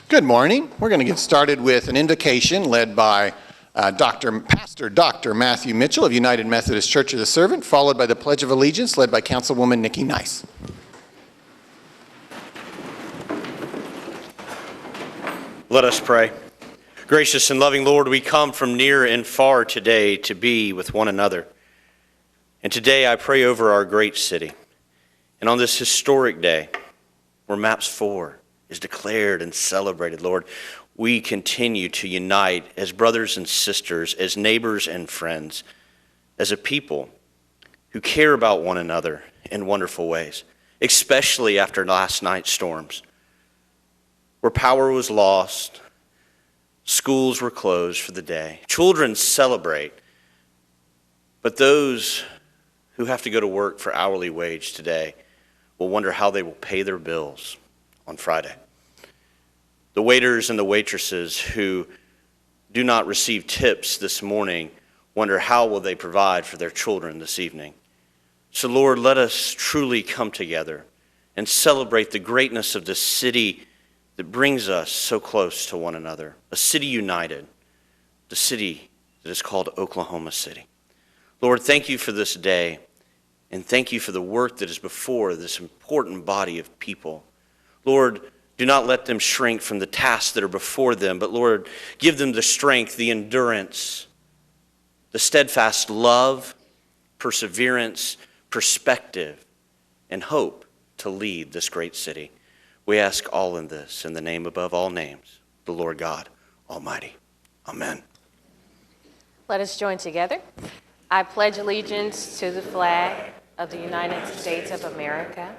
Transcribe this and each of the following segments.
Good morning. We're going to get started with an invocation led by Pastor Dr. Matthew Mitchell of United Methodist Church of the Servant, followed by the Pledge of Allegiance led by Councilwoman Nikki Nice. Let us pray. Gracious and loving Lord, we come from near and far today to be with one another. And today I pray over our great city. And on this historic day, where MAPS 4 is declared and celebrated, Lord, we continue to unite as brothers and sisters, as neighbors and friends, as a people who care about one another in wonderful ways, especially after last night's storms, where power was lost, schools were closed for the day, children celebrate, but those who have to go to work for hourly wage today will wonder how they will pay their bills on Friday. The waiters and the waitresses who do not receive tips this morning wonder how will they provide for their children this evening. So Lord, let us truly come together and celebrate the greatness of this city that brings us so close to one another. A city united, the city that is called Oklahoma City. Lord, thank you for this day, and thank you for the work that is before this important body of people. Lord, do not let them shrink from the tasks that are before them, but Lord, give them the strength, the endurance, the steadfast love, perseverance, perspective, and hope to lead this great city. We ask all in this in the name above all names, the Lord God Almighty. Amen. Let us join together. I pledge allegiance to the flag of the United States of America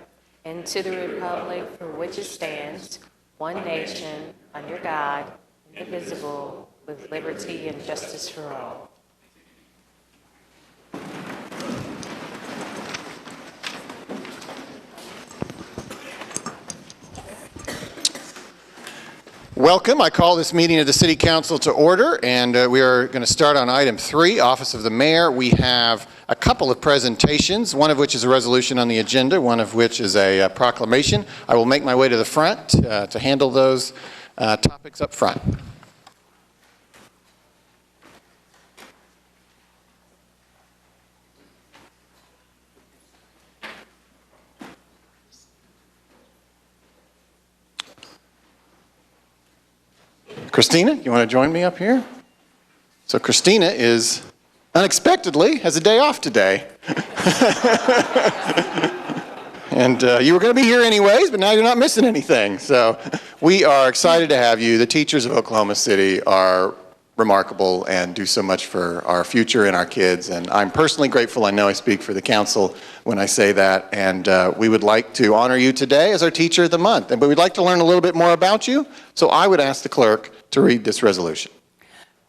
and to the republic for which it stands, one nation, under God, indivisible, with liberty and justice for all. Welcome. I call this meeting of the City Council to order, and we are going to start on item 3, Office of the Mayor. We have a couple of presentations, one of which is a resolution on the agenda, one of which is a proclamation. I will make my way to the front to handle those topics up front. Christina, you want to join me up here? So Christina is unexpectedly has a day off today. And you were going to be here anyways, but now you're not missing anything. So we are excited to have you. The teachers of Oklahoma City are remarkable and do so much for our future and our kids. And I'm personally grateful. I know I speak for the council when I say that. And we would like to honor you today as our Teacher of the Month. But we'd like to learn a little bit more about you. So I would ask the clerk to read this resolution.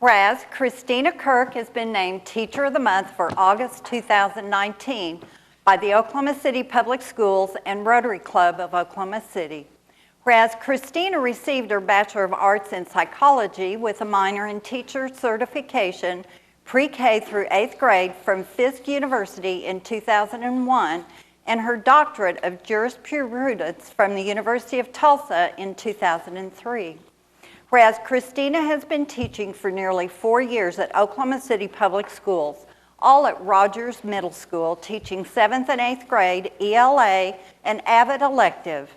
Whereas Christina Kirk has been named Teacher of the Month for August 2019 by the Oklahoma City Public Schools and Rotary Club of Oklahoma City. Whereas Christina received her Bachelor of Arts in Psychology with a minor in Teacher Certification pre-K through 8th grade from Fisk University in 2001 and her Doctorate of Jurisprudence from the University of Tulsa in 2003. Whereas Christina has been teaching for nearly 4 years at Oklahoma City Public Schools, all at Rogers Middle School, teaching 7th and 8th grade ELA and AVID elective.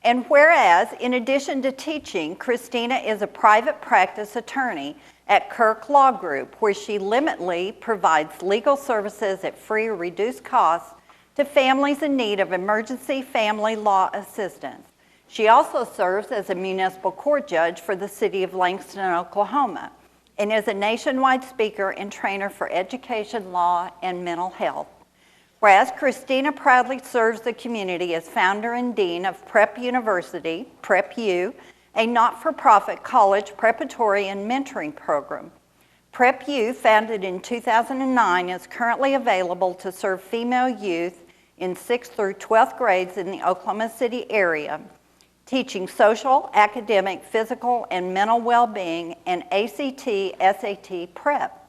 And whereas, in addition to teaching, Christina is a private practice attorney at Kirk Law Group, where she limitedly provides legal services at free or reduced costs to families in need of emergency family law assistance. She also serves as a municipal court judge for the city of Langston, Oklahoma, and is a nationwide speaker and trainer for education, law, and mental health. Whereas Christina proudly serves the community as founder and dean of Prep University, Prep U, a not-for-profit college preparatory and mentoring program. Prep U, founded in 2009, is currently available to serve female youth in 6th through 12th grades in the Oklahoma City area, teaching social, academic, physical, and mental well-being and ACT, SAT prep.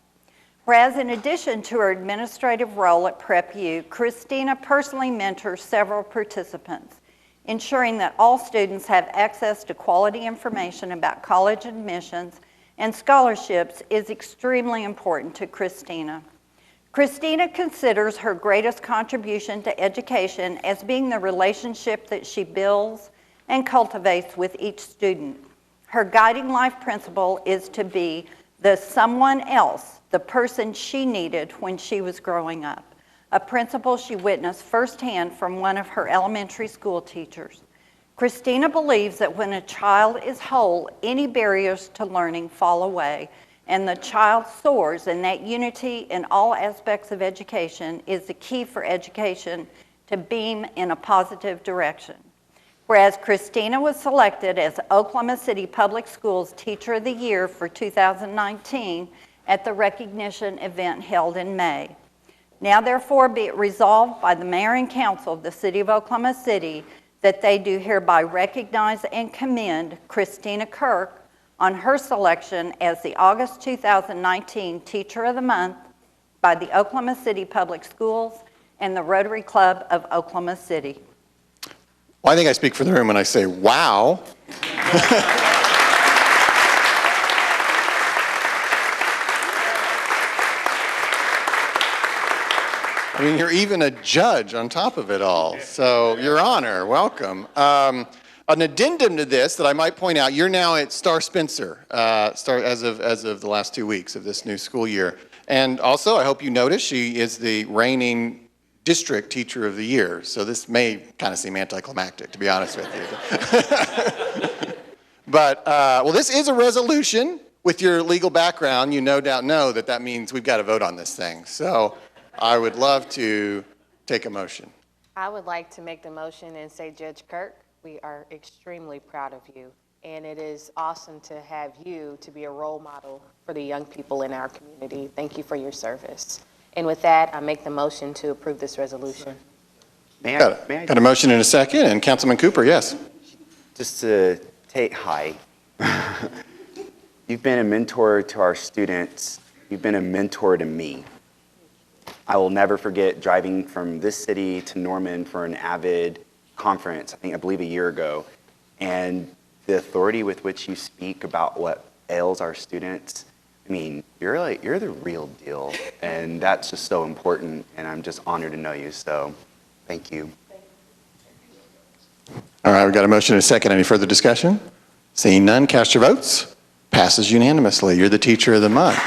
Whereas in addition to her administrative role at Prep U, Christina personally mentors several participants, ensuring that all students have access to quality information about college admissions and scholarships is extremely important to Christina. Christina considers her greatest contribution to education as being the relationship that she builds and cultivates with each student. Her guiding life principle is to be the someone else, the person she needed when she was growing up, a principle she witnessed firsthand from one of her elementary school teachers. Christina believes that when a child is whole, any barriers to learning fall away, and the child soars, and that unity in all aspects of education is the key for education to beam in a positive direction. Whereas Christina was selected as Oklahoma City Public Schools Teacher of the Year for 2019 at the recognition event held in May. Now therefore be it resolved by the Mayor and Council of the City of Oklahoma City that they do hereby recognize and commend Christina Kirk on her selection as the August 2019 Teacher of the Month by the Oklahoma City Public Schools and the Rotary Club of Oklahoma City. Well, I think I speak for the room when I say, wow. I mean, you're even a judge on top of it all. So, Your Honor, welcome. An addendum to this that I might point out, you're now at Star Spencer, as of the last 2 weeks of this new school year. And also, I hope you notice, she is the reigning District Teacher of the Year. So this may kind of seem anticlimactic, to be honest with you. But, well, this is a resolution. With your legal background, you no doubt know that that means we've got to vote on this thing. So I would love to take a motion. I would like to make the motion and say, Judge Kirk, we are extremely proud of you, and it is awesome to have you to be a role model for the young people in our community. Thank you for your service. And with that, I make the motion to approve this resolution. Got a motion in a second, and Councilman Cooper, yes. Just to take, hi. You've been a mentor to our students. You've been a mentor to me. I will never forget driving from this city to Norman for an AVID conference, I believe a year ago, and the authority with which you speak about what ails our students, I mean, you're the real deal, and that's just so important, and I'm just honored to know you, so thank you. All right, we've got a motion and a second. Any further discussion? Seeing none, cast your votes. Passes unanimously. You're the Teacher of the Month.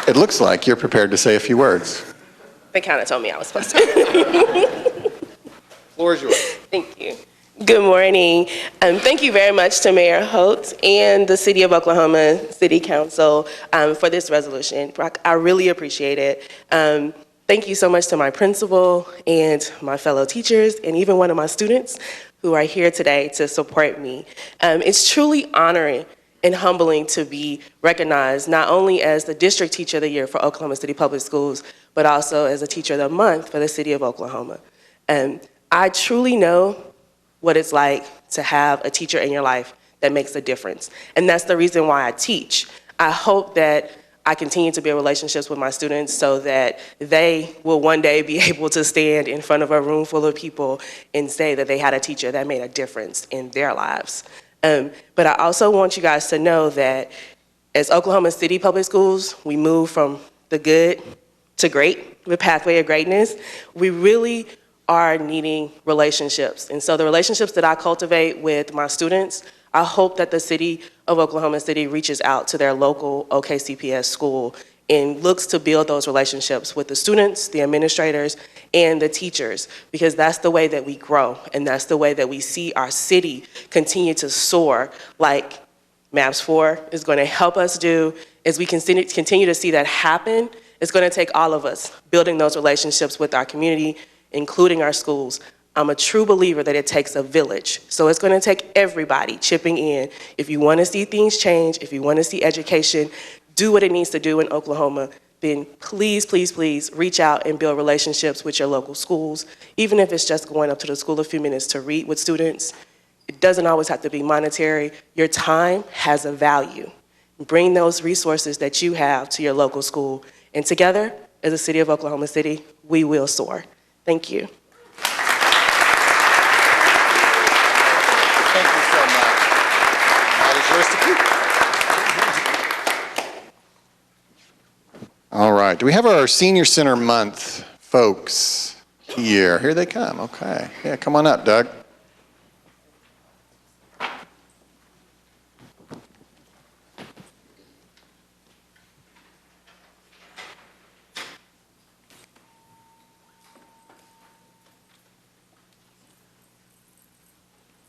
It looks like you're prepared to say a few words. They kind of told me I was supposed to. Floor is yours. Thank you. Good morning. Thank you very much to Mayor Holtz and the City of Oklahoma City Council for this resolution. I really appreciate it. Thank you so much to my principal and my fellow teachers and even one of my students who are here today to support me. It's truly honoring and humbling to be recognized not only as the District Teacher of the Year for Oklahoma City Public Schools, but also as a Teacher of the Month for the City of Oklahoma. I truly know what it's like to have a teacher in your life that makes a difference. And that's the reason why I teach. I hope that I continue to build relationships with my students so that they will one day be able to stand in front of a room full of people and say that they had a teacher that made a difference in their lives. But I also want you guys to know that as Oklahoma City Public Schools, we move from the good to great, the pathway of greatness. We really are needing relationships. And so the relationships that I cultivate with my students, I hope that the City of Oklahoma City reaches out to their local OKCPS school and looks to build those relationships with the students, the administrators, and the teachers, because that's the way that we grow, and that's the way that we see our city continue to soar, like MAPS 4 is going to help us do. As we continue to see that happen, it's going to take all of us building those relationships with our community, including our schools. I'm a true believer that it takes a village. So it's going to take everybody chipping in. If you want to see things change, if you want to see education do what it needs to do in Oklahoma, then please, please, please reach out and build relationships with your local schools, even if it's just going up to the school a few minutes to read with students. It doesn't always have to be monetary. Your time has a value. Bring those resources that you have to your local school And together, as a city of Oklahoma City, we will soar. Thank you. Thank you so much. That is yours to keep. All right. Do we have our Senior Center Month folks here? Here they come. Okay. Yeah, come on up, Doug.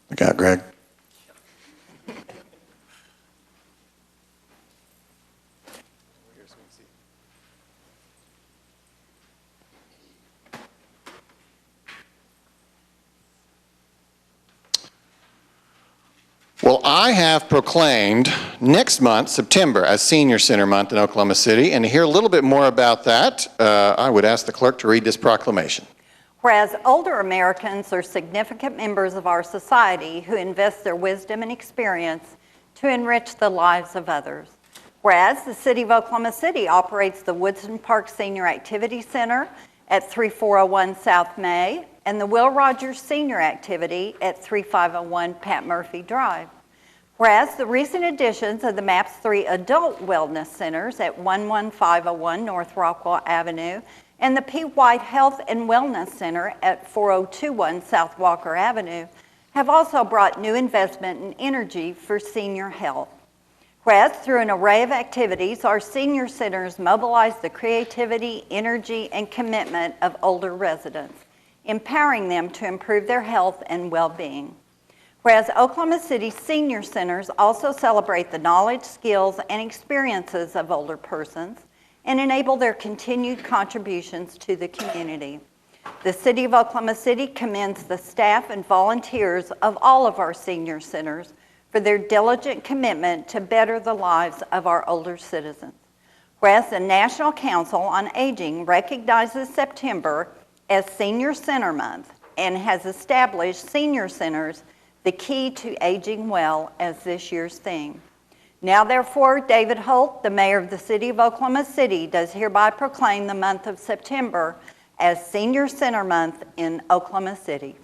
Look out, Greg. Well, I have proclaimed next month, September, as Senior Center Month in Oklahoma City, and to hear a little bit more about that, I would ask the clerk to read this proclamation. Whereas older Americans are significant members of our society who invest their wisdom and experience to enrich the lives of others. Whereas the City of Oklahoma City operates the Woodson Park Senior Activity Center at 3401 South May and the Will Rogers Senior Activity at 3501 Pat Murphy Drive. Whereas the recent additions of the MAPS 3 Adult Wellness Centers at 11501 North Rockwell Avenue and the P. White Health and Wellness Center at 4021 South Walker Avenue have also brought new investment and energy for senior health. Whereas through an array of activities, our senior centers mobilize the creativity, energy, and commitment of older residents, empowering them to improve their health and well-being. Whereas Oklahoma City senior centers also celebrate the knowledge, skills, and experiences of older persons and enable their continued contributions to the community. The City of Oklahoma City commends the staff and volunteers of all of our senior centers for their diligent commitment to better the lives of our older citizens. Whereas the National Council on Aging recognizes September as Senior Center Month and has established senior centers the key to aging well as this year's theme. Now, therefore, David Holt, the mayor of the City of Oklahoma City, does hereby proclaim the month of September as Senior Center Month in Oklahoma City.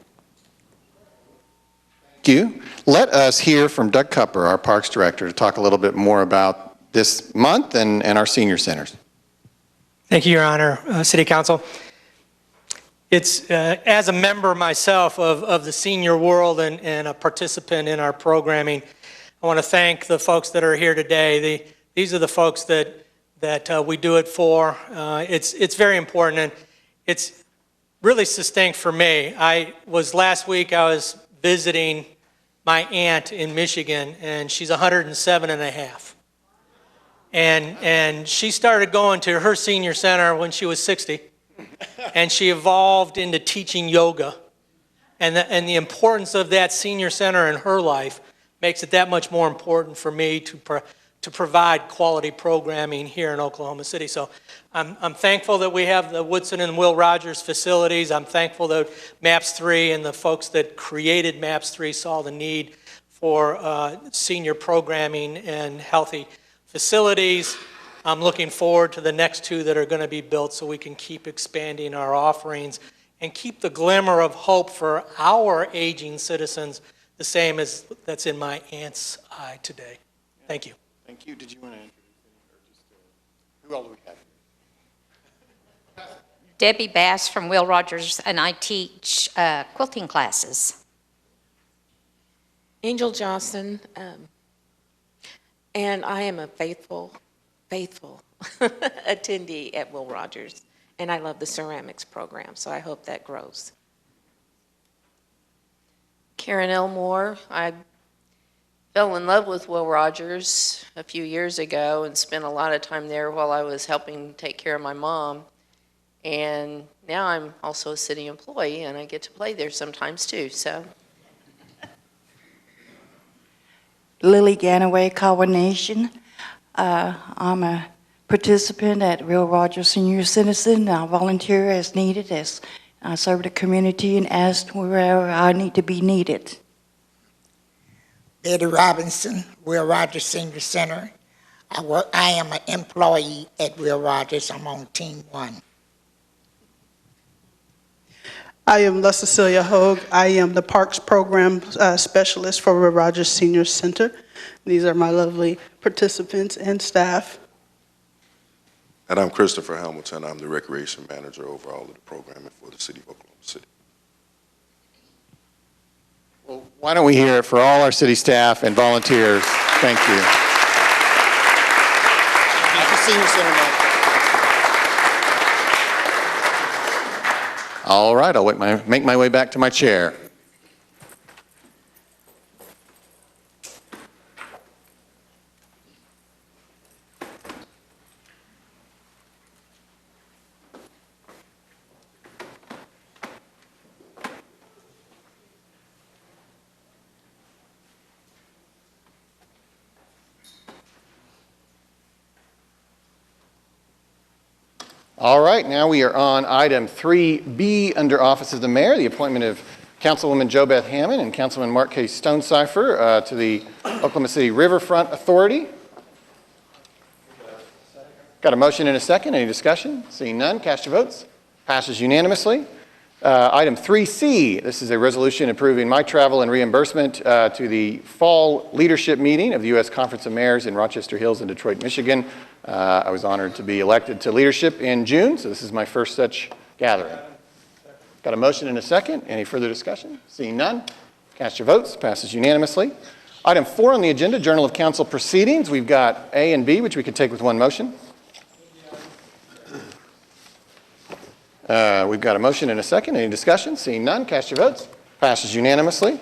Thank you. Let us hear from Doug Cupper, our Parks Director, to talk a little bit more about this month and our senior centers. Thank you, Your Honor, City Council. It's, as a member myself of the senior world and a participant in our programming, I want to thank the folks that are here today. These are the folks that we do it for. It's very important, and it's really succinct for me. Last week I was visiting my aunt in Michigan, and she's 107 and a half. And she started going to her senior center when she was 60, and she evolved into teaching yoga. And the importance of that senior center in her life makes it that much more important for me to provide quality programming here in Oklahoma City. So I'm thankful that we have the Woodson and Will Rogers facilities. I'm thankful that MAPS 3 and the folks that created MAPS 3 saw the need for senior programming and healthy facilities. I'm looking forward to the next two that are going to be built so we can keep expanding our offerings and keep the glimmer of hope for our aging citizens the same as that's in my aunt's eye today. Thank you. Thank you. Did you want to introduce me, or just who else do we have? Debbie Bass from Will Rogers, and I teach quilting classes. Angel Johnson, and I am a faithful attendee at Will Rogers, and I love the ceramics program, so I hope that grows. Karen Elmore. I fell in love with Will Rogers a few years ago and spent a lot of time there while I was helping take care of my mom. And now I'm also a city employee, and I get to play there sometimes too. So, Lily Ganaway, Kawa Nation. I'm a participant at Will Rogers Senior Citizen. I volunteer as needed, as I serve the community and ask wherever I need to be needed. Betty Robinson, Will Rogers Senior Center. I am an employee at Will Rogers. I'm on Team 1. I am La Cecilia Hogue. I am the Parks Program Specialist for Will Rogers Senior Center. These are my lovely participants and staff. And I'm Christopher Hamilton. I'm the Recreation Manager over all of the programming for the City of Oklahoma City. Well, why don't we hear it for all our city staff and volunteers? Thank you. Happy Senior Center Month. All right, I'll make my way back to my chair. All right, now we are on item 3B under Office of the Mayor, the appointment of Councilwoman Jo Beth Hammond and Councilman Mark K. Stonecipher to the Oklahoma City Riverfront Authority. Got a motion and a second. Any discussion? Seeing none, cast your votes. Passes unanimously. Item 3C, this is a resolution approving my travel and reimbursement to the fall leadership meeting of the U.S. Conference of Mayors in Rochester Hills in Detroit, Michigan. I was honored to be elected to leadership in June, so this is my first such gathering. Got a motion and a second. Any further discussion? Seeing none, cast your votes. Passes unanimously. Item 4 on the agenda, Journal of Council Proceedings. We've got A and B, which we could take with one motion. We've got a motion and a second. Any discussion? Seeing none, cast your votes. Passes unanimously.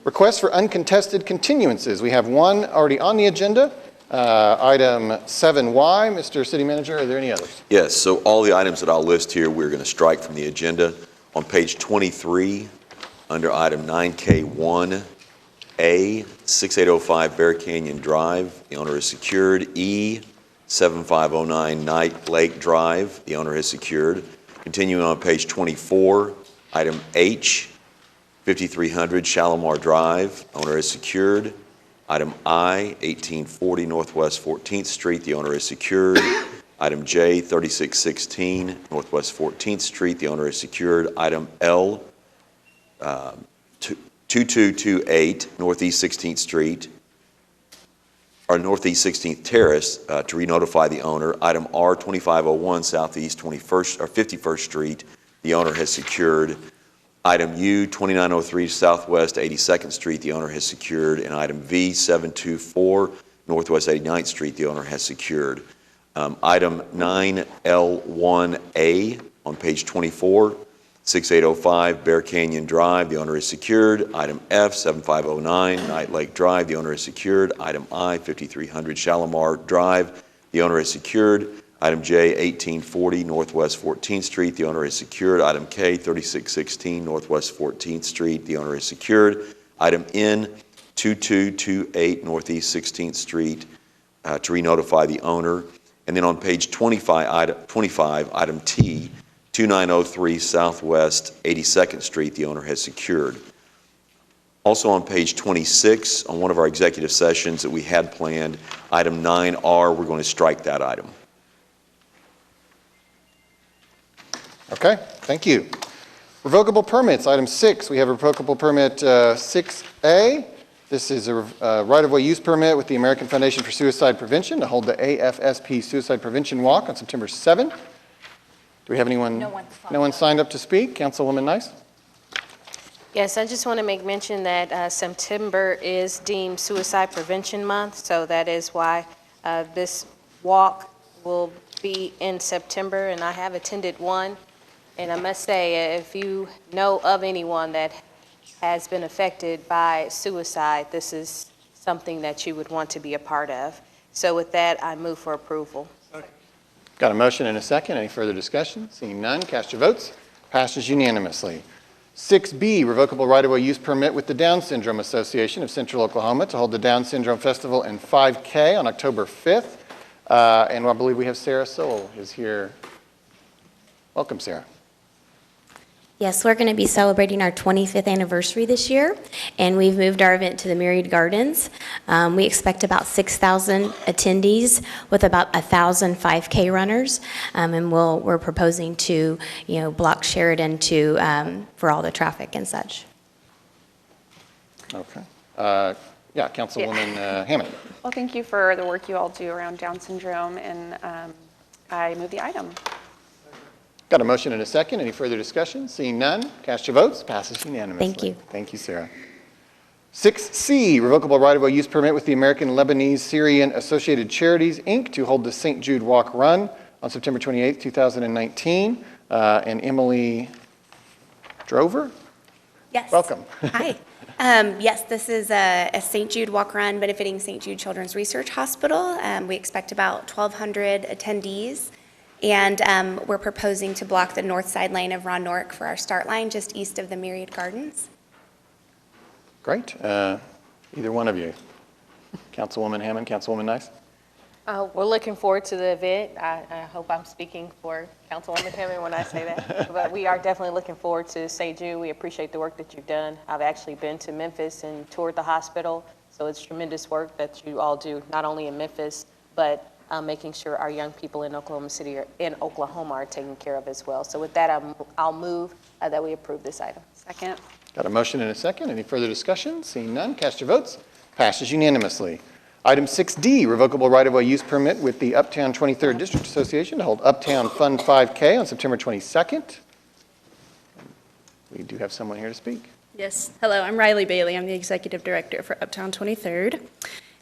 Requests for uncontested continuances. We have one already on the agenda. Item 7Y. Mr. City Manager, are there any others? Yes, so all the items that I'll list here, we're going to strike from the agenda. On page 23, under item 9K1, A, 6805 Bear Canyon Drive, the owner is secured. E, 7509 Night Lake Drive, the owner is secured. Continuing on page 24, item H, 5300 Shalimar Drive, owner is secured. Item I, 1840 Northwest 14th Street, the owner is secured. Item J, 3616 Northwest 14th Street, the owner is secured. Item L, 2228 Northeast 16th Street, or Northeast 16th Terrace, to re-notify the owner. Item R, 2501 Southeast 21st or 51st Street, the owner has secured. Item U, 2903 Southwest 82nd Street, the owner has secured. And item V, 724 Northwest 89th Street, the owner has secured. Item 9L1A on page 24, 6805 Bear Canyon Drive, the owner is secured. Item F, 7509 Night Lake Drive, the owner is secured. Item I, 5300 Shalimar Drive, the owner is secured. Item J, 1840 Northwest 14th Street, the owner is secured. Item K, 3616 Northwest 14th Street, the owner is secured. Item N, 2228 Northeast 16th Street, to re-notify the owner. And then on page 25, item T, 2903 Southwest 82nd Street, the owner has secured. Also on page 26, on one of our executive sessions that we had planned, item 9R, we're going to strike that item. Okay, thank you. Revocable permits, item 6. We have a revocable permit 6A. This is a right-of-way use permit with the American Foundation for Suicide Prevention to hold the AFSP Suicide Prevention Walk on September 7th. Do we have anyone? No one signed up to speak. Councilwoman Nice? Yes, I just want to make mention that September is deemed Suicide Prevention Month, so that is why this walk will be in September, and I have attended one. And I must say, if you know of anyone that has been affected by suicide, this is something that you would want to be a part of. So with that, I move for approval. Got a motion and a second. Any further discussion? Seeing none, cast your votes. Passes unanimously. 6B, revocable right-of-way use permit with the Down Syndrome Association of Central Oklahoma to hold the Down Syndrome Festival and 5K on October 5th. And I believe we have Sarah Sowell is here. Welcome, Sarah. Yes, we're going to be celebrating our 25th anniversary this year, and we've moved our event to the Myriad Gardens. We expect about 6,000 attendees with about 1,000 5K runners, and we're proposing to, block Sheridan for all the traffic and such. Okay. Yeah, Councilwoman Hammond. Well, thank you for the work you all do around Down syndrome, and I move the item. Got a motion and a second. Any further discussion? Seeing none, cast your votes. Passes unanimously. Thank you. Thank you, Sarah. 6C, revocable right-of-way use permit with the American Lebanese Syrian Associated Charities, Inc. to hold the St. Jude Walk Run on September 28, 2019. And Emily Drover? Yes. Welcome. Hi. Yes, this is a St. Jude Walk Run benefiting St. Jude Children's Research Hospital. We expect about 1,200 attendees. And we're proposing to block the north side lane of Ron Norick for our start line just east of the Myriad Gardens. Great. Either one of you. Councilwoman Hammond, Councilwoman Nice? We're looking forward to the event. I hope I'm speaking for Councilwoman Hammond when I say that. But we are definitely looking forward to St. Jude. We appreciate the work that you've done. I've actually been to Memphis and toured the hospital. So it's tremendous work that you all do, not only in Memphis, but making sure our young people in Oklahoma City or in Oklahoma are taken care of as well. So with that, I'll move that we approve this item. Second. Got a motion and a second. Any further discussion? Seeing none, cast your votes. Passes unanimously. Item 6D, revocable right-of-way use permit with the Uptown 23rd District Association to hold Uptown Fun 5K on September 22nd. We do have someone here to speak. Yes. Hello, I'm Riley Bailey. I'm the Executive Director for Uptown 23rd.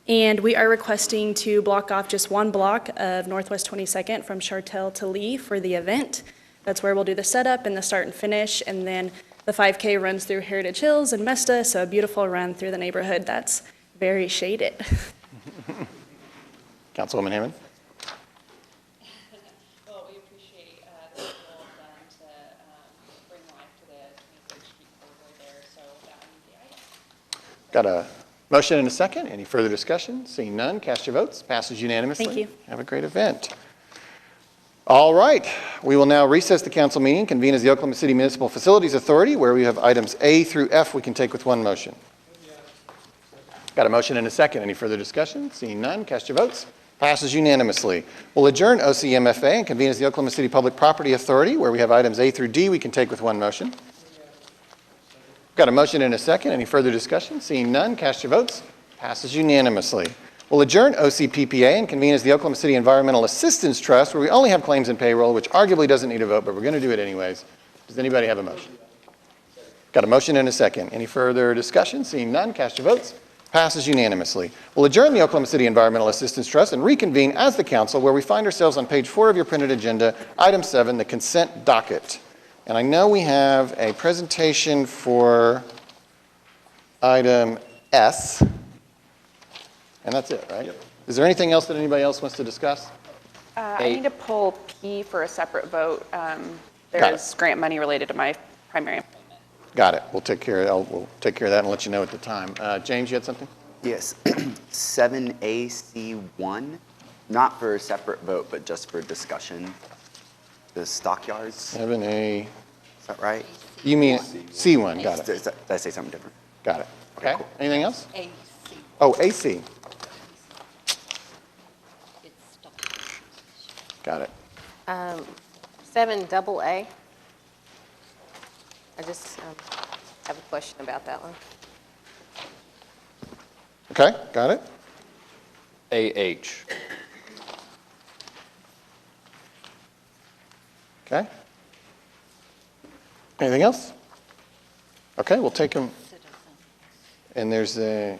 And we are requesting to block off just one block of Northwest 22nd from Scissortail to Lee for the event. That's where we'll do the setup and the start and finish. And then the 5K runs through Heritage Hills and Mesta, so a beautiful run through the neighborhood that's very shaded. Councilwoman Hammond? Well, we appreciate the people to bring life to the 23rd Street corridor there, so that would be the item. Got a motion and a second. Any further discussion? Seeing none, cast your votes. Passes unanimously. Thank you. Have a great event. All right. We will now recess the council meeting, convene as the Oklahoma City Municipal Facilities Authority, where we have items A through F we can take with one motion. Got a motion and a second. Any further discussion? Seeing none, cast your votes. Passes unanimously. We'll adjourn OCMFA and convene as the Oklahoma City Public Property Authority, where we have items A through D we can take with one motion. Got a motion and a second. Any further discussion? Seeing none, cast your votes. Passes unanimously. We'll adjourn OCPPA and convene as the Oklahoma City Environmental Assistance Trust, where we only have claims and payroll, which arguably doesn't need a vote, but we're going to do it anyways. Does anybody have a motion? Got a motion and a second. Any further discussion? Seeing none, cast your votes. Passes unanimously. We'll adjourn the Oklahoma City Environmental Assistance Trust and reconvene as the council, where we find ourselves on page 4 of your printed agenda, item 7, the consent docket. And I know we have a presentation for item S, and that's it, right? Yep. Is there anything else that anybody else wants to discuss? I need to pull P for a separate vote. There's grant money related to my primary employment. Got it. We'll take care of that and let you know at the time. James, you had something? Yes. 7AC1, not for a separate vote, but just for discussion. The Stockyards. 7A. Is that right? You mean C1, got it. Did I say something different? Got it. Okay. Cool. Anything else? AC. Oh, AC. Got it. 7AA. I just have a question about that one. Okay, got it. AH. Okay. Anything else? Okay, we'll take them. And there's a,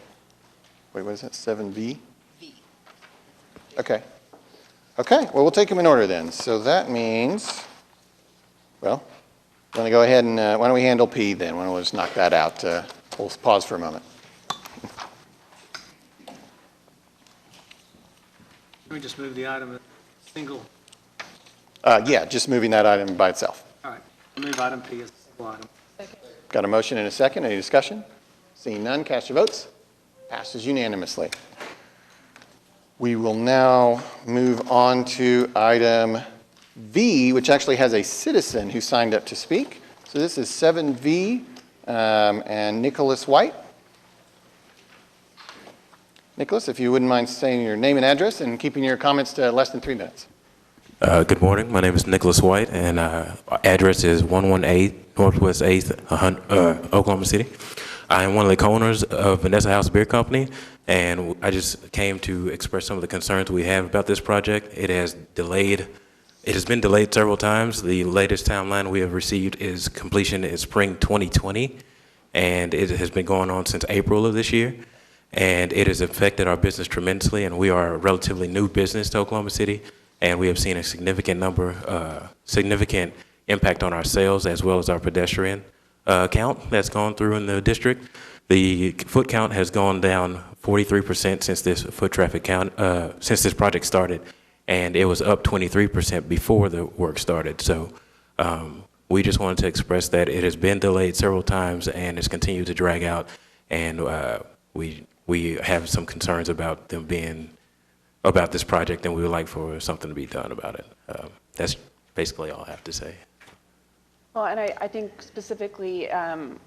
wait, what is that, 7B? V. Okay. Okay, well, we'll take them in order then. So that means, well, want to go ahead and, why don't we handle P then? Why don't we just knock that out? We'll pause for a moment. Can we just move the item single? Yeah, just moving that item by itself. All right, I'll move item P as a single item. Got a motion and a second. Any discussion? Seeing none, cast your votes. Passes unanimously. We will now move on to item V, which actually has a citizen who signed up to speak. So this is 7V and Nicholas White. Nicholas, if you wouldn't mind saying your name and address and keeping your comments to less than 3 minutes. Good morning. My name is Nicholas White, and address is 118 Northwest 8th, Oklahoma City. I am one of the co-owners of Vanessa House Beer Company, and I just came to express some of the concerns we have about this project. It has been delayed several times. The latest timeline we have received is completion in spring 2020, and it has been going on since April of this year. And it has affected our business tremendously, and we are a relatively new business to Oklahoma City. And we have seen a significant impact on our sales as well as our pedestrian count that's gone through in the district. The foot count has gone down 43% since this foot traffic count, since this project started, and it was up 23% before the work started. So we just wanted to express that it has been delayed several times and it's continued to drag out, and we have some concerns about about this project, and we would like for something to be done about it. That's basically all I have to say. Well, and I think specifically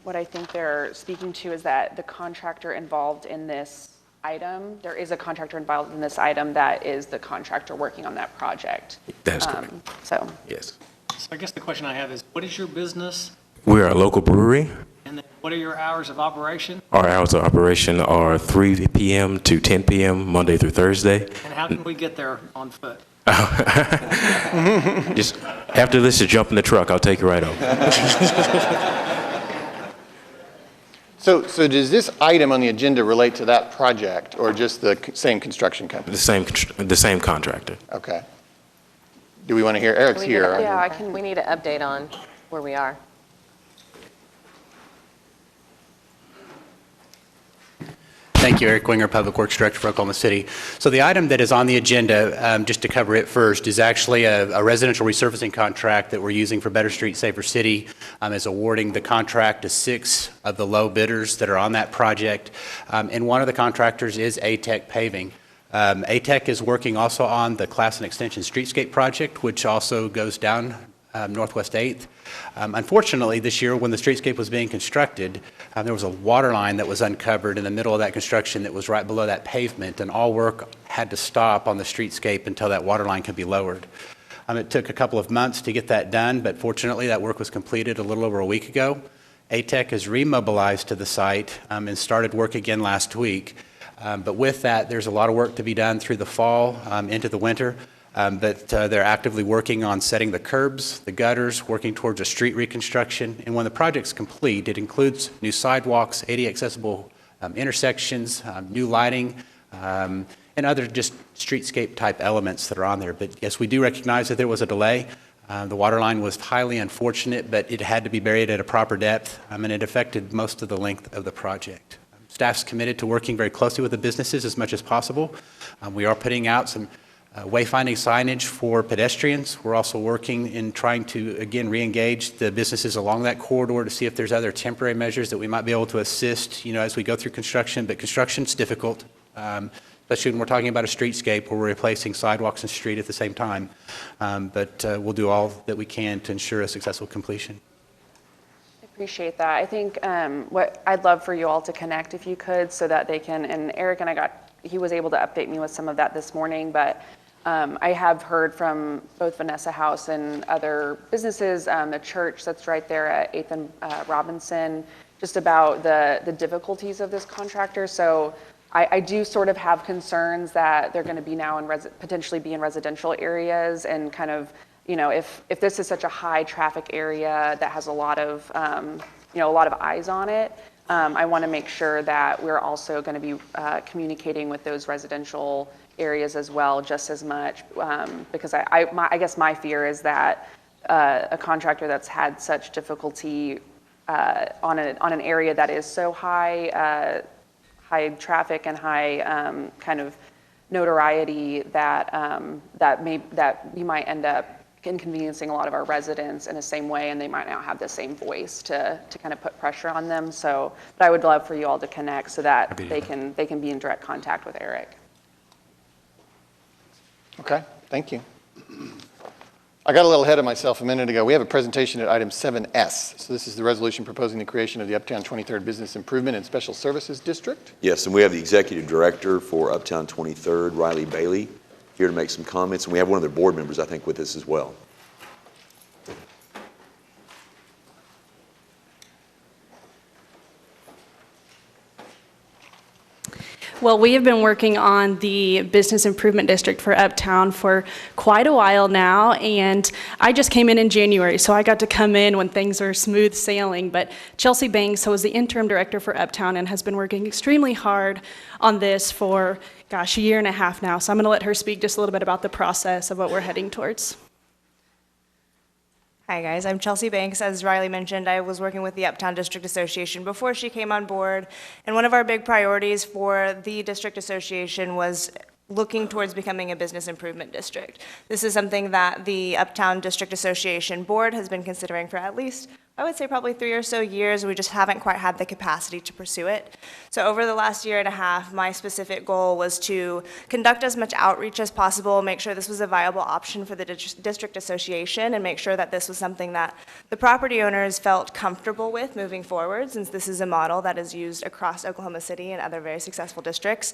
what I think they're speaking to is that the contractor involved in this item, there is a contractor involved in this item that is the contractor working on that project. That's correct. So. Yes. So I guess the question I have is, what is your business? We are a local brewery. And then what are your hours of operation? Our hours of operation are 3 p.m. to 10 p.m. Monday through Thursday. And how can we get there on foot? Just after this, just jump in the truck. I'll take you right over. So does this item on the agenda relate to that project or just the same construction company? The same contractor. Okay. Do we want to hear Eric's here? We need an update on where we are. Thank you, Eric Winger, Public Works Director for Oklahoma City. So the item that is on the agenda, just to cover it first, is actually a residential resurfacing contract that we're using for Better Street, Safer City, is awarding the contract to 6 of the low bidders that are on that project. And one of the contractors is ATEC Paving. ATEC is working also on the Class and Extension Streetscape project, which also goes down Northwest 8th. Unfortunately, this year when the streetscape was being constructed, there was a water line that was uncovered in the middle of that construction that was right below that pavement, and all work had to stop on the streetscape until that water line could be lowered. It took a couple of months to get that done, but fortunately that work was completed a little over a week ago. ATEC has remobilized to the site and started work again last week. But with that, there's a lot of work to be done through the fall into the winter. But they're actively working on setting the curbs, the gutters, working towards a street reconstruction. And when the project's complete, it includes new sidewalks, ADA accessible intersections, new lighting, and other just streetscape type elements that are on there. But yes, we do recognize that there was a delay. The water line was highly unfortunate, but it had to be buried at a proper depth, and it affected most of the length of the project. Staff's committed to working very closely with the businesses as much as possible. We are putting out some wayfinding signage for pedestrians. We're also working in trying to, again, re-engage the businesses along that corridor to see if there's other temporary measures that we might be able to assist, as we go through construction. But construction's difficult, especially when we're talking about a streetscape where we're replacing sidewalks and street at the same time. But we'll do all that we can to ensure a successful completion. I appreciate that. I think what I'd love for you all to connect if you could so that they can, and Eric and he was able to update me with some of that this morning, but I have heard from both Vanessa House and other businesses, the church that's right there at 8th and Robinson, just about the difficulties of this contractor. So I do sort of have concerns that they're going to be now potentially be in residential areas and kind of, if this is such a high traffic area that has a lot of eyes on it, I want to make sure that we're also going to be communicating with those residential areas as well, just as much, because I guess my fear is that a contractor that's had such difficulty on an area that is so high traffic and high kind of notoriety that we might end up inconveniencing a lot of our residents in the same way, and they might not have the same voice to kind of put pressure on them. So, but I would love for you all to connect so that they can be in direct contact with Eric. Okay, thank you. I got a little ahead of myself a minute ago. We have a presentation at item 7S. So this is the resolution proposing the creation of the Uptown 23rd Business Improvement and Special Services District. Yes, and we have the Executive Director for Uptown 23rd, Riley Bailey, here to make some comments. And we have one of their board members, I think, with us as well. Well, we have been working on the Business Improvement District for Uptown for quite a while now, and I just came in January, so I got to come in when things are smooth sailing. But Chelsea Banks, who is the interim director for Uptown and has been working extremely hard on this for, gosh, a year and a half now. So I'm going to let her speak just a little bit about the process of what we're heading towards. Hi guys, I'm Chelsea Banks. As Riley mentioned, I was working with the Uptown District Association before she came on board, and one of our big priorities for the District Association was looking towards becoming a business improvement district. This is something that the Uptown District Association Board has been considering for at least, I would say probably 3 or so years. We just haven't quite had the capacity to pursue it. So over the last year and a half, my specific goal was to conduct as much outreach as possible, make sure this was a viable option for the District Association, and make sure that this was something that the property owners felt comfortable with moving forward, since this is a model that is used across Oklahoma City and other very successful districts.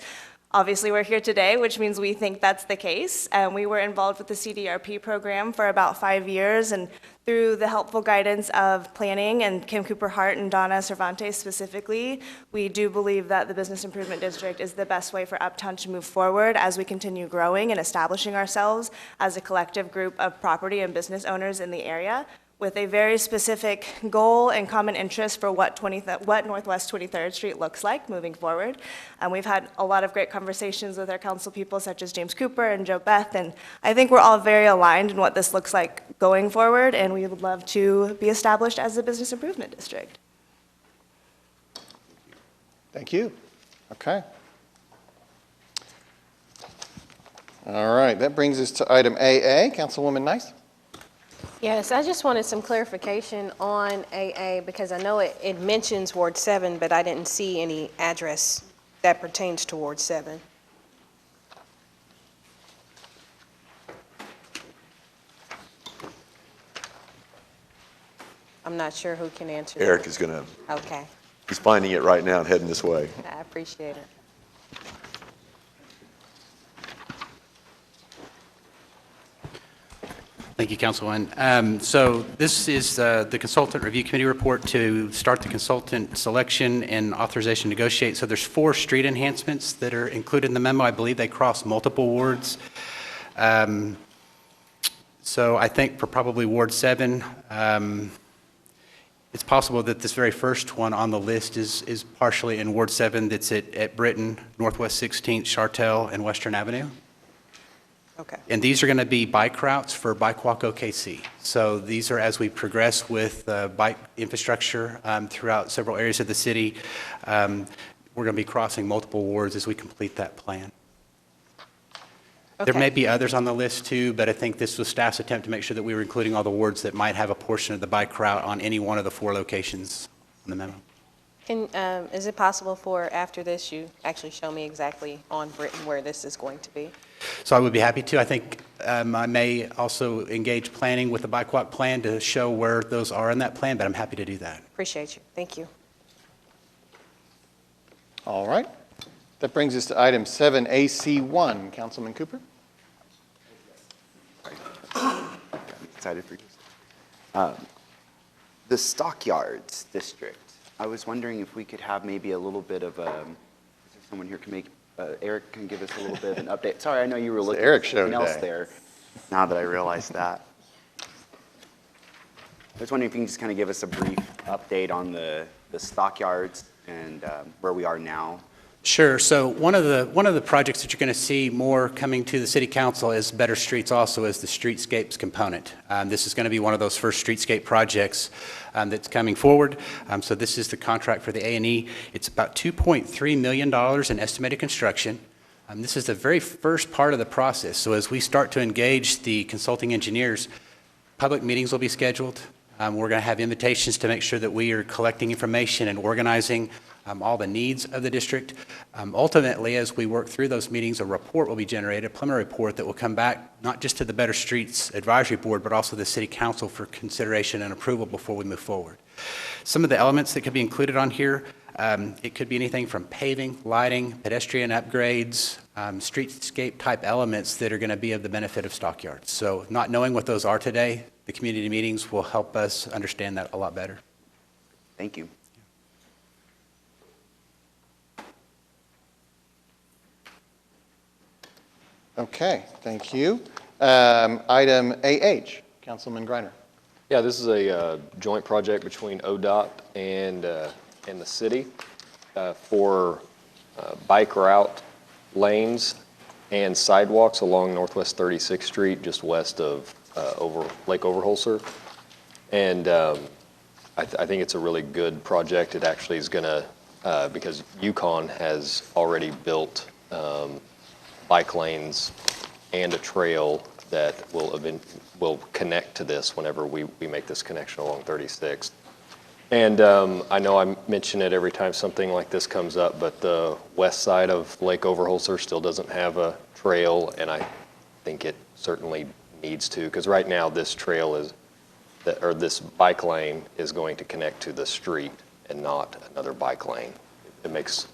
Obviously, we're here today, which means we think that's the case. We were involved with the CDRP program for about 5 years, and through the helpful guidance of planning and Kim Cooper Hart and Donna Cervantes specifically, we do believe that the Business Improvement District is the best way for Uptown to move forward as we continue growing and establishing ourselves as a collective group of property and business owners in the area, with a very specific goal and common interest for what Northwest 23rd Street looks like moving forward. And we've had a lot of great conversations with our council people such as James Cooper and Joe Beth, and I think we're all very aligned in what this looks like going forward, and we would love to be established as a business improvement district. Thank you. Okay. All right, that brings us to item AA. Councilwoman Nice. Yes, I just wanted some clarification on AA because I know it mentions Ward 7, but I didn't see any address that pertains to Ward 7. I'm not sure who can answer that. Eric is going to. Okay, He's finding it right now and heading this way. I appreciate it. Thank you, Councilwoman. So this is the Consultant Review Committee report to start the consultant selection and authorization to negotiate. So there's 4 street enhancements that are included in the memo. I believe they cross multiple wards. So I think for probably Ward 7, it's possible that this very first one on the list is partially in Ward 7 that's at Britton, Northwest 16th, Scissortail, and Western Avenue. Okay. And these are going to be bike routes for Bike Walk OKC. So these are as we progress with bike infrastructure throughout several areas of the city. We're going to be crossing multiple wards as we complete that plan. Okay. There may be others on the list too, but I think this was staff's attempt to make sure that we were including all the wards that might have a portion of the bike route on any one of the 4 locations on the memo. Is it possible for after this you actually show me exactly on Britton where this is going to be? So I would be happy to. I think I may also engage planning with the bike walk plan to show where those are in that plan, but I'm happy to do that. Appreciate you. Thank you. All right. That brings us to item 7AC1. Councilman Cooper. I'm excited for you. The Stockyards district. I was wondering if we could have maybe a little bit of is there someone here can make, Eric can give us a little bit of an update. Sorry, I know you were looking Eric at show something else today. there, now that I realized that. I was wondering if you can just kind of give us a brief update on the Stockyards and where we are now. Sure. So one of the projects that you're going to see more coming to the City Council is Better Streets also as the streetscapes component. This is going to be one of those first streetscape projects that's coming forward. So this is the contract for the A&E. It's about $2.3 million in estimated construction. This is the very first part of the process. So as we start to engage the consulting engineers, public meetings will be scheduled. We're going to have invitations to make sure that we are collecting information and organizing all the needs of the district. Ultimately, as we work through those meetings, a report will be generated, a preliminary report that will come back not just to the Better Streets Advisory Board, but also the City Council for consideration and approval before we move forward. Some of the elements that could be included on here, it could be anything from paving, lighting, pedestrian upgrades, streetscape type elements that are going to be of the benefit of Stockyards. So not knowing what those are today, the community meetings will help us understand that a lot better. Thank you. Okay, thank you. Item AH, Councilman Griner. Yeah, this is a joint project between ODOT and the city for bike route lanes and sidewalks along Northwest 36th Street, just west of Lake Overholser. And I think it's a really good project. It actually is going to, because Yukon has already built bike lanes and a trail that will connect to this whenever we make this connection along 36th. And I know I mention it every time something like this comes up, but the west side of Lake Overholser still doesn't have a trail, and I think it certainly needs to, because right now this trail or this bike lane is going to connect to the street and not another bike lane. It makes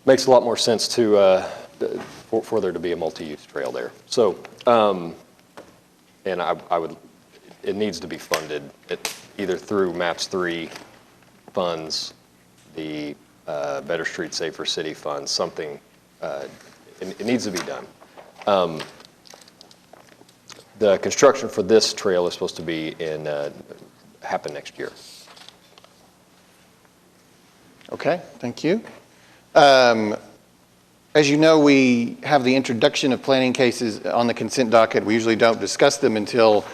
a lot more sense for there to be a multi-use trail there. So, and it needs to be funded either through MAPS 3 funds, the Better Street Safer City funds, something, it needs to be done. The construction for this trail is supposed to happen next year. Okay, thank you. As you know, we have the introduction of planning cases on the consent docket. We usually don't discuss them until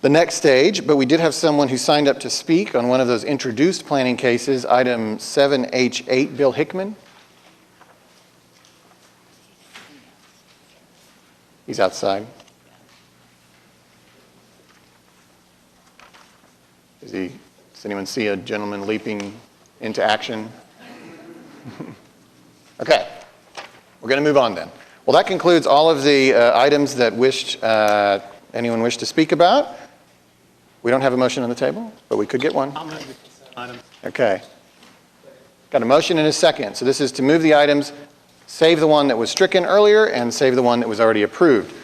the next stage, but we did have someone who signed up to speak on one of those introduced planning cases, item 7H8, Bill Hickman. He's outside. Does anyone see a gentleman leaping into action? Okay, we're going to move on then. Well, that concludes all of the items that anyone wished to speak about. We don't have a motion on the table, but we could get one. I'll move the consent item. Okay. Got a motion and a second. So this is to move the items, save the one that was stricken earlier, and save the one that was already approved.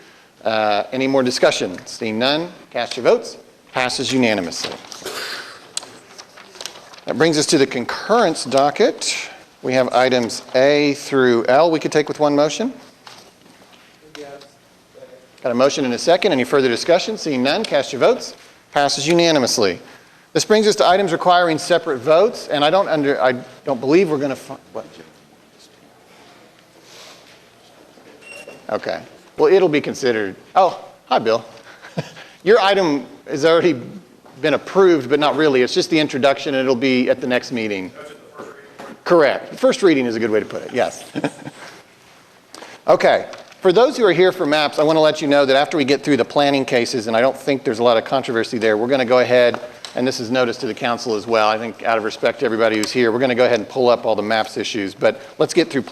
Any more discussion? Seeing none, cast your votes. Passes unanimously. That brings us to the concurrence docket. We have items A through L we could take with one motion. Got a motion and a second. Any further discussion? Seeing none, cast your votes. Passes unanimously. This brings us to items requiring separate votes, and I don't believe we're going to what? Okay. Well, it'll be considered. Oh, hi, Bill. Your item has already been approved, but not really. It's just the introduction, and it'll be at the next meeting. Correct. First reading is a good way to put it, yes. Okay. For those who are here for MAPS, I want to let you know that after we get through the planning cases, and I don't think there's a lot of controversy there, we're going to go ahead, and this is notice to the council as well, I think out of respect to everybody who's here, we're going to go ahead and pull up all the MAPS issues, but let's get through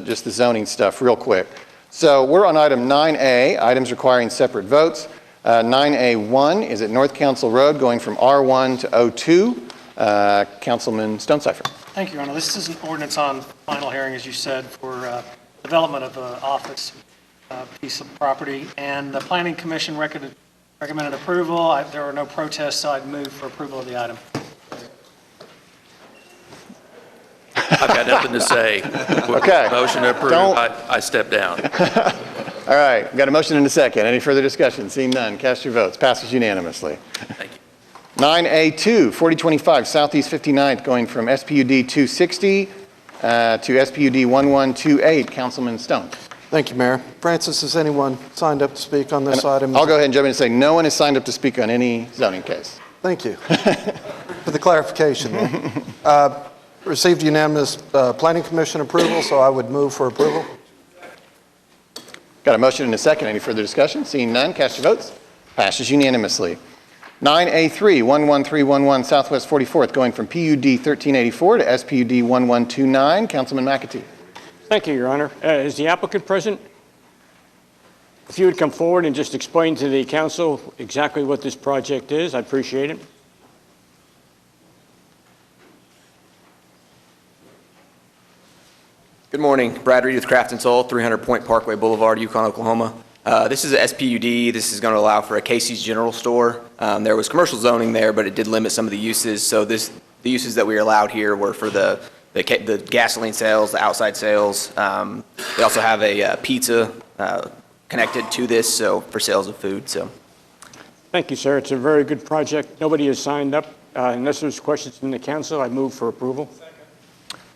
just the zoning stuff real quick. So we're on item 9A, items requiring separate votes. 9A1 is at North Council Road going from R1 to O2. Councilman Stonecipher. Thank you, Your Honor. This is an ordinance on final hearing, as you said, for development of an office piece of property. And the Planning Commission recommended approval. There were no protests, so I'd move for approval of the item. I've got nothing to say. Okay. Motion to approve. I step down. All right. Got a motion and a second. Any further discussion? Seeing none, cast your votes. Passes unanimously. Thank you. 9A2, 4025 Southeast 59th, going from SPUD 260 to SPUD 1128. Councilman Stone. Thank you, Mayor. Francis, has anyone signed up to speak on this item? I'll go ahead and jump in and say no one has signed up to speak on any zoning case. Thank you for the clarification there. Received unanimous Planning Commission approval, so I would move for approval. Got a motion and a second. Any further discussion? Seeing none, cast your votes. Passes unanimously. 9A3, 11311 Southwest 44th, going from PUD 1384 to SPUD 1129. Councilman McAtee. Thank you, Your Honor. Is the applicant present? If you would come forward and just explain to the council exactly what this project is, I'd appreciate it. Good morning. Brad Reed with Craft and Soul, 300 Point Parkway Boulevard, Yukon, Oklahoma. This is a SPUD. This is going to allow for a Casey's General Store. There was commercial zoning there, but it did limit some of the uses. So the uses that we allowed here were for the gasoline sales, the outside sales. They also have a pizza connected to this, so for sales of food. So, thank you, sir. It's a very good project. Nobody has signed up. Unless there's questions from the council, I move for approval.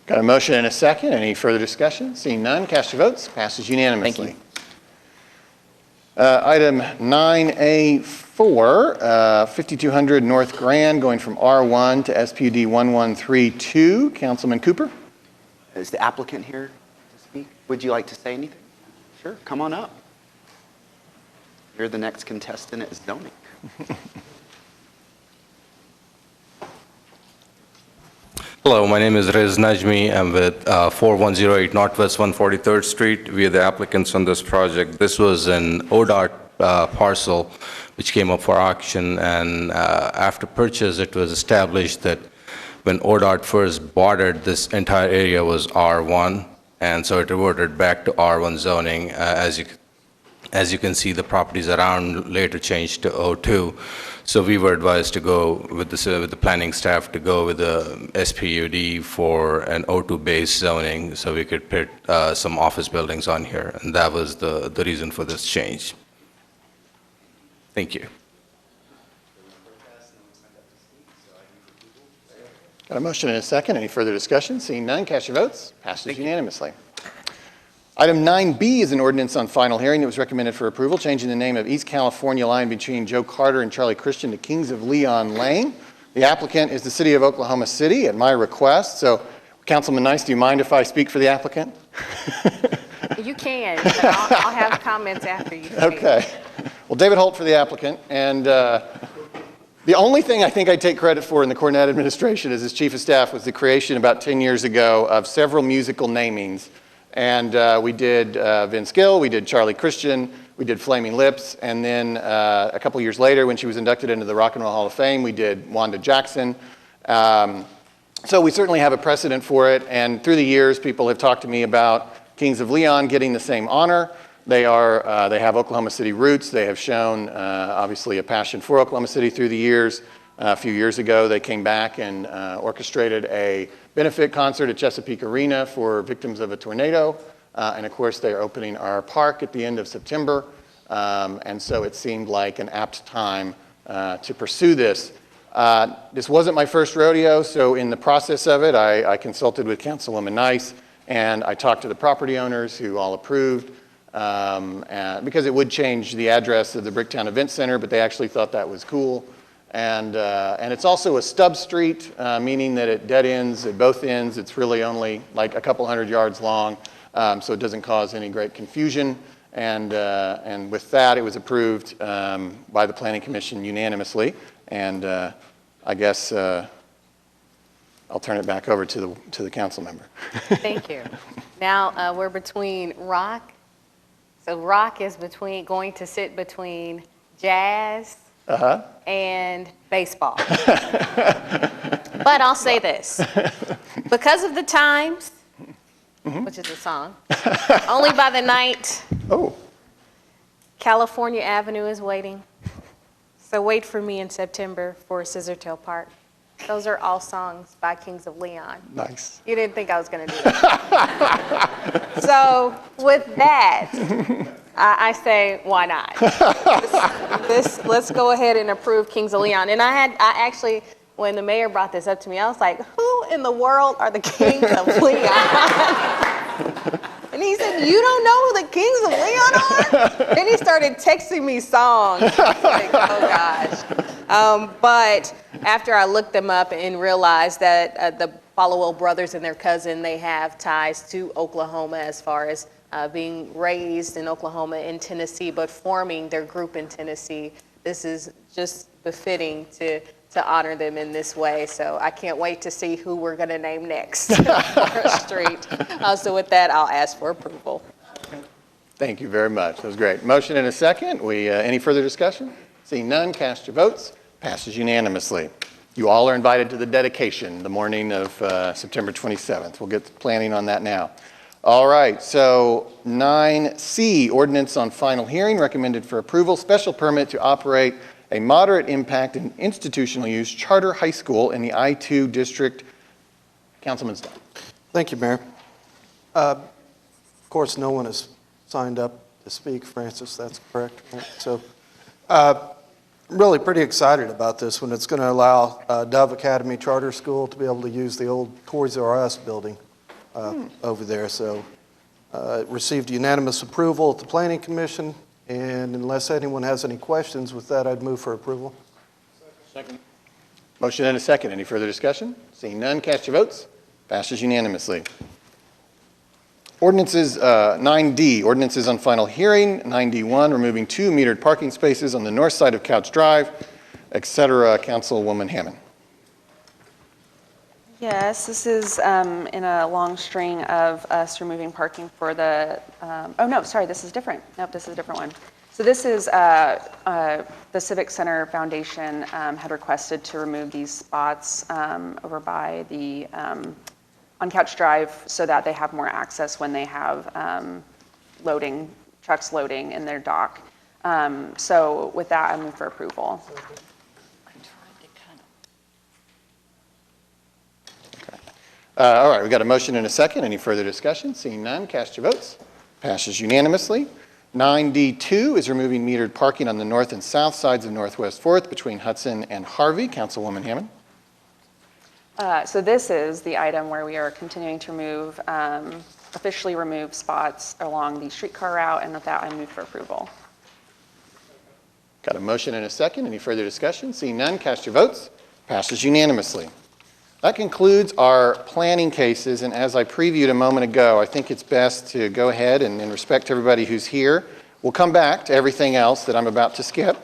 Got a motion and a second. Any further discussion? Seeing none, cast your votes. Passes unanimously. Thank you. Item 9A4, 5200 North Grand, going from R1 to SPUD 1132. Councilman Cooper. Is the applicant here to speak? Would you like to say anything? Sure, come on up. You're the next contestant at zoning. Hello, my name is Rez Najmi. I'm with 4108 Northwest 143rd Street. We are the applicants on this project. This was an ODOT parcel which came up for auction, and after purchase it was established that when ODOT first bought it, this entire area was R1, and so it reverted back to R1 zoning. As you can see, the properties around later changed to O2. So we were advised to go with the planning staff to go with the SPUD for an O2-based zoning, so we could put some office buildings on here, and that was the reason for this change. Thank you. Got a motion and a second. Any further discussion? Seeing none, cast your votes. Passes unanimously. Item 9B is an ordinance on final hearing that was recommended for approval, changing the name of East California line between Joe Carter and Charlie Christian to Kings of Leon Lane. The applicant is the city of Oklahoma City at my request. So, Councilman Nice, do you mind if I speak for the applicant? You can, but I'll have comments after you speak. Okay. Well, David Holt for the applicant. And the only thing I think I take credit for in the Cornett administration as his chief of staff was the creation about 10 years ago of several musical namings. And we did Vince Gill, we did Charlie Christian, we did Flaming Lips, and then a couple years later when she was inducted into the Rock and Roll Hall of Fame, we did Wanda Jackson. So we certainly have a precedent for it, and through the years people have talked to me about Kings of Leon getting the same honor. They have Oklahoma City roots. They have shown obviously a passion for Oklahoma City through the years. A few years ago they came back and orchestrated a benefit concert at Chesapeake Arena for victims of a tornado. And of course, they're opening our park at the end of September. And so it seemed like an apt time to pursue this. This wasn't my first rodeo, so in the process of it, I consulted with Councilwoman Nice, and I talked to the property owners who all approved, because it would change the address of the Bricktown Event Center, but they actually thought that was cool. And it's also a stub street, meaning that it dead ends at both ends. It's really only like a couple hundred yards long, so it doesn't cause any great confusion. And with that, it was approved by the Planning Commission unanimously. And I guess I'll turn it back over to the council member. Thank you. Now we're between Rock. So Rock is going to sit between jazz and baseball. But I'll say this. Because of the times, which is a song, only by the night, California Avenue is waiting. So wait for me in September for Scissortail Park. Those are all songs by Kings of Leon. Nice. You didn't think I was going to do that. So with that, I say, why not? Let's go ahead and approve Kings of Leon. And I actually, when the mayor brought this up to me, I was like, who in the world are the Kings of Leon? And he said, you don't know who the Kings of Leon are? Then he started texting me songs. I was like, oh gosh. But after I looked them up and realized that the Followell brothers and their cousin, they have ties to Oklahoma as far as being raised in Oklahoma and Tennessee, but forming their group in Tennessee. This is just befitting to honor them in this way. So I can't wait to see who we're going to name next for a street. So with that, I'll ask for approval. Thank you very much. That was great. Motion and a second. Any further discussion? Seeing none, cast your votes. Passes unanimously. You all are invited to the dedication the morning of September 27th. We'll get planning on that now. All right, so 9C, ordinance on final hearing, recommended for approval, special permit to operate a moderate impact and institutional use charter high school in the I-2 district. Councilman Stein. Thank you, Mayor. Of course, no one has signed up to speak, Francis, that's correct. Right? So I'm really pretty excited about this one. It's going to allow Dove Academy Charter School to be able to use the old Toys R Us building over there. So it received unanimous approval at the Planning Commission, and unless anyone has any questions, with that, I'd move for approval. Second. Motion and a second. Any further discussion? Seeing none, cast your votes. Passes unanimously. Ordinances, 9D, ordinances on final hearing. 9D1, removing 2 metered parking spaces on the north side of Couch Drive, et cetera. Councilwoman Hammond. Yes, this is in a long string of us removing parking for the, oh no, sorry, this is different. Nope, this is a different one. So this is the Civic Center Foundation had requested to remove these spots over by the, on Couch Drive so that they have more access when they have trucks loading in their dock. So with that, I move for approval. All right, we've got a motion and a second. Any further discussion? Seeing none, cast your votes. Passes unanimously. 9D2 is removing metered parking on the north and south sides of Northwest 4th between Hudson and Harvey. Councilwoman Hammond. So this is the item where we are continuing to remove, officially remove spots along the streetcar route, and with that, I move for approval. Got a motion and a second. Any further discussion? Seeing none, cast your votes. Passes unanimously. That concludes our planning cases, and as I previewed a moment ago, I think it's best to go ahead and in respect to everybody who's here, we'll come back to everything else that I'm about to skip,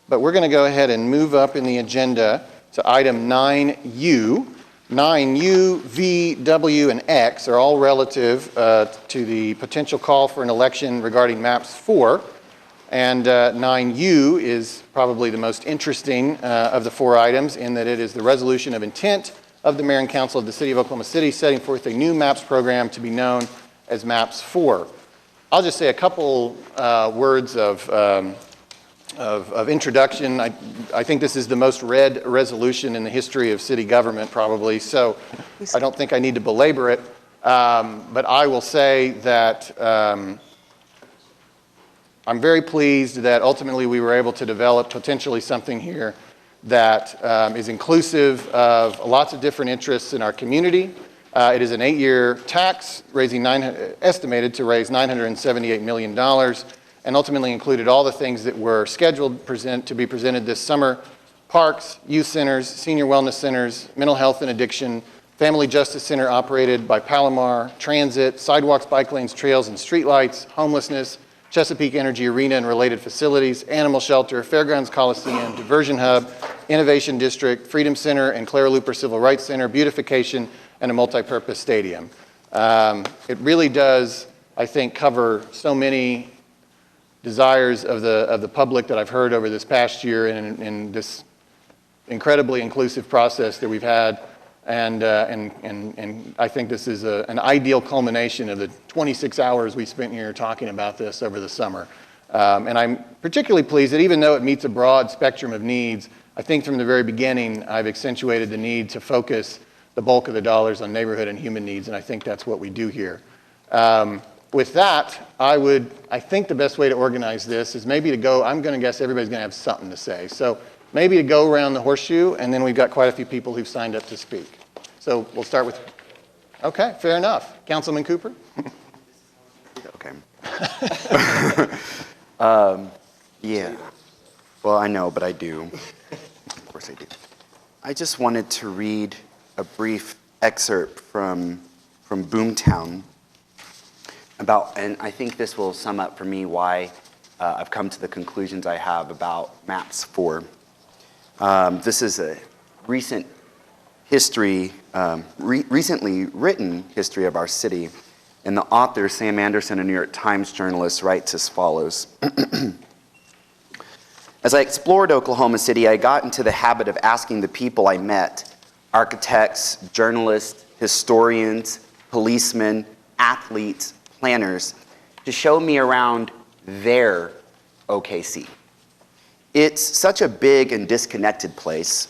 but we're going to go ahead and move up in the agenda to item 9U. 9U, V, W, and X are all relative to the potential call for an election regarding maps 4, and 9U is probably the most interesting of the 4 items in that it is the resolution of intent of the Mayor and Council of the City of Oklahoma City setting forth a new MAPS program to be known as MAPS 4. I'll just say a couple words of introduction. I think this is the most read resolution in the history of city government probably, so I don't think I need to belabor it, but I will say that I'm very pleased that ultimately we were able to develop potentially something here that is inclusive of lots of different interests in our community. It is an 8-year tax, estimated to raise $978 million, and ultimately included all the things that were scheduled to be presented this summer: parks, youth centers, senior wellness centers, mental health and addiction, family justice center operated by Palomar, transit, sidewalks, bike lanes, trails, and streetlights, homelessness, Chesapeake Energy Arena and related facilities, animal shelter, Fairgrounds Coliseum, diversion hub, innovation district, Freedom Center and Clara Looper Civil Rights Center, beautification, and a multi-purpose stadium. It really does, I think, cover so many desires of the public that I've heard over this past year in this incredibly inclusive process that we've had. And I think this is an ideal culmination of the 26 hours we spent here talking about this over the summer. And I'm particularly pleased that even though it meets a broad spectrum of needs, I think from the very beginning I've accentuated the need to focus the bulk of the dollars on neighborhood and human needs, and I think that's what we do here. With that, I think the best way to organize this is maybe to go, I'm going to guess everybody's going to have something to say. So maybe to go around the horseshoe, and then we've got quite a few people who've signed up to speak. So we'll start with, okay, fair enough. Councilman Cooper? Okay. Yeah. Well, I know, but I do. Of course I do. I just wanted to read a brief excerpt from Boomtown about, and I think this will sum up for me why I've come to the conclusions I have about MAPS 4. This is a recent history, recently written history of our city. And the author, Sam Anderson, a New York Times journalist, writes as follows. As I explored Oklahoma City, I got into the habit of asking the people I met, architects, journalists, historians, policemen, athletes, planners, to show me around their OKC. It's such a big and disconnected place.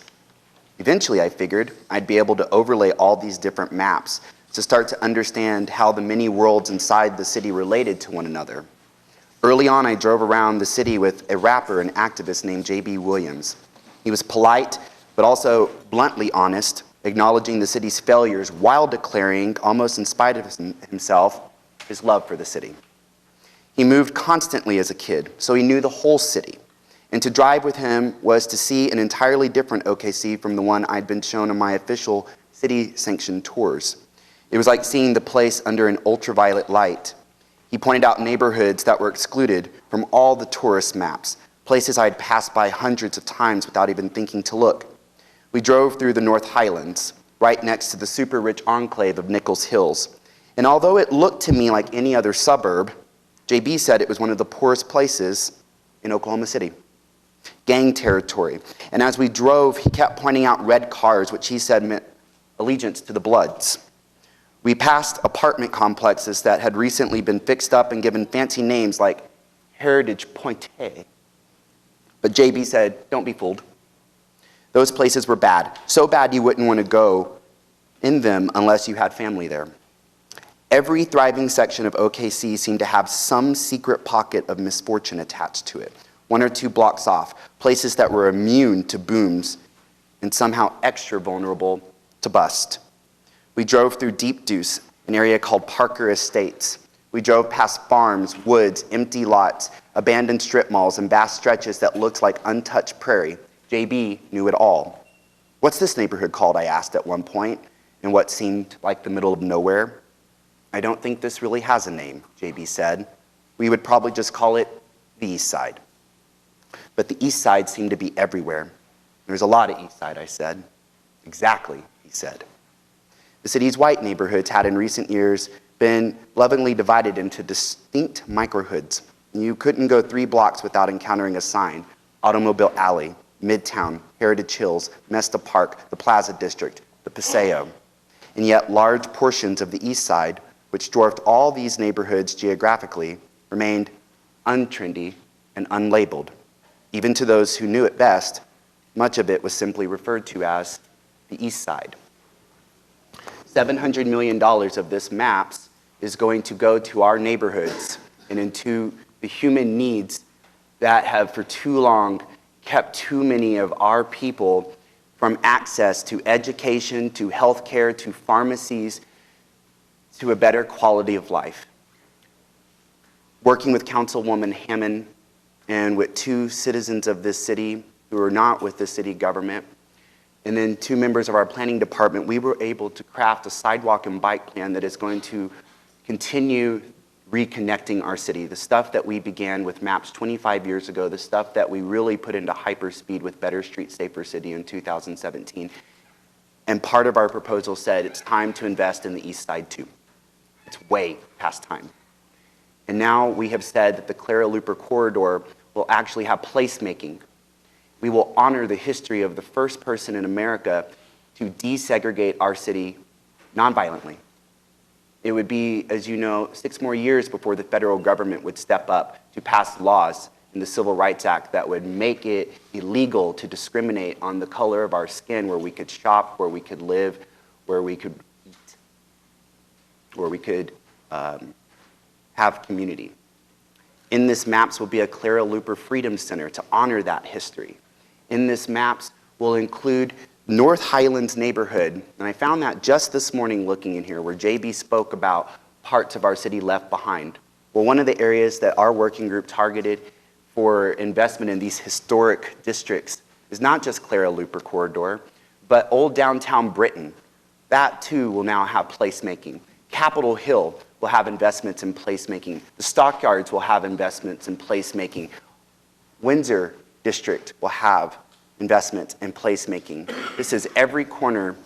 Eventually, I figured I'd be able to overlay all these different maps to start to understand how the many worlds inside the city related to one another. Early on, I drove around the city with a rapper and activist named J.B. Williams. He was polite, but also bluntly honest, acknowledging the city's failures while declaring, almost in spite of himself, his love for the city. He moved constantly as a kid, so he knew the whole city. And to drive with him was to see an entirely different OKC from the one I'd been shown on my official city-sanctioned tours. It was like seeing the place under an ultraviolet light. He pointed out neighborhoods that were excluded from all the tourist maps, places I'd passed by hundreds of times without even thinking to look. We drove through the North Highlands, right next to the super-rich enclave of Nichols Hills. And although it looked to me like any other suburb, JB said it was one of the poorest places in Oklahoma City. Gang territory. And as we drove, he kept pointing out red cars, which he said meant allegiance to the Bloods. We passed apartment complexes that had recently been fixed up and given fancy names like Heritage Pointe. But JB said, don't be fooled. Those places were bad. So bad you wouldn't want to go in them unless you had family there. Every thriving section of OKC seemed to have some secret pocket of misfortune attached to it. 1 or 2 blocks off, places that were immune to booms and somehow extra vulnerable to bust. We drove through Deep Deuce, an area called Parker Estates. We drove past farms, woods, empty lots, abandoned strip malls, and vast stretches that looked like untouched prairie. JB knew it all. What's this neighborhood called, I asked at one point, in what seemed like the middle of nowhere. I don't think this really has a name, JB said. We would probably just call it the East Side. But the East Side seemed to be everywhere. There's a lot of East Side, I said. Exactly, he said. The city's white neighborhoods had in recent years been lovingly divided into distinct microhoods. You couldn't go 3 blocks without encountering a sign: Automobile Alley, Midtown, Heritage Hills, Mesta Park, the Plaza District, the Paseo. And yet large portions of the East Side, which dwarfed all these neighborhoods geographically, remained untrendy and unlabeled. Even to those who knew it best, much of it was simply referred to as the East Side. $700 million of this maps is going to go to our neighborhoods and into the human needs that have for too long kept too many of our people from access to education, to healthcare, to pharmacies, to a better quality of life. Working with Councilwoman Hammond and with 2 citizens of this city who are not with the city government, and then 2 members of our planning department, we were able to craft a sidewalk and bike plan that is going to continue reconnecting our city. The stuff that we began with maps 25 years ago, the stuff that we really put into hyperspeed with Better Street, Safer City in 2017. And part of our proposal said it's time to invest in the East Side too. It's way past time. And now we have said that the Clara Looper corridor will actually have placemaking. We will honor the history of the first person in America to desegregate our city nonviolently. It would be, as you know, 6 more years before the federal government would step up to pass laws in the Civil Rights Act that would make it illegal to discriminate on the color of our skin, where we could shop, where we could live, where we could eat, where we could have community. In this maps will be a Clara Looper Freedom Center to honor that history. In this maps will include North Highlands neighborhood, and I found that just this morning looking in here, where JB spoke about parts of our city left behind. Well, one of the areas that our working group targeted for investment in these historic districts is not just Clara Looper corridor, but old downtown Britain. That too will now have placemaking. Capitol Hill will have investments in placemaking. The Stockyards will have investments in placemaking. Windsor District will have investments, and placemaking. This is every corner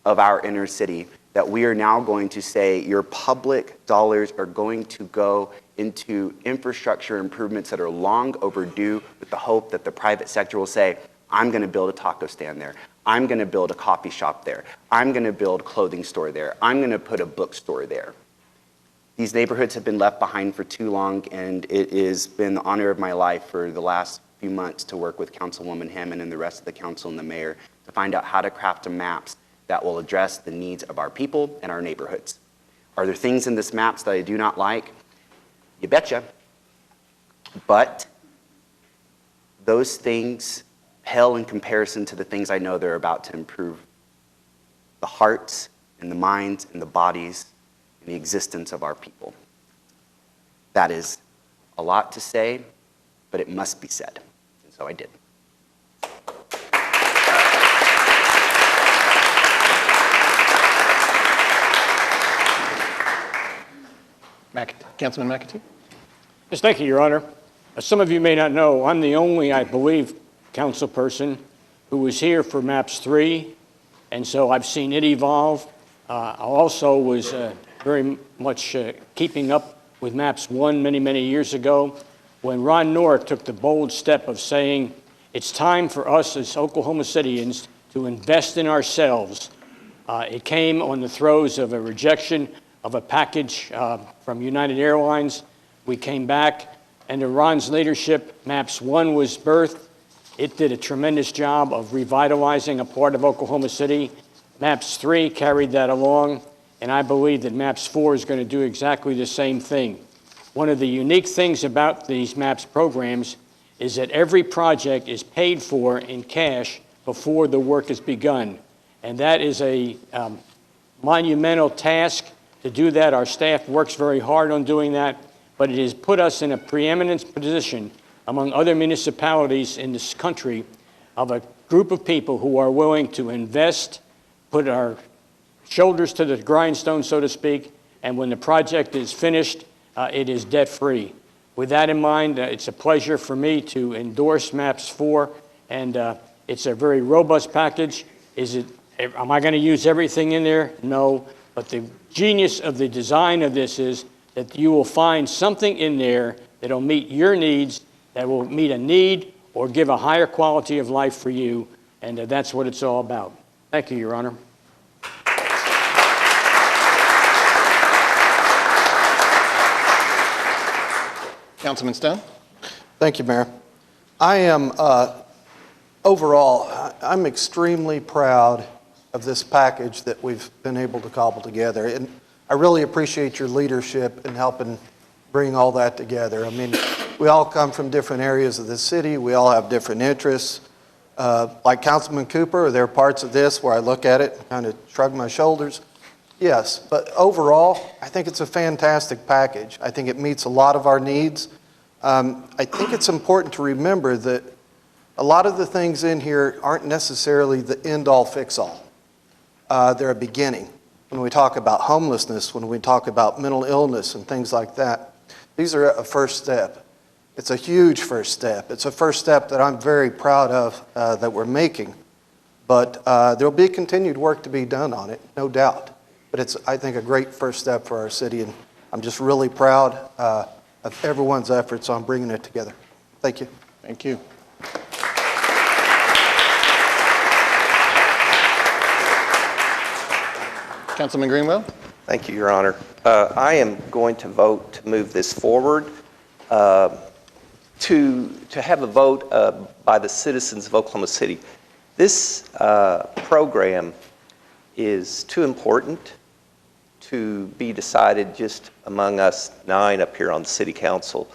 of our inner city that we are now going to say your public dollars are going to go into infrastructure improvements that are long overdue, with the hope that the private sector will say, I'm going to build a taco stand there. I'm going to build a coffee shop there. I'm going to build a clothing store there. I'm going to put a bookstore there. These neighborhoods have been left behind for too long, and it has been the honor of my life for the last few months to work with Councilwoman Hammond and the rest of the council and the mayor to find out how to craft maps that will address the needs of our people and our neighborhoods. Are there things in this maps that I do not like? You betcha. But those things pale in comparison to the things I know they're about to improve the hearts and the minds and the bodies and the existence of our people. That is a lot to say, but it must be said. And so I did. Councilman McAtee? Yes, thank you, Your Honor. As some of you may not know, I'm the only, I believe, council person who was here for MAPS 3, and so I've seen it evolve. I also was very much keeping up with MAPS 1 many, many years ago when Ron Noor took the bold step of saying, it's time for us as Oklahoma Cityans to invest in ourselves. It came on the throes of a rejection of a package from United Airlines. We came back, and under Ron's leadership, MAPS 1 was birthed. It did a tremendous job of revitalizing a part of Oklahoma City. MAPS 3 carried that along, and I believe that MAPS 4 is going to do exactly the same thing. One of the unique things about these MAPS programs is that every project is paid for in cash before the work is begun, and that is a monumental task. To do that, our staff works very hard on doing that, but it has put us in a preeminent position among other municipalities in this country of a group of people who are willing to invest, put our shoulders to the grindstone, so to speak, and when the project is finished, it is debt-free. With that in mind, it's a pleasure for me to endorse MAPS 4, and it's a very robust package. Am I going to use everything in there? No. But the genius of the design of this is that you will find something in there that will meet your needs, that will meet a need or give a higher quality of life for you, and that's what it's all about. Thank you, Your Honor. Councilman Stone? Thank you, Mayor. I am, overall, I'm extremely proud of this package that we've been able to cobble together. And I really appreciate your leadership in helping bring all that together. I mean, we all come from different areas of the city. We all have different interests. Like Councilman Cooper, are there parts of this where I look at it and kind of shrug my shoulders? Yes, but overall, I think it's a fantastic package. I think it meets a lot of our needs. I think it's important to remember that a lot of the things in here aren't necessarily the end-all, fix-all. They're a beginning. When we talk about homelessness, when we talk about mental illness and things like that, these are a first step. It's a huge first step. It's a first step that I'm very proud of that we're making. But there'll be continued work to be done on it, no doubt. But it's, I think, a great first step for our city, and I'm just really proud of everyone's efforts on bringing it together. Thank you. Thank you. Councilman Greenwell? Thank you, Your Honor. I am going to vote to move this forward, to have a vote by the citizens of Oklahoma City. This program is too important to be decided just among us 9 up here on the City Council.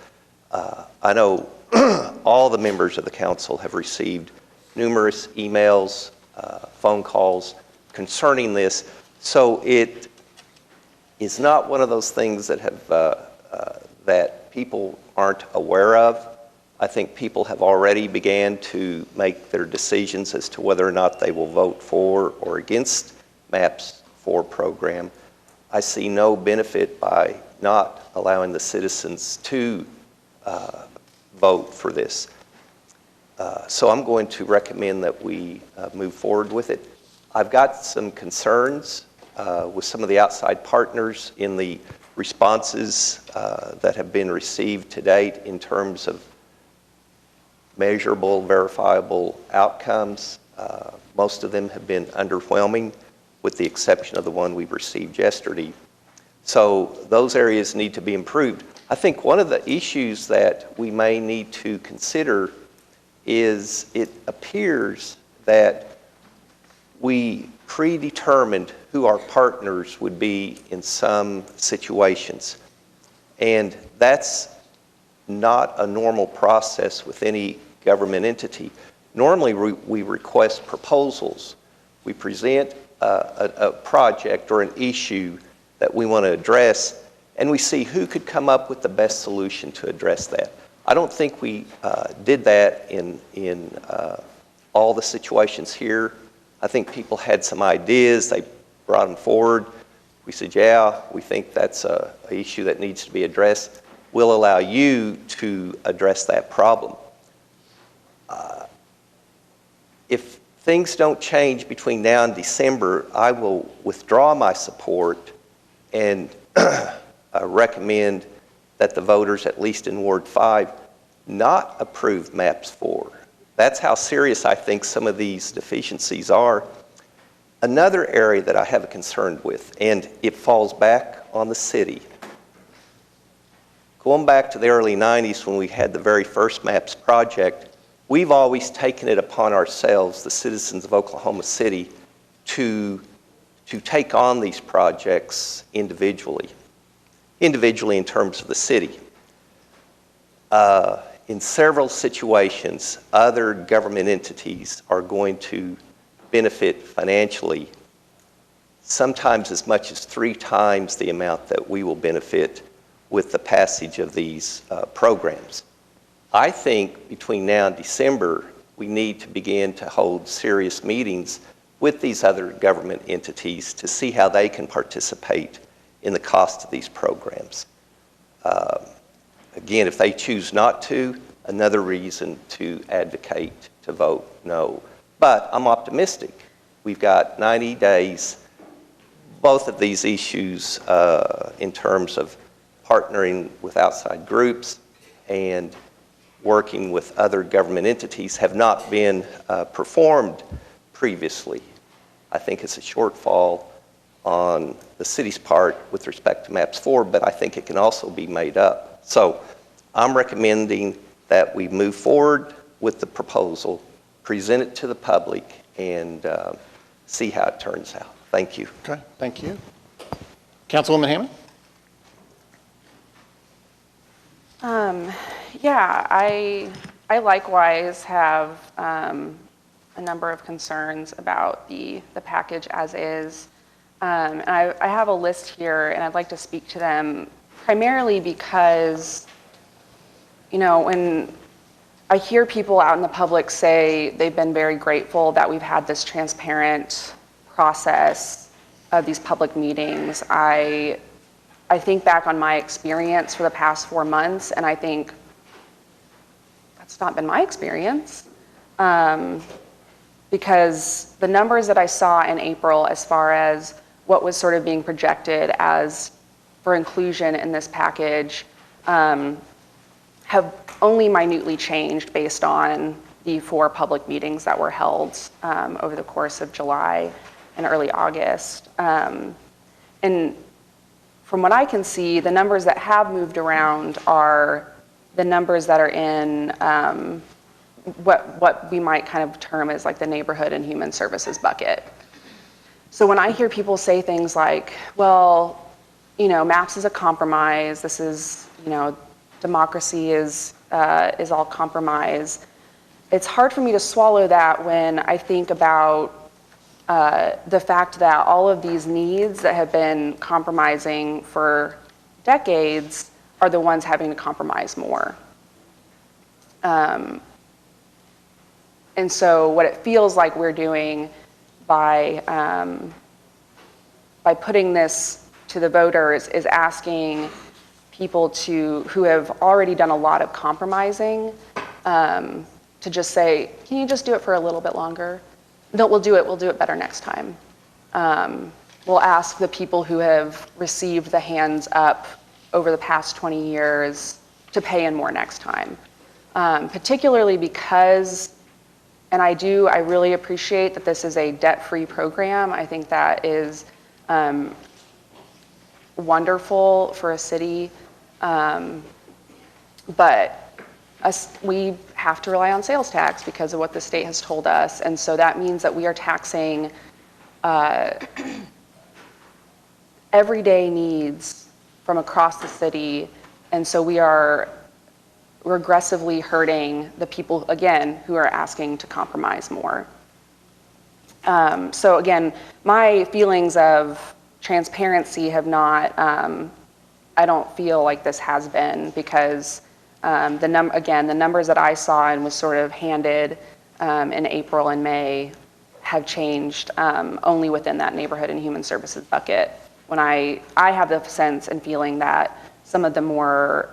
I know all the members of the council have received numerous emails, phone calls concerning this. So it is not one of those things that have that people aren't aware of. I think people have already began to make their decisions as to whether or not they will vote for or against MAPS 4 program. I see no benefit by not allowing the citizens to vote for this. So I'm going to recommend that we move forward with it. I've got some concerns with some of the outside partners in the responses that have been received to date in terms of measurable, verifiable outcomes. Most of them have been underwhelming, with the exception of the one we received yesterday. So those areas need to be improved. I think one of the issues that we may need to consider is it appears that we predetermined who our partners would be in some situations. And that's not a normal process with any government entity. Normally, we request proposals. We present a project or an issue that we want to address, and we see who could come up with the best solution to address that. I don't think we did that in all the situations here. I think people had some ideas, they brought them forward. We said, yeah, we think that's an issue that needs to be addressed. We'll allow you to address that problem. If things don't change between now and December, I will withdraw my support and recommend that the voters, at least in Ward 5, not approve MAPS 4. That's how serious I think some of these deficiencies are. Another area that I have a concern with, and it falls back on the city. Going back to the early 90s when we had the very first MAPS project, we've always taken it upon ourselves, the citizens of Oklahoma City, to take on these projects individually in terms of the city. In several situations, other government entities are going to benefit financially, sometimes as much as 3 times the amount that we will benefit with the passage of these programs. I think between now and December, we need to begin to hold serious meetings with these other government entities to see how they can participate in the cost of these programs. Again, if they choose not to, another reason to advocate to vote no. But I'm optimistic. We've got 90 days. Both of these issues in terms of partnering with outside groups and working with other government entities have not been performed previously. I think it's a shortfall on the city's part with respect to MAPS 4, but I think it can also be made up. So I'm recommending that we move forward with the proposal, present it to the public, and see how it turns out. Thank you. Okay, thank you. Councilwoman Hammond? Yeah, I likewise have a number of concerns about the package as is. And I have a list here, and I'd like to speak to them primarily because, you know, when I hear people out in the public say they've been very grateful that we've had this transparent process of these public meetings, I think back on my experience for the past 4 months, and I think that's not been my experience. Because the numbers that I saw in April as far as what was sort of being projected as for inclusion in this package have only minutely changed based on the 4 public meetings that were held over the course of July and early August. And from what I can see, the numbers that have moved around are the numbers that are in what we might kind of term as like the neighborhood and human services bucket. So when I hear people say things like, well, you know, MAPS is a compromise, this is, you know, democracy is all compromise, it's hard for me to swallow that when I think about the fact that all of these needs that have been compromising for decades are the ones having to compromise more. And so what it feels like we're doing by putting this to the voters is asking people who have already done a lot of compromising to just say, can you just do it for a little bit longer? No, we'll do it better next time. We'll ask the people who have received the hands up over the past 20 years to pay in more next time. Particularly because, and I really appreciate that this is a debt-free program. I think that is wonderful for a city. But we have to rely on sales tax because of what the state has told us. And so that means that we are taxing everyday needs from across the city. And so we are regressively hurting the people, again, who are asking to compromise more. So again, my feelings of transparency have not, I don't feel like this has been, because the numbers that I saw and was sort of handed in April and May have changed only within that neighborhood and human services bucket. When I have the sense and feeling that some of the more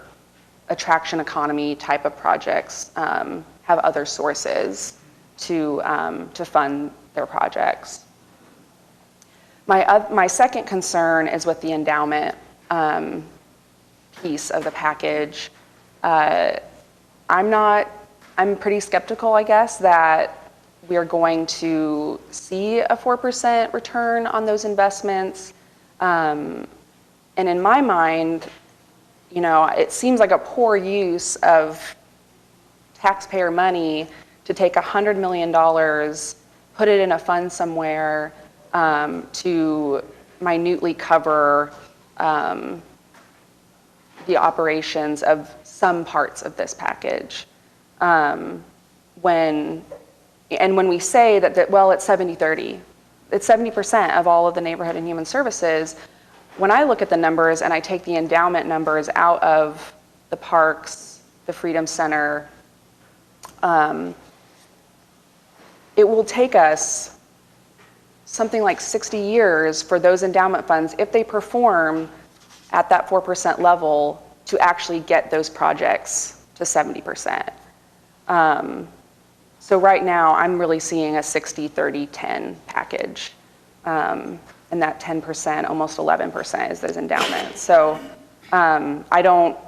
attraction economy type of projects have other sources to fund their projects. My second concern is with the endowment piece of the package. I'm pretty skeptical, I guess, that we are going to see a 4% return on those investments. And in my mind, it seems like a poor use of taxpayer money to take $100 million, put it in a fund somewhere to minutely cover the operations of some parts of this package. When we say that well, it's 70-30, it's 70% of all of the neighborhood and human services. When I look at the numbers and I take the endowment numbers out of the parks, the Freedom Center, it will take us something like 60 years for those endowment funds, if they perform at that 4% level, to actually get those projects to 70%. So right now, I'm really seeing a 60-30-10 package. And that 10%, almost 11% is those endowments. So I don't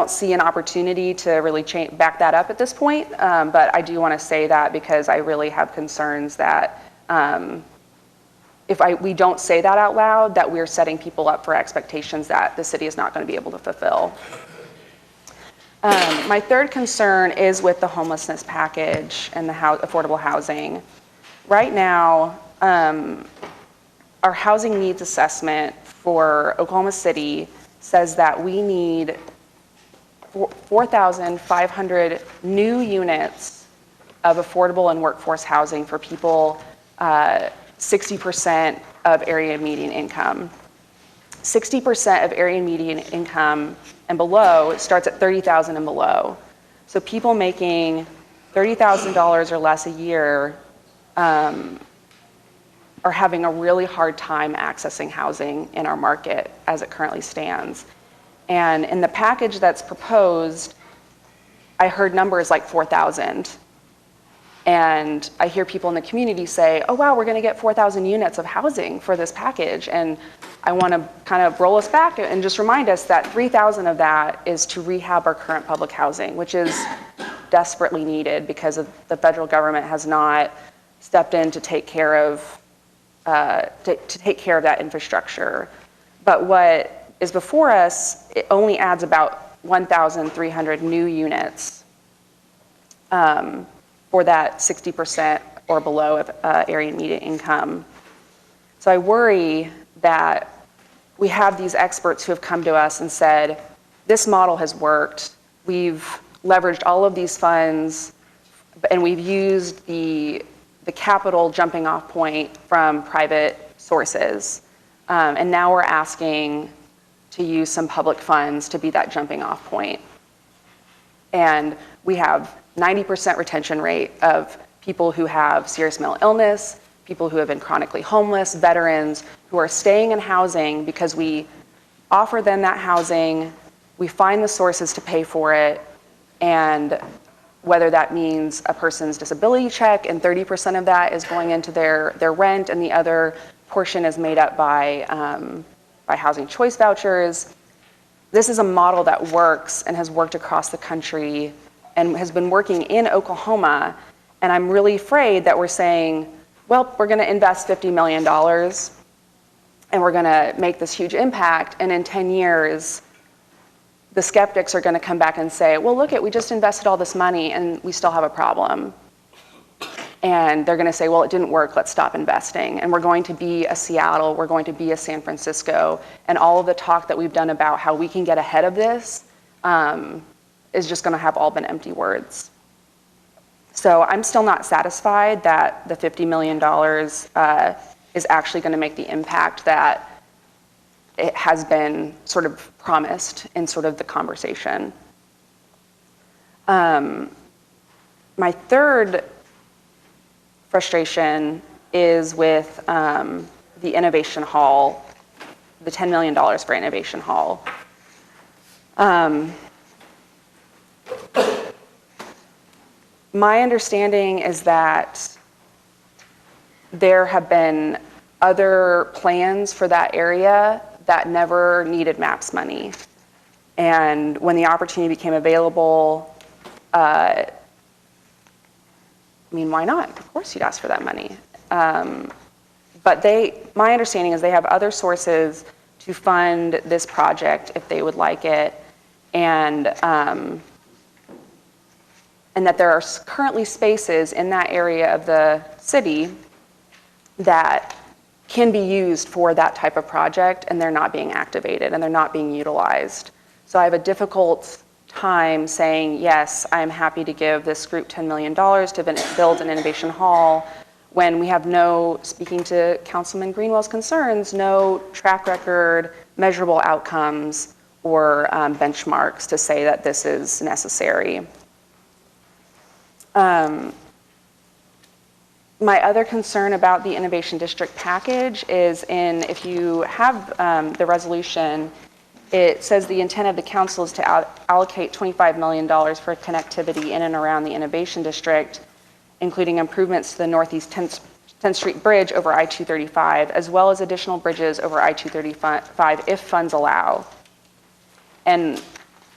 see an opportunity to really back that up at this point, but I do want to say that because I really have concerns that if we don't say that out loud, that we're setting people up for expectations that the city is not going to be able to fulfill. My third concern is with the homelessness package and the affordable housing. Right now, our housing needs assessment for Oklahoma City says that we need 4,500 new units of affordable and workforce housing for people 60% of area median income. 60% of area median income and below starts at $30,000 and below. So people making $30,000 or less a year are having a really hard time accessing housing in our market as it currently stands. And in the package that's proposed, I heard numbers like 4,000. And I hear people in the community say, oh wow, we're gonna get 4,000 units of housing for this package. And I wanna kind of roll us back and just remind us that 3,000 of that is to rehab our current public housing, which is desperately needed because the federal government has not stepped in to take care of that infrastructure. But what is before us, it only adds about 1,300 new units for that 60% or below of area median income. So I worry that we have these experts who have come to us and said, this model has worked. We've leveraged all of these funds and we've used the capital jumping off point from private sources. And now we're asking to use some public funds to be that jumping off point. And we have 90% retention rate of people who have serious mental illness, people who have been chronically homeless, veterans who are staying in housing because we offer them that housing, we find the sources to pay for it, and whether that means a person's disability check and 30% of that is going into their rent and the other portion is made up by housing choice vouchers. This is a model that works and has worked across the country and has been working in Oklahoma. And I'm really afraid that we're saying, well, we're going to invest $50 million and we're going to make this huge impact. And in 10 years, the skeptics are going to come back and say, well, look, we just invested all this money and we still have a problem. And they're going to say, well, it didn't work, let's stop investing. And we're going to be a Seattle, we're going to be a San Francisco, and all of the talk that we've done about how we can get ahead of this is just going to have all been empty words. So I'm still not satisfied that the $50 million is actually going to make the impact that it has been sort of promised in sort of the conversation. My third frustration is with the Innovation Hall, the $10 million for Innovation Hall. My understanding is that there have been other plans for that area that never needed MAPS money. And when the opportunity became available, I mean, why not? Of course you'd ask for that money. But my understanding is they have other sources to fund this project if they would like it. And that there are currently spaces in that area of the city that can be used for that type of project, and they're not being activated and they're not being utilized. So I have a difficult time saying, yes, I'm happy to give this group $10 million to build an innovation hall when we have no, speaking to Councilman Greenwell's concerns, no track record, measurable outcomes, or benchmarks to say that this is necessary. My other concern about the Innovation District package is if you have the resolution, it says the intent of the council is to allocate $25 million for connectivity in and around the Innovation District, including improvements to the Northeast 10th Street Bridge over I-235, as well as additional bridges over I-235 if funds allow. And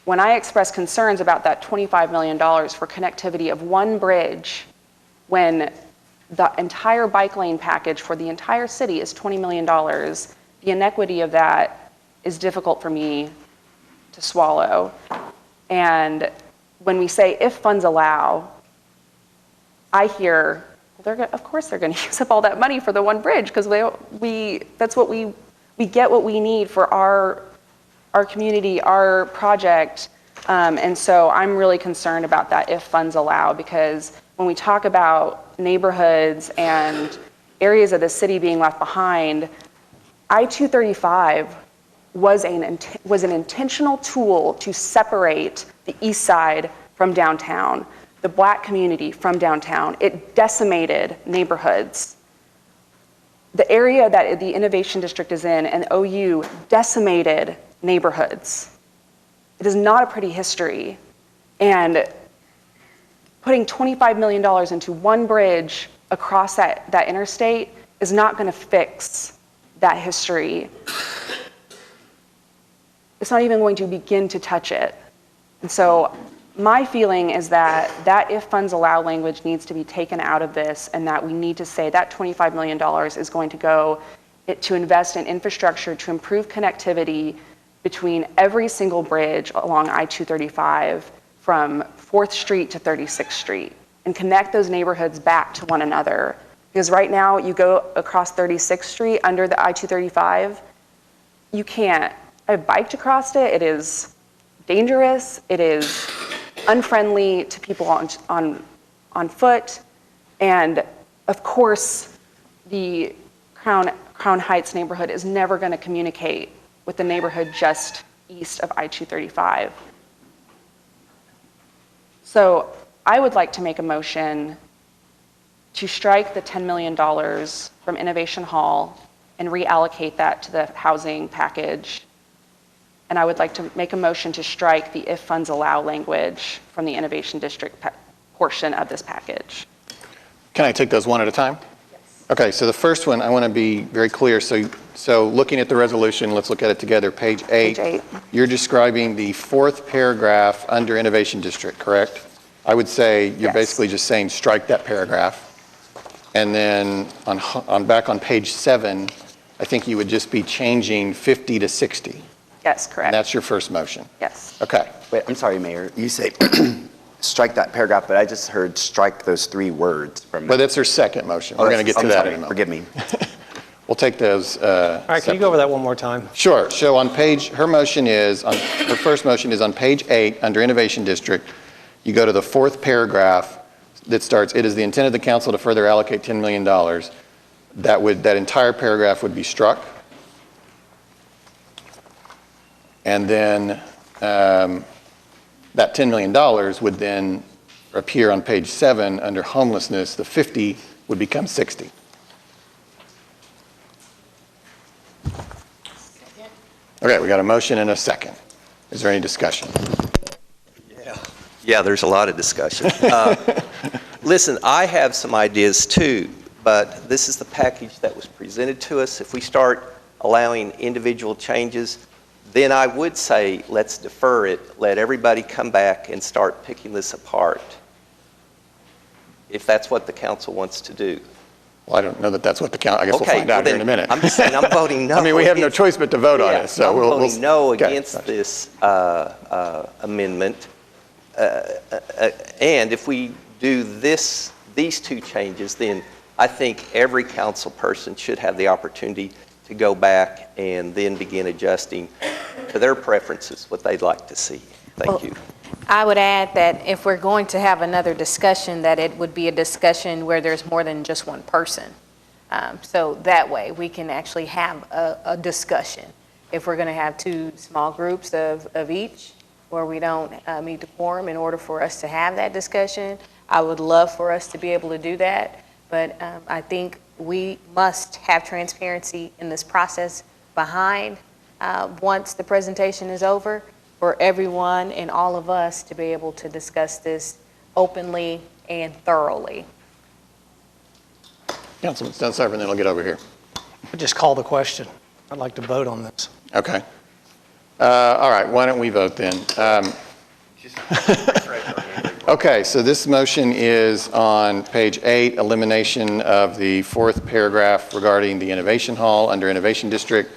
when I express concerns about that $25 million for connectivity of one bridge, when the entire bike lane package for the entire city is $20 million, the inequity of that is difficult for me to swallow. And when we say if funds allow, I hear, well, of course they're going to use up all that money for the one bridge because that's what we get what we need for our community, our project. And so I'm really concerned about that if funds allow, because when we talk about neighborhoods and areas of the city being left behind, I-235 was an intentional tool to separate the east side from downtown, the Black community from downtown. It decimated neighborhoods. The area that the Innovation District is in and OU decimated neighborhoods. It is not a pretty history. And putting $25 million into one bridge across that interstate is not going to fix that history. It's not even going to begin to touch it. And so my feeling is that if funds allow language needs to be taken out of this, and that we need to say that $25 million is going to go to invest in infrastructure to improve connectivity between every single bridge along I-235 from 4th Street to 36th Street and connect those neighborhoods back to one another. Because right now you go across 36th Street under the I-235, you can't. I've biked across it. It is dangerous. It is unfriendly to people on foot. And of course, the Crown Heights neighborhood is never going to communicate with the neighborhood just east of I-235. So I would like to make a motion to strike the $10 million from Innovation Hall and reallocate that to the housing package. And I would like to make a motion to strike the if funds allow language from the Innovation District portion of this package. Can I take those one at a time? Yes. Okay, so the first one, I want to be very clear. So looking at the resolution, let's look at it together. Page 8. Page 8. You're describing the fourth paragraph under Innovation District, correct? I would say you're basically just saying strike that paragraph. And then back on page 7, I think you would just be changing 50 to 60. Yes, correct. And that's your first motion. Yes. Okay. Wait, I'm sorry, Mayor. You say strike that paragraph, but I just heard strike those 3 words from. Well, that's her second motion. We're going to get to that in a moment. Forgive me. We'll take those. All right, can you go over that one more time? Sure. So on page, her first motion is on page 8 under Innovation District. You go to the fourth paragraph that starts, "It is the intent of the council to further allocate $10 million." That entire paragraph would be struck. And then that $10 million would then appear on page 7 under homelessness. The 50 would become 60. Okay, we got a motion and a second. Is there any discussion? Yeah, there's a lot of discussion. Listen, I have some ideas too, but this is the package that was presented to us. If we start allowing individual changes, then I would say let's defer it, let everybody come back and start picking this apart, if that's what the council wants to do. Well, I don't know that that's what the council, I guess we'll find out here in a minute. I'm just saying I'm voting no. I mean, we have no choice but to vote on it, so I'm we'll voting no okay. against this amendment. And if we do these 2 changes, then I think every council person should have the opportunity to go back and then begin adjusting to their preferences, what they'd like to see. Thank you. I would add that if we're going to have another discussion, that it would be a discussion where there's more than just one person. So that way, we can actually have a discussion. If we're going to have 2 small groups of each, where we don't meet the quorum in order for us to have that discussion, I would love for us to be able to do that. But I think we must have transparency in this process behind once the presentation is over, for everyone and all of us to be able to discuss this openly and thoroughly. Councilman Stunsifer, and then I'll get over here. Just call the question. I'd like to vote on this. Okay. All right, why don't we vote then? Okay, so this motion is on page 8, elimination of the fourth paragraph regarding the Innovation Hall under Innovation District,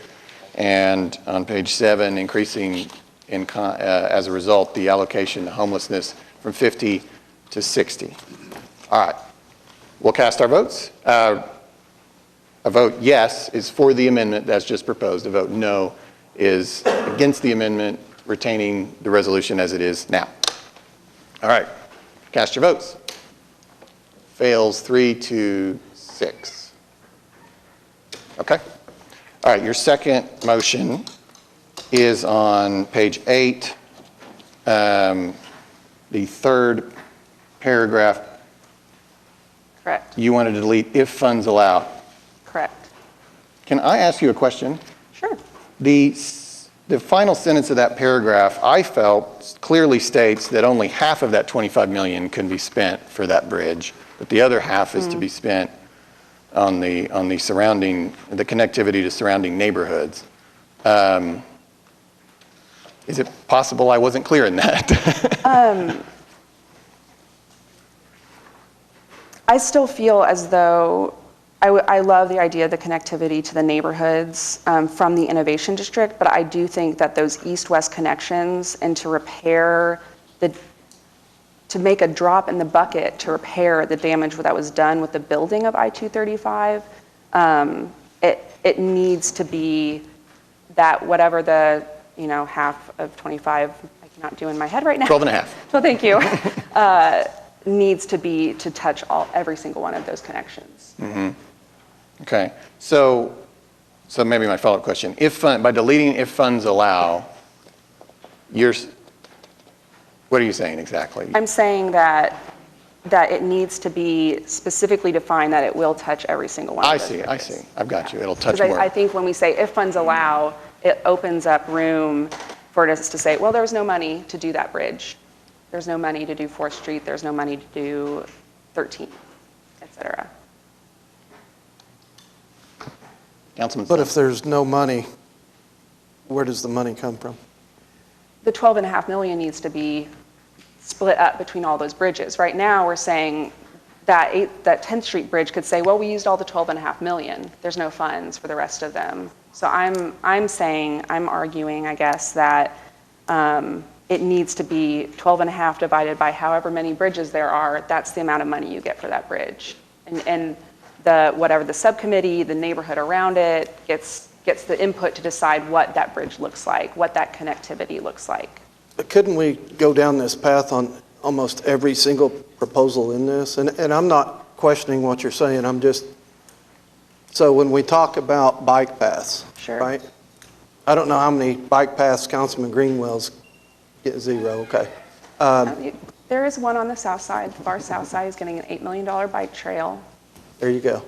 and on page 7, increasing as a result the allocation to homelessness from 50 to 60. All right, we'll cast our votes. A vote yes is for the amendment that's just proposed. A vote no is against the amendment, retaining the resolution as it is now. All right, cast your votes. Fails 3-6. Okay. All right, your second motion is on page 8, the third paragraph. Correct. You want to delete "if funds allow." Correct. Can I ask you a question? Sure. The final sentence of that paragraph, I felt, clearly states that only half of that $25 million can be spent for that bridge, but the other half is to be spent on the connectivity to surrounding neighborhoods. Is it possible I wasn't clear in that? I still feel as though I love the idea of the connectivity to the neighborhoods from the Innovation District, but I do think that those east-west connections and to make a drop in the bucket to repair the damage that was done with the building of I-235, it needs to be that whatever the half of 25, I cannot do in my head right now. 12 and a half. Well, thank you. Needs to be to touch every single one of those connections. Mm-hmm. Okay, so maybe my follow-up question: by deleting "if funds allow," what are you saying exactly? I'm saying that it needs to be specifically defined that it will touch every single one. I see. I've got you. It'll touch more. more. I think when we say "if funds allow," it opens up room for us to say, well, there was no money to do that bridge. There's no money to do 4th Street, there's no money to do 13th, et cetera. Councilman But if there's no money, where does the money come from? The 12.5 million needs to be split up between all those bridges. Right now, we're saying that 10th Street Bridge could say, well, we used all the 12.5 million. There's no funds for the rest of them. So I'm arguing, I guess, that it needs to be 12.5 divided by however many bridges there are. That's the amount of money you get for that bridge. And whatever the subcommittee, the neighborhood around it gets the input to decide what that bridge looks like, what that connectivity looks like. But couldn't we go down this path on almost every single proposal in this? And I'm not questioning what you're saying, so when we talk about bike paths, Sure. right? I don't know how many bike paths Councilman Greenwell's get 0, okay. There is one on the south side, the far south side is getting an $8 million bike trail. There you go.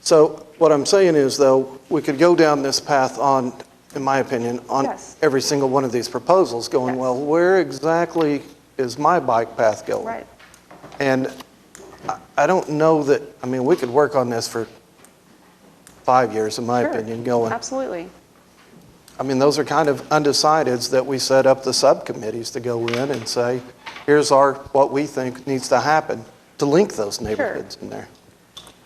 So what I'm saying is, though, we could go down this path on, in my opinion, on Yes. every single one of these proposals, going, well, where exactly is my bike path going? Right. And I don't know that, I mean, we could work on this for 5 years, in my Sure. opinion, going. Absolutely. I mean, those are kind of undecideds that we set up the subcommittees to go in and say, here's what we think needs to happen to link those neighborhoods in there.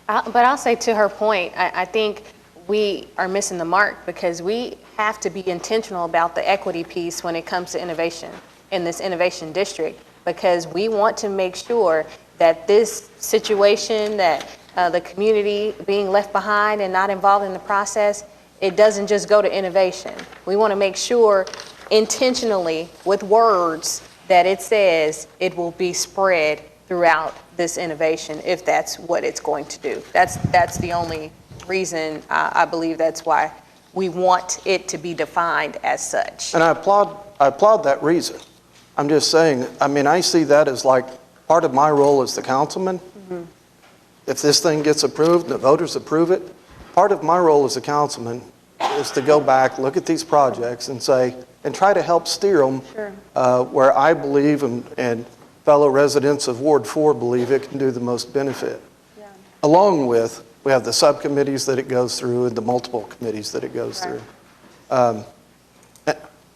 But I'll say to her point, I think we are missing the mark because we have to be intentional about the equity piece when it comes to innovation in this innovation district, because we want to make sure that this situation, that the community being left behind and not involved in the process, it doesn't just go to innovation. We want to make sure intentionally with words that it says it will be spread throughout this innovation if that's what it's going to do. That's the only reason I believe that's why we want it to be defined as such. And I applaud that reason. I'm just saying, I mean, I see that as like part of my role as the councilman. Mm-hmm. If this thing gets approved, the voters approve it, part of my role as a councilman is to go back, look at these projects and say, and try to help steer them where I believe and fellow residents of Ward 4 believe it can do the most benefit. Yeah. Along with, we have the subcommittees that it goes through and the multiple committees that it goes through.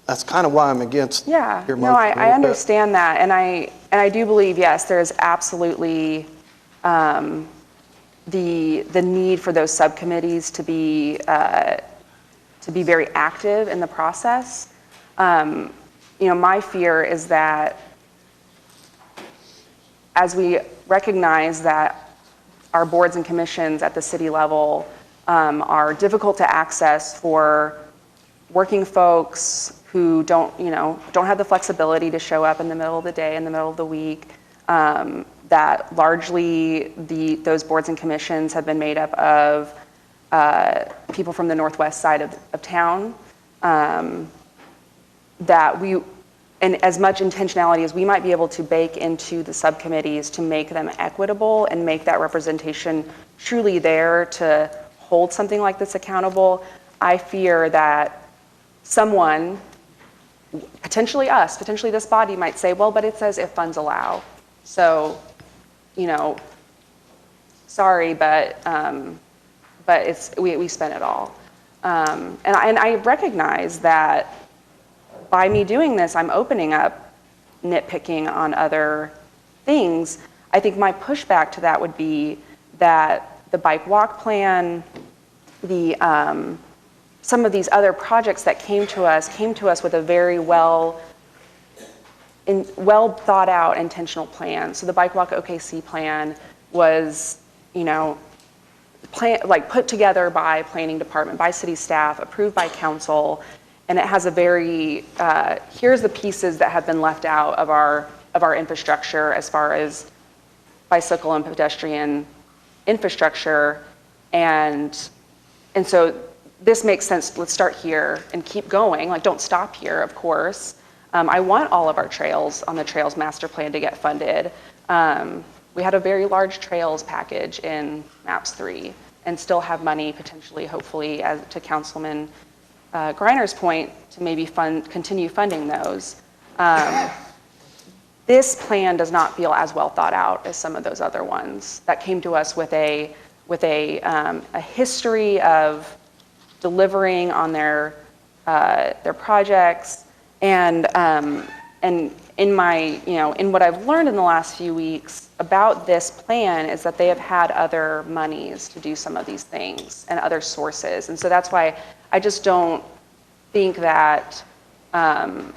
That's kind of why I'm against your motion. No, I understand that, and I do believe, yes, there's absolutely the need for those subcommittees to be very active in the process. My fear is that as we recognize that our boards and commissions at the city level are difficult to access for working folks who don't have the flexibility to show up in the middle of the day, in the middle of the week, that largely those boards and commissions have been made up of people from the northwest side of town, and as much intentionality as we might be able to bake into the subcommittees to make them equitable and make that representation truly there to hold something like this accountable, I fear that someone, potentially us, potentially this body might say, well, but it says if funds allow. So, sorry, but we spent it all. And I recognize that by me doing this, I'm opening up nitpicking on other things. I think my pushback to that would be that the bike walk plan, some of these other projects that came to us with a very well thought out intentional plan. So the bike walk OKC plan was, put together by planning department, by city staff, approved by council, and it has a very, here's the pieces that have been left out of our infrastructure as far as bicycle and pedestrian infrastructure, and so this makes sense. Let's start here and keep going. Don't stop here, of course. I want all of our trails on the Trails Master Plan to get funded. We had a very large trails package in MAPS 3 and still have money potentially, hopefully, to Councilman Griner's point, to maybe continue funding those. this plan does not feel as well thought out as some of those other ones that came to us with a history of delivering on their projects, and in what I've learned in the last few weeks about this plan is that they have had other monies to do some of these things and other sources, and so that's why I just don't think that the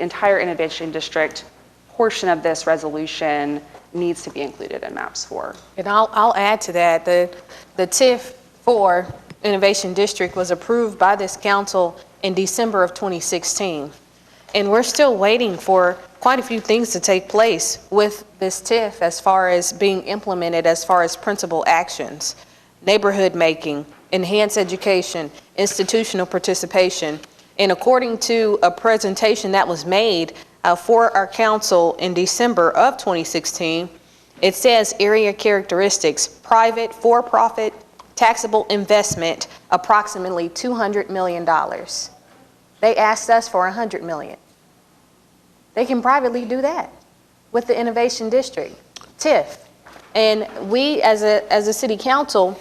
entire Innovation District portion of this resolution needs to be included in MAPS 4. And I'll add to that, the TIF for Innovation District was approved by this council in December of 2016. And we're still waiting for quite a few things to take place with this TIF as far as being implemented, as far as principal actions, neighborhood making, enhanced education, institutional participation. And according to a presentation that was made for our council in December of 2016, it says area characteristics, private, for-profit, taxable investment, approximately $200 million. They asked us for $100 million. They can privately do that with the Innovation District, TIF. And we, as a city council,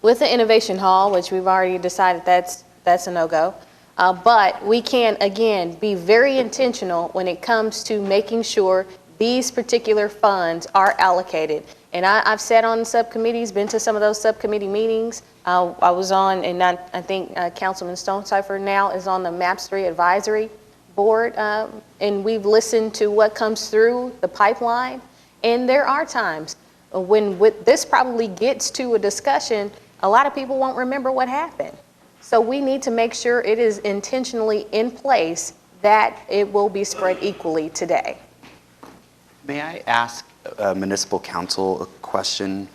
with the Innovation Hall, which we've already decided that's a no-go, but we can, again, be very intentional when it comes to making sure these particular funds are allocated. And I've sat on subcommittees, been to some of those subcommittee meetings. I was on, and I think Councilman Stonecipher now is on the MAPS 3 advisory board, and we've listened to what comes through the pipeline. And there are times when this probably gets to a discussion, a lot of people won't remember what happened. So we need to make sure it is intentionally in place that it will be spread equally today. May I ask municipal council a question?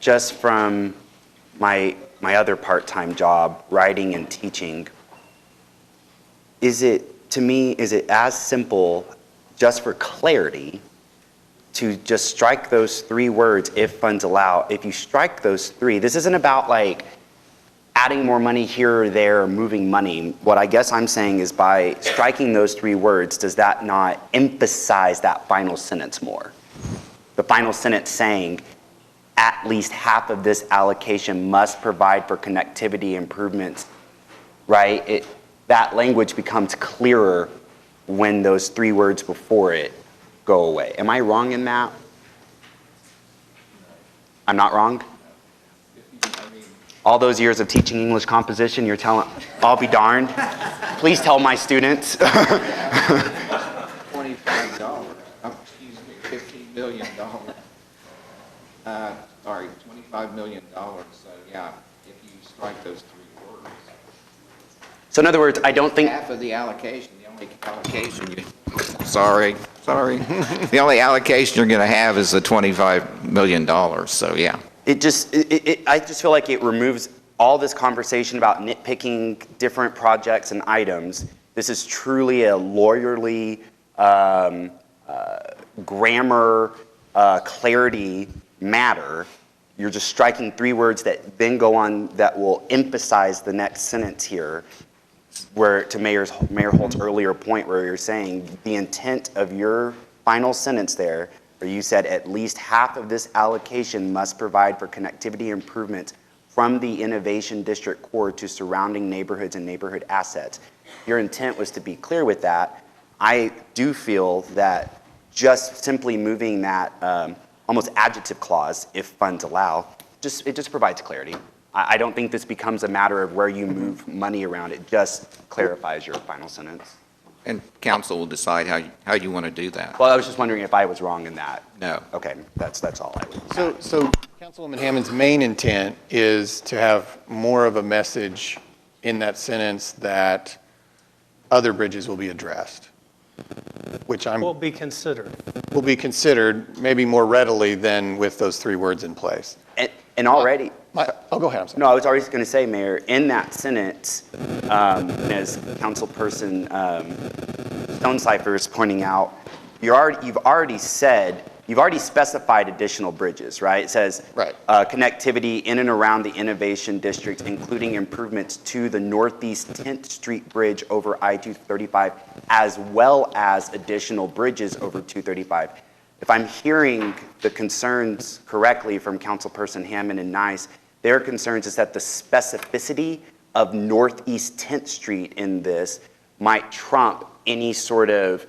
Just from my other part-time job, writing and teaching, is it as simple, just for clarity, to just strike those 3 words, if funds allow? If you strike those 3, this isn't about like adding more money here or there, or moving money. What I guess I'm saying is, by striking those 3 words, does that not emphasize that final sentence more? The final sentence saying, at least half of this allocation must provide for connectivity improvements, right? That language becomes clearer when those 3 words before it go away. Am I wrong in that? I'm not wrong? All those years of teaching English composition, you're telling, I'll be darned. Please tell my students. $25, excuse me, $15 million. Sorry, $25 million. So yeah, if you strike those 3 words. So in other words, I don't think. Half of the allocation, the only allocation sorry. The only allocation you're going to have is the $25 million. So yeah. I just feel like it removes all this conversation about nitpicking different projects and items. This is truly a lawyerly grammar clarity matter. You're just striking 3 words that then go on, that will emphasize the next sentence here, where to Mayor Holt's earlier point, where you're saying the intent of your final sentence there, where you said at least half of this allocation must provide for connectivity improvements from the Innovation District core to surrounding neighborhoods and neighborhood assets. Your intent was to be clear with that. I do feel that just simply moving that almost adjective clause, if funds allow, it just provides clarity. I don't think this becomes a matter of where you move money around. It just clarifies your final sentence. And council will decide how you want to do that. Well, I was just wondering if I was wrong in that. No. Okay, that's all I would. So Councilwoman Hammond's main intent is to have more of a message in that sentence that other bridges will be addressed, which will be considered. Will be considered maybe more readily than with those 3 words in place. And already. Go ahead, I'm sorry. No, I was already going to say, Mayor, in that sentence, as Councilperson Stonecipher is pointing out, you've already said you've already specified additional bridges, right? It says connectivity in and around the Innovation District, including improvements to the Northeast 10th Street Bridge over I-235, as well as additional bridges over 235. If I'm hearing the concerns correctly from Councilperson Hammond and Nice, their concerns is that the specificity of Northeast 10th Street in this might trump any sort of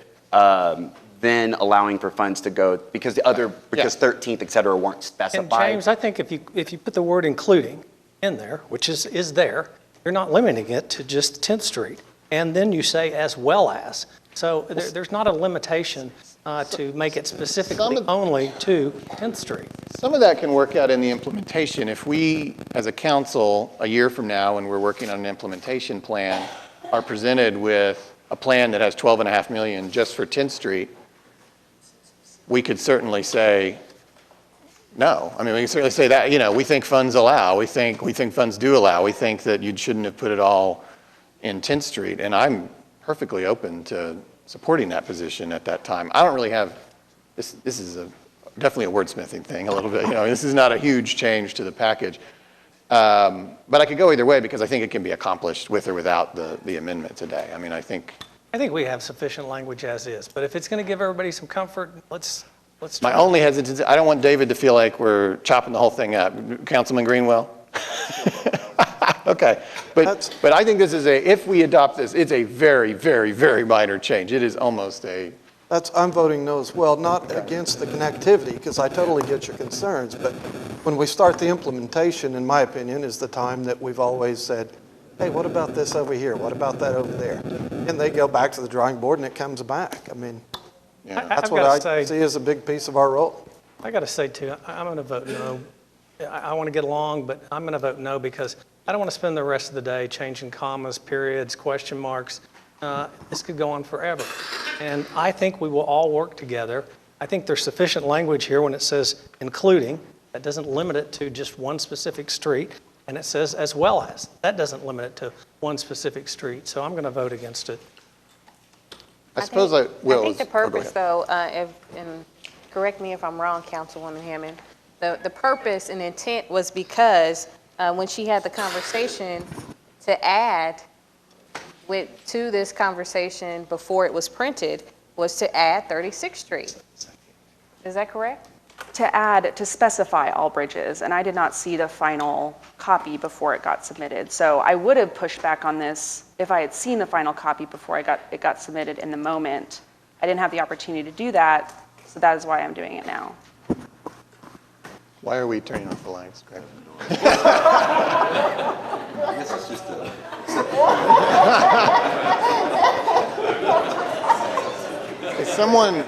then allowing for funds to go, because 13th, et cetera, weren't specified. And James, I think if you put the word including in there, which is there, you're not limiting it to just 10th Street. And then you say as well as. So there's not a limitation to make it specifically only to 10th Street. Some of that can work out in the implementation. If we, as a council, a year from now, when we're working on an implementation plan, are presented with a plan that has $12.5 million just for 10th Street, we could certainly say no. I mean, we can certainly say that, you know, we think funds allow. We think funds do allow. We think that you shouldn't have put it all in 10th Street. And I'm perfectly open to supporting that position at that time. I don't really have, this is definitely a wordsmithing thing a little bit. You know, this is not a huge change to the package. But I could go either way because I think it can be accomplished with or without the amendment today. I mean, I think we have sufficient language as is, but if it's going to give everybody some comfort, let's my only hesitancy, I don't want David to feel like we're chopping the whole thing up. Councilman Greenwell? Okay, but I think this is if we adopt this, it's a very, very, very minor change. It is almost a... I'm voting no as well, not against the connectivity, because I totally get your concerns, but when we start the implementation, in my opinion, is the time that we've always said, hey, what about this over here? What about that over there? And they go back to the drawing board and it comes back. I mean, that's what I see as a big piece of our role. I got to say, too, I'm going to vote no. I want to get along, but I'm going to vote no because I don't want to spend the rest of the day changing commas, periods, question marks. This could go on forever. And I think we will all work together. I think there's sufficient language here when it says including. That doesn't limit it to just one specific street. And it says as well as. That doesn't limit it to one specific street. So I'm going to vote against it. I suppose I will. I think the purpose, though, and correct me if I'm wrong, Councilwoman Hammond, the purpose and intent was because when she had the conversation to add to this conversation before it was printed was to add 36th Street. Is that correct? To specify all bridges, and I did not see the final copy before it got submitted. So I would have pushed back on this if I had seen the final copy before it got submitted in the moment. I didn't have the opportunity to do that, so that is why I'm doing it now. Why are we turning off the lights, Greg? This is just a... Is someone,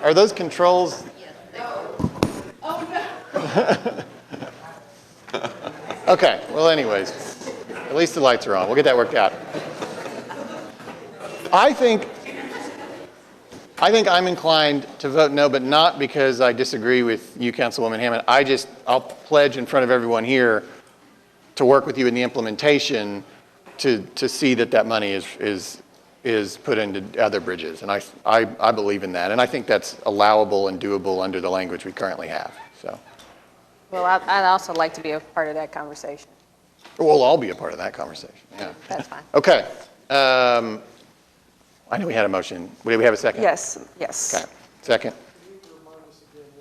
are those controls? Okay, well anyways, at least the lights are on. We'll get that worked out. I think I'm inclined to vote no, but not because I disagree with you, Councilwoman Hammond. I'll pledge in front of everyone here to work with you in the implementation to see that money is put into other bridges. And I believe in that. And I think that's allowable and doable under the language we currently have, so. Well, I'd also like to be a part of that conversation. We'll all be a part of that conversation, yeah. That's fine. Okay. I know we had a motion. Did we have a second? Yes. Okay, second.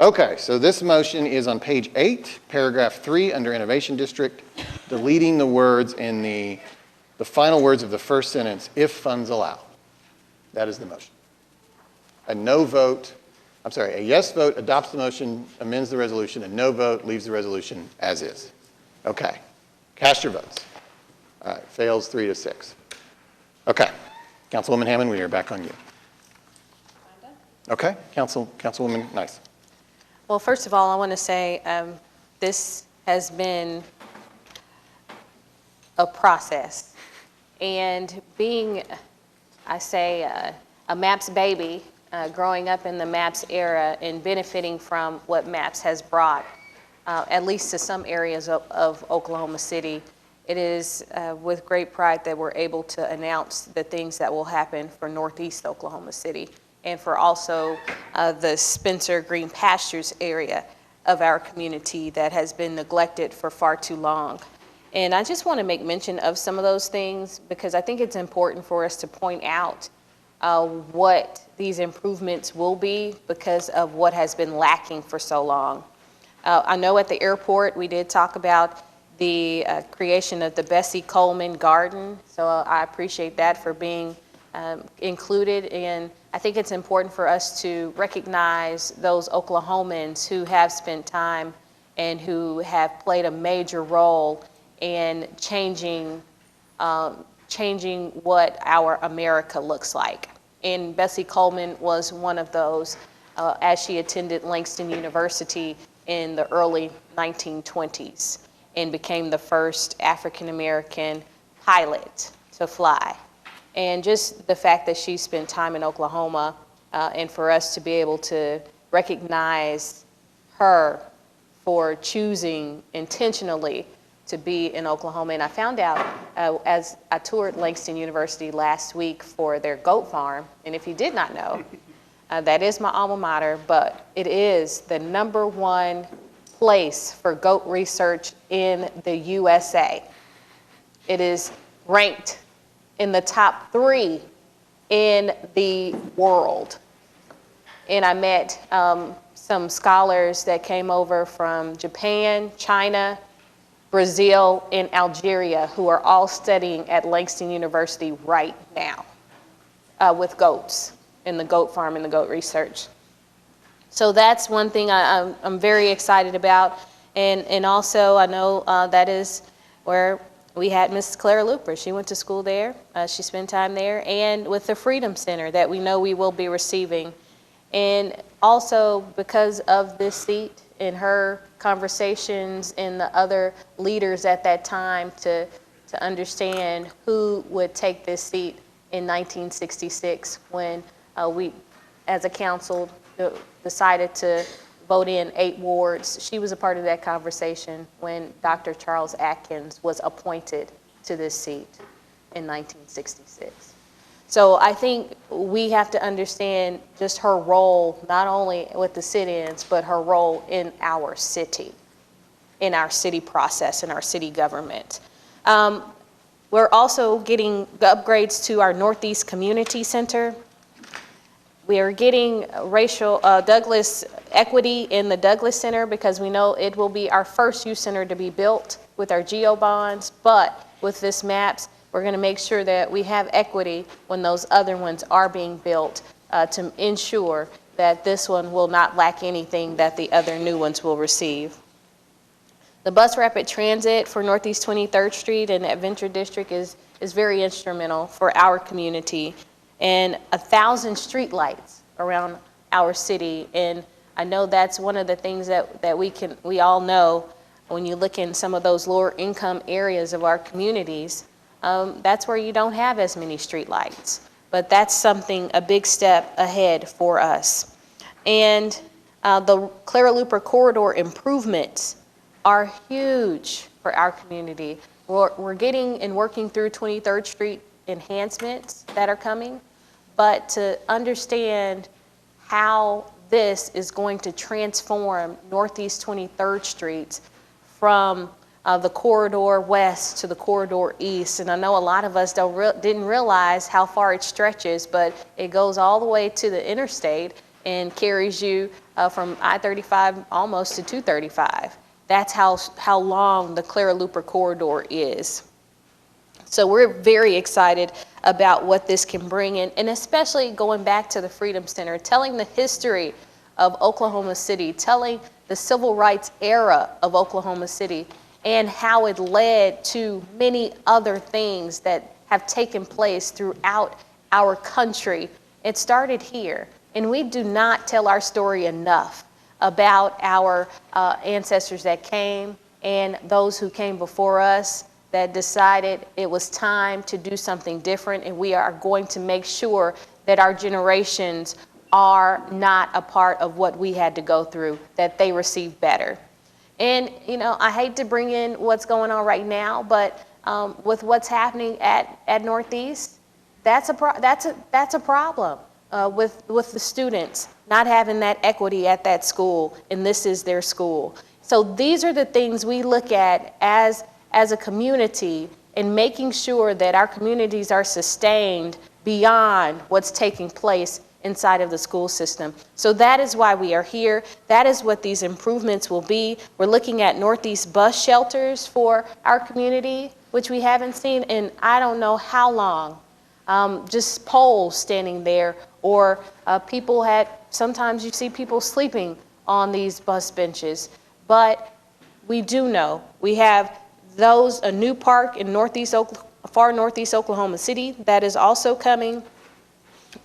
Okay, so this motion is on page 8, paragraph 3, under Innovation District, deleting the words in the final words of the first sentence, if funds allow. That is the motion. A yes vote adopts the motion, amends the resolution, a no vote leaves the resolution as is. Okay, cast your votes. All right, fails 3-6. Okay, Councilwoman Hammond, we are back on you. Okay, Councilwoman Nice. Well, first of all, I want to say this has been a process. And being, I say, a MAPS baby, growing up in the MAPS era and benefiting from what MAPS has brought, at least to some areas of Oklahoma City, it is with great pride that we're able to announce the things that will happen for Northeast Oklahoma City. and for also the Spencer Green Pastures area of our community that has been neglected for far too long. And I just want to make mention of some of those things because I think it's important for us to point out what these improvements will be because of what has been lacking for so long. I know at the airport we did talk about the creation of the Bessie Coleman Garden, so I appreciate that for being included. And I think it's important for us to recognize those Oklahomans who have spent time and who have played a major role in changing what our America looks like. And Bessie Coleman was one of those as she attended Langston University in the early 1920s and became the first African-American pilot to fly. And just the fact that she spent time in Oklahoma and for us to be able to recognize her for choosing intentionally to be in Oklahoma. And I found out as I toured Langston University last week for their goat farm, and if you did not know, that is my alma mater, but it is the #1 place for goat research in the USA. It is ranked in the top 3 in the world. And I met some scholars that came over from Japan, China, Brazil, and Algeria, who are all studying at Langston University right now with goats in the goat farm and the goat research. So that's one thing I'm very excited about. And also I know that is where we had Mrs. Clara Looper. She went to school there. She spent time there. And with the Freedom Center that we know we will be receiving. And also because of this seat and her conversations and the other leaders at that time to understand who would take this seat in 1966 when we, as a council, decided to vote in 8 wards. She was a part of that conversation when Dr. Charles Atkins was appointed to this seat in 1966. So I think we have to understand just her role, not only with the sit-ins, but her role in our city process, in our city government. We're also getting the upgrades to our Northeast Community Center. We are getting racial Douglas equity in the Douglas Center because we know it will be our first youth center to be built with our GEO bonds, but with this MAPS, we're going to make sure that we have equity when those other ones are being built to ensure that this one will not lack anything that the other new ones will receive. The bus rapid transit for Northeast 23rd Street and that Venture District is very instrumental for our community, and 1,000 street lights around our city. And I know that's one of the things that we all know when you look in some of those lower income areas of our communities. That's where you don't have as many street lights, but that's a big step ahead for us. And the Clara Looper corridor improvements are huge for our community. We're getting and working through 23rd Street enhancements that are coming, but to understand how this is going to transform Northeast 23rd Street from the corridor west to the corridor east. And I know a lot of us didn't realize how far it stretches, but it goes all the way to the interstate and carries you from I-35 almost to 235. That's how long the Clara Looper corridor is. So we're very excited about what this can bring in, and especially going back to the Freedom Center, telling the history of Oklahoma City, telling the civil rights era of Oklahoma City, and how it led to many other things that have taken place throughout our country. It started here, and we do not tell our story enough about our ancestors that came and those who came before us that decided it was time to do something different, and we are going to make sure that our generations are not a part of what we had to go through, that they receive better. And, you know, I hate to bring in what's going on right now, but with what's happening at Northeast, that's a problem. with the students, not having that equity at that school, and this is their school. So these are the things we look at as a community and making sure that our communities are sustained beyond what's taking place inside of the school system. So that is why we are here. That is what these improvements will be. We're looking at Northeast bus shelters for our community, which we haven't seen in I don't know how long. Just poles standing there, or sometimes you see people sleeping on these bus benches. But we do know we have a new park in far northeast Oklahoma City that is also coming.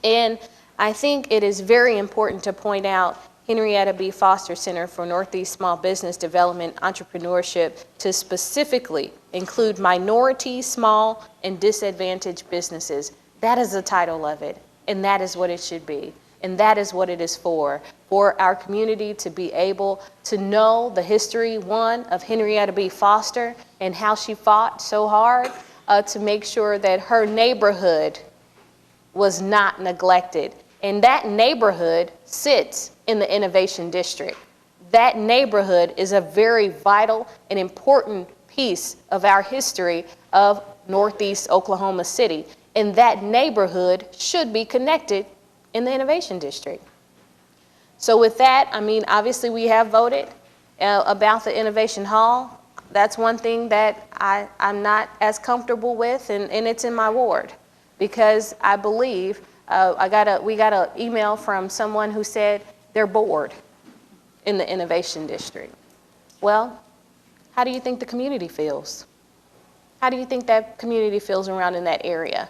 And I think it is very important to point out Henrietta B. Foster Center for Northeast Small Business Development Entrepreneurship to specifically include minority, small, and disadvantaged businesses. That is the title of it, and that is what it should be. And that is what it is for our community to be able to know the history, one, of Henrietta B. Foster and how she fought so hard to make sure that her neighborhood was not neglected. And that neighborhood sits in the Innovation District. That neighborhood is a very vital and important piece of our history of Northeast Oklahoma City. And that neighborhood should be connected in the Innovation District. So with that, I mean, obviously we have voted about the Innovation Hall. That's one thing that I'm not as comfortable with, and it's in my ward, because I believe we got an email from someone who said they're bored in the Innovation District. Well, how do you think the community feels? How do you think that community feels around in that area?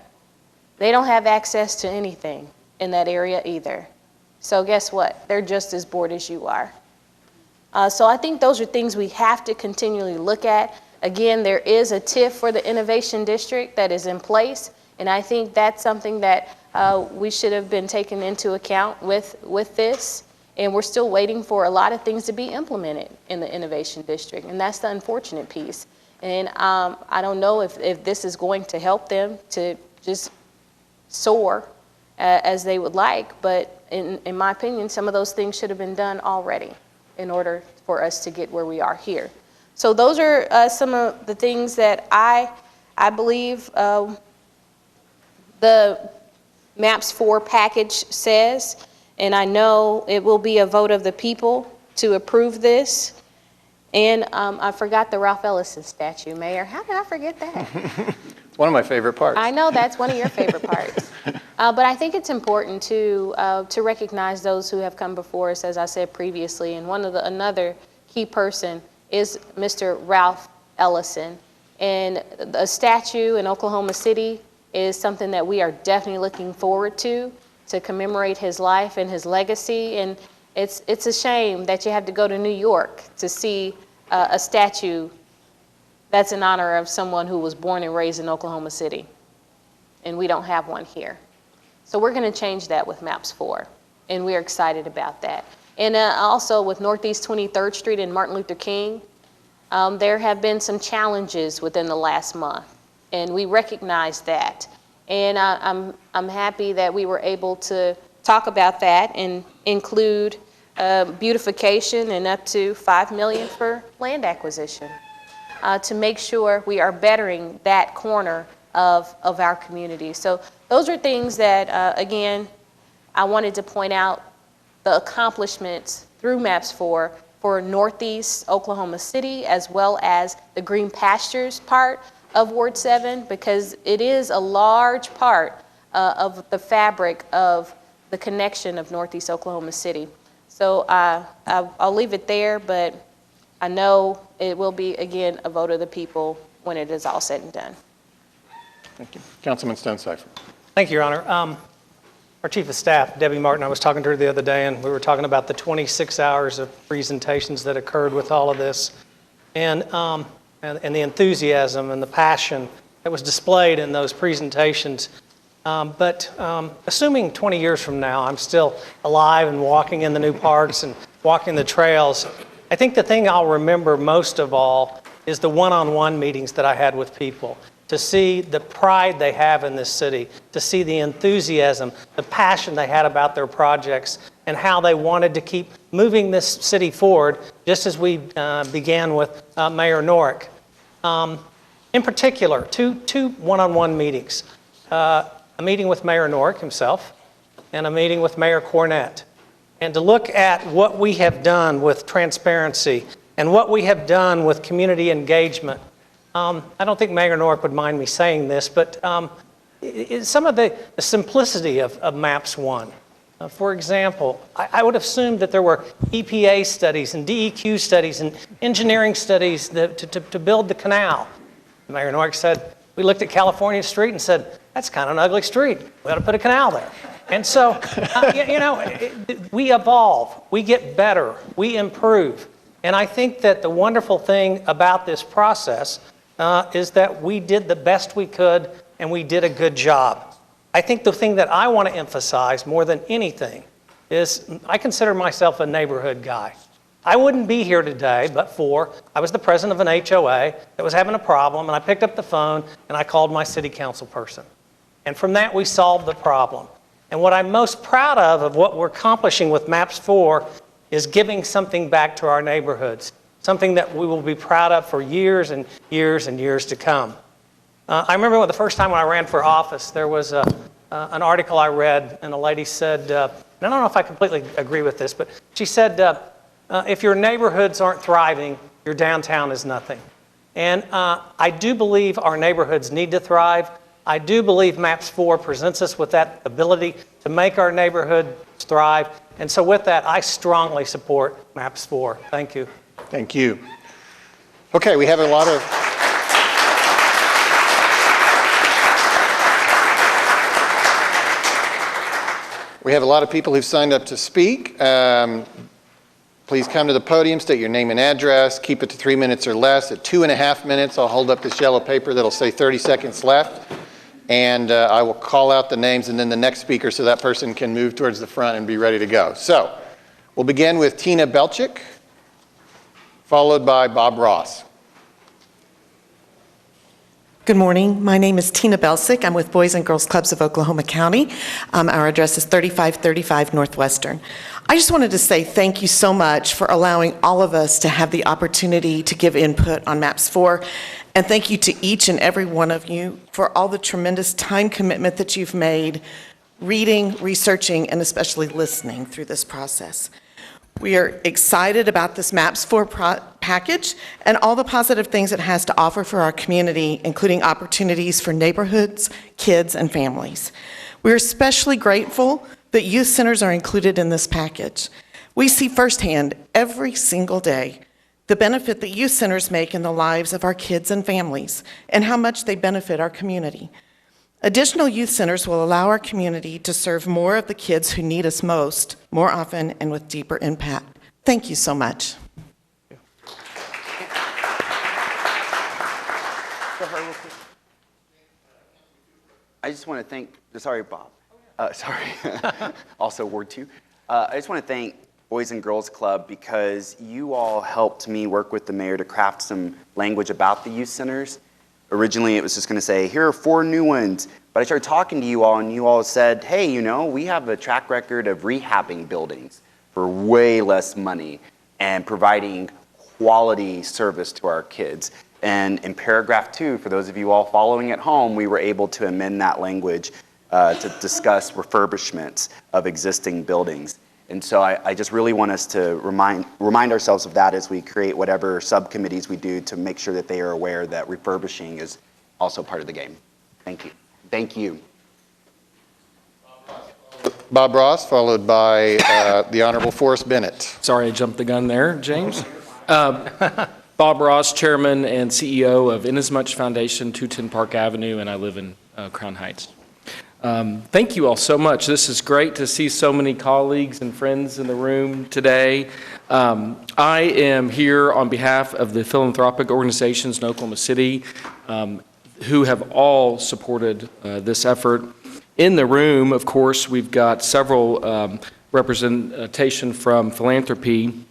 They don't have access to anything in that area either. So guess what? They're just as bored as you are. So I think those are things we have to continually look at. Again, there is a TIF for the Innovation District that is in place, and I think that's something that we should have been taken into account with this. And we're still waiting for a lot of things to be implemented in the Innovation District, and that's the unfortunate piece. And I don't know if this is going to help them to just soar as they would like, but in my opinion, some of those things should have been done already in order for us to get where we are here. So those are some of the things that I believe the MAPS 4 package says, and I know it will be a vote of the people to approve this. And I forgot the Ralph Ellison statue, Mayor. How did I forget that? It's one of my favorite parts. I know that's one of your favorite parts. But I think it's important to recognize those who have come before us, as I said previously. And another key person is Mr. Ralph Ellison. And a statue in Oklahoma City is something that we are definitely looking forward to commemorate his life and his legacy. And it's a shame that you have to go to New York to see a statue that's in honor of someone who was born and raised in Oklahoma City. And we don't have one here. So we're going to change that with MAPS 4. And we're excited about that. And also with Northeast 23rd Street and Martin Luther King, there have been some challenges within the last month. And we recognize that. And I'm happy that we were able to talk about that and include beautification and up to $5 million for land acquisition to make sure we are bettering that corner of our community. So those are things that, again, I wanted to point out the accomplishments through MAPS 4 for Northeast Oklahoma City, as well as the Green Pastures part of Ward 7, because it is a large part of the fabric of the connection of Northeast Oklahoma City. So I'll leave it there, but I know it will be, again, a vote of the people when it is all said and done. Thank you. Councilman Stonecipher. Thank you, Your Honor. Our Chief of Staff, Debbie Martin, I was talking to her the other day, and we were talking about the 26 hours of presentations that occurred with all of this, and the enthusiasm and the passion that was displayed in those presentations. But assuming 20 years from now, I'm still alive and walking in the new parks and walking the trails, I think the thing I'll remember most of all is the one-on-one meetings that I had with people. to see the pride they have in this city, to see the enthusiasm, the passion they had about their projects, and how they wanted to keep moving this city forward, just as we began with Mayor Norick. In particular, two one-on-one meetings. A meeting with Mayor Norick himself and a meeting with Mayor Cornett. And to look at what we have done with transparency and what we have done with community engagement. I don't think Mayor Norick would mind me saying this, but some of the simplicity of MAPS 1. For example, I would assume that there were EPA studies and DEQ studies and engineering studies to build the canal. Mayor Norick said, we looked at California Street and said, that's kind of an ugly street. We ought to put a canal there. And so, we evolve, we get better, we improve. And I think that the wonderful thing about this process is that we did the best we could and we did a good job. I think the thing that I want to emphasize more than anything is I consider myself a neighborhood guy. I wouldn't be here today but for I was the president of an HOA that was having a problem, and I picked up the phone and I called my city council person. And from that we solved the problem. And what I'm most proud of what we're accomplishing with MAPS 4 is giving something back to our neighborhoods, something that we will be proud of for years and years and years to come. I remember the first time when I ran for office, there was an article I read, and a lady said, and I don't know if I completely agree with this, but she said, if your neighborhoods aren't thriving, your downtown is nothing. And I do believe our neighborhoods need to thrive. I do believe MAPS 4 presents us with that ability to make our neighborhoods thrive. And so with that, I strongly support MAPS 4. Thank you. Thank you. Okay, we have a lot of... We have a lot of people who've signed up to speak. Please come to the podium, state your name and address, keep it to 3 minutes or less. At 2.5 minutes, I'll hold up this yellow paper that'll say 30 seconds left. And I will call out the names and then the next speaker so that person can move towards the front and be ready to go. So we'll begin with Tina Belchick, followed by Bob Ross. Good morning. My name is Tina Belsick. I'm with Boys and Girls Clubs of Oklahoma County. Our address is 3535 Northwestern. I just wanted to say thank you so much for allowing all of us to have the opportunity to give input on MAPS 4. And thank you to each and every one of you for all the tremendous time commitment that you've made reading, researching, and especially listening through this process. We are excited about this MAPS 4 package and all the positive things it has to offer for our community, including opportunities for neighborhoods, kids, and families. We're especially grateful that youth centers are included in this package. We see firsthand every single day the benefit that youth centers make in the lives of our kids and families and how much they benefit our community. Additional youth centers will allow our community to serve more of the kids who need us most, more often and with deeper impact. Thank you so much. I just want to thank, sorry, Bob. Also Ward 2. I just want to thank Boys and Girls Club because you all helped me work with the mayor to craft some language about the youth centers. Originally, it was just going to say, here are 4 new ones. But I started talking to you all, and you all said, hey, you know, we have a track record of rehabbing buildings for way less money and providing quality service to our kids. And in paragraph 2, for those of you all following at home, we were able to amend that language to discuss refurbishments of existing buildings. And so I just really want us to remind ourselves of that as we create whatever subcommittees we do to make sure that they are aware that refurbishing is also part of the game. Thank you. Thank you. Bob Ross, followed by the Honorable Forrest Bennett. Sorry, I jumped the gun there, James. Bob Ross, Chairman and CEO of Inasmuch Foundation, 210 Park Avenue, and I live in Crown Heights. Thank you all so much. This is great to see so many colleagues and friends in the room today. I am here on behalf of the philanthropic organizations in Oklahoma City who have all supported this effort. In the room, of course, we've got several representation from philanthropy.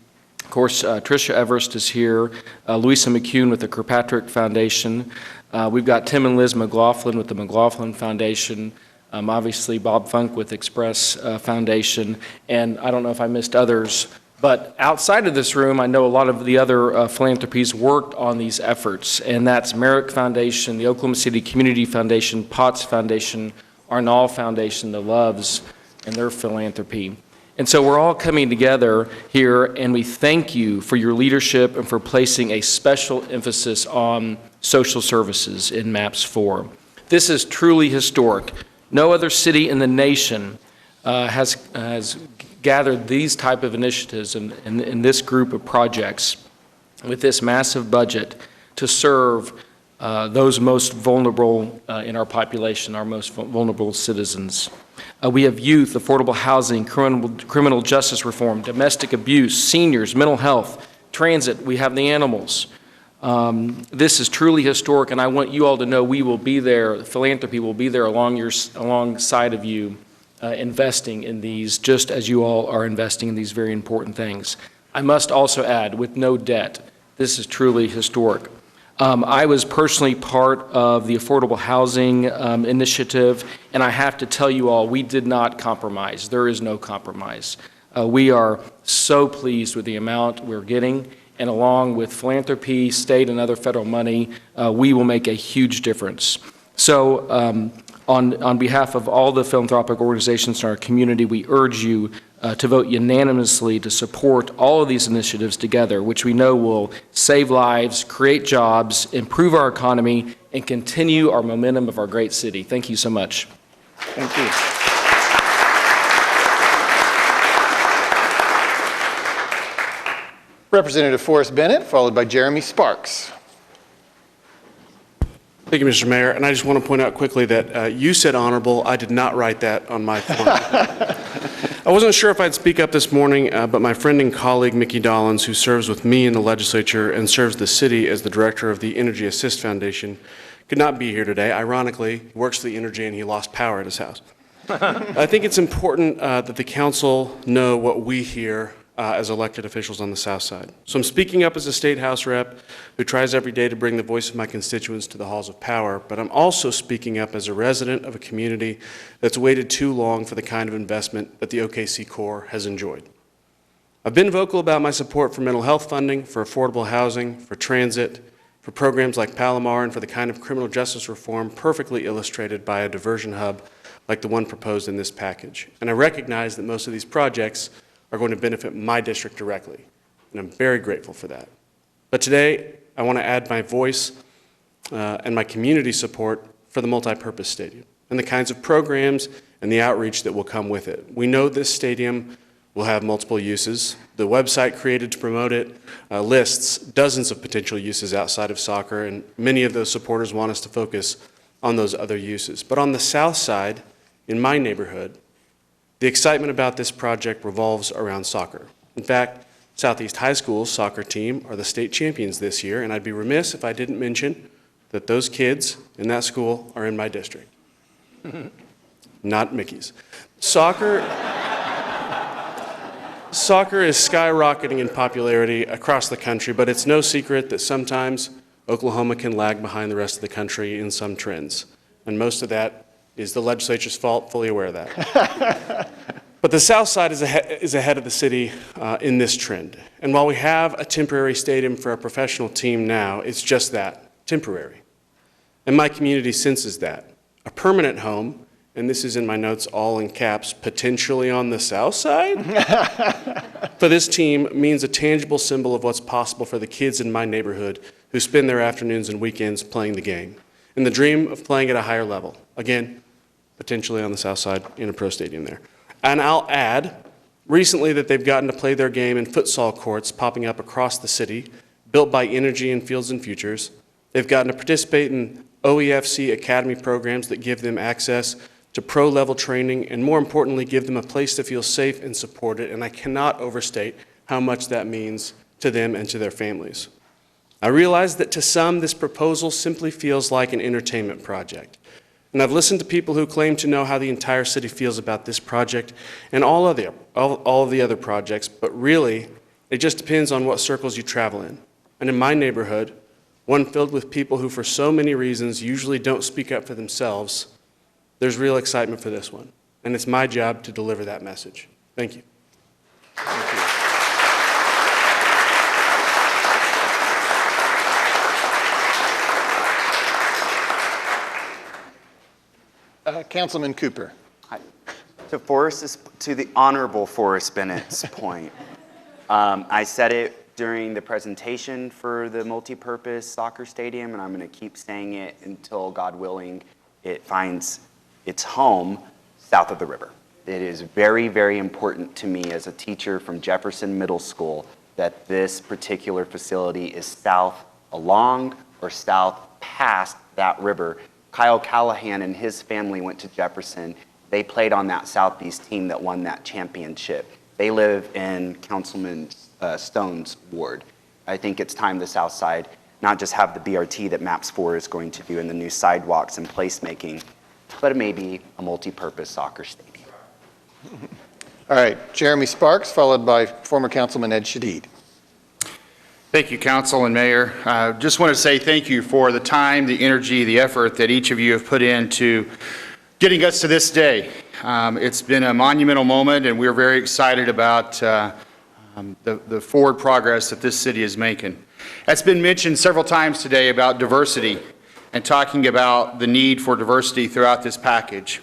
Of course, Tricia Everest is here, Louisa McCune with the Kirkpatrick Foundation, We've got Tim and Liz McLaughlin with the McLaughlin Foundation, obviously Bob Funk with Express Foundation, and I don't know if I missed others, but outside of this room, I know a lot of the other philanthropies worked on these efforts, and that's Merrick Foundation, the Oklahoma City Community Foundation, Potts Foundation, Arnall Foundation, the Loves, and their philanthropy. And so we're all coming together here, and we thank you for your leadership and for placing a special emphasis on social services in MAPS 4. This is truly historic. No other city in the nation has gathered these type of initiatives in this group of projects with this massive budget to serve those most vulnerable in our population, our most vulnerable citizens. We have youth, affordable housing, criminal justice reform, domestic abuse, seniors, mental health, transit. We have the animals. This is truly historic, and I want you all to know we will be there, philanthropy will be there alongside of you, investing in these, just as you all are investing in these very important things. I must also add, with no debt, this is truly historic. I was personally part of the affordable housing initiative, and I have to tell you all, we did not compromise. There is no compromise. We are so pleased with the amount we're getting, and along with philanthropy, state and other federal money, we will make a huge difference. So on behalf of all the philanthropic organizations in our community, we urge you to vote unanimously to support all of these initiatives together, which we know will save lives, create jobs, improve our economy, and continue our momentum of our great city. Thank you so much. Thank you. Representative Forrest Bennett, followed by Jeremy Sparks. Thank you, Mr. Mayor. And I just want to point out quickly that you said honorable. I did not write that on my form. I wasn't sure if I'd speak up this morning, but my friend and colleague, Mickey Dollins, who serves with me in the legislature and serves the city as the director of the Energy Assist Foundation, could not be here today. Ironically, he works for the energy and he lost power at his house. I think it's important that the council know what we hear as elected officials on the South Side. So I'm speaking up as a state house rep who tries every day to bring the voice of my constituents to the halls of power, but I'm also speaking up as a resident of a community that's waited too long for the kind of investment that the OKC Corps has enjoyed. I've been vocal about my support for mental health funding, for affordable housing, for transit, for programs like Palomar, and for the kind of criminal justice reform perfectly illustrated by a diversion hub like the one proposed in this package. And I recognize that most of these projects are going to benefit my district directly, and I'm very grateful for that. But today, I want to add my voice and my community support for the multipurpose stadium and the kinds of programs and the outreach that will come with it. We know this stadium will have multiple uses. The website created to promote it lists dozens of potential uses outside of soccer, and many of those supporters want us to focus on those other uses. But on the south side, in my neighborhood, the excitement about this project revolves around soccer. In fact, Southeast High School's soccer team are the state champions this year, and I'd be remiss if I didn't mention that those kids in that school are in my district. Not Mickey's. Soccer is skyrocketing in popularity across the country, but it's no secret that sometimes Oklahoma can lag behind the rest of the country in some trends, and most of that is the legislature's fault, fully aware of that. But the South Side is ahead of the city in this trend. And while we have a temporary stadium for a professional team now, it's just that, temporary. And my community senses that. A permanent home, and this is in my notes all in caps, potentially on the South Side, for this team means a tangible symbol of what's possible for the kids in my neighborhood who spend their afternoons and weekends playing the game. And the dream of playing at a higher level. Again, potentially on the South Side in a pro stadium there. And I'll add, recently that they've gotten to play their game in futsal courts popping up across the city, built by Energy and Fields and Futures. They've gotten to participate in OEFC Academy programs that give them access to pro-level training and, more importantly, give them a place to feel safe and supported, and I cannot overstate how much that means to them and to their families. I realize that to some, this proposal simply feels like an entertainment project. And I've listened to people who claim to know how the entire city feels about this project and all of the other projects, but really, it just depends on what circles you travel in. And in my neighborhood, one filled with people who for so many reasons usually don't speak up for themselves, there's real excitement for this one. And it's my job to deliver that message. Thank you. Councilman Cooper. To the Honorable Forrest Bennett's point, I said it during the presentation for the multi-purpose soccer stadium, and I'm going to keep saying it until, God willing, it finds its home south of the river. It is very, very important to me as a teacher from Jefferson Middle School that this particular facility is south along or south past that river. Kyle Callahan and his family went to Jefferson. They played on that Southeast team that won that championship. They live in Councilman Stone's ward. I think it's time the South Side not just have the BRT that MAPS 4 is going to do and the new sidewalks and placemaking, but maybe a multi-purpose soccer stadium. All right, Jeremy Sparks, followed by former Councilman Ed Shadid. Thank you, Council and Mayor. Just want to say thank you for the time, the energy, the effort that each of you have put into getting us to this day. It's been a monumental moment, and we're very excited about the forward progress that this city is making. It's been mentioned several times today about diversity and talking about the need for diversity throughout this package.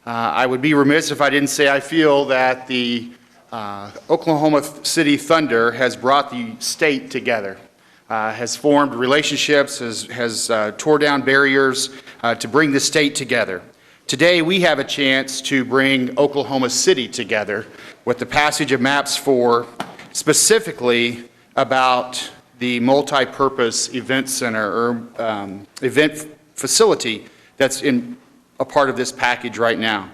I would be remiss if I didn't say I feel that the Oklahoma City Thunder has brought the state together, has formed relationships, has tore down barriers to bring the state together. Today we have a chance to bring Oklahoma City together with the passage of MAPS 4, specifically about the multi-purpose event center or event facility that's in a part of this package right now.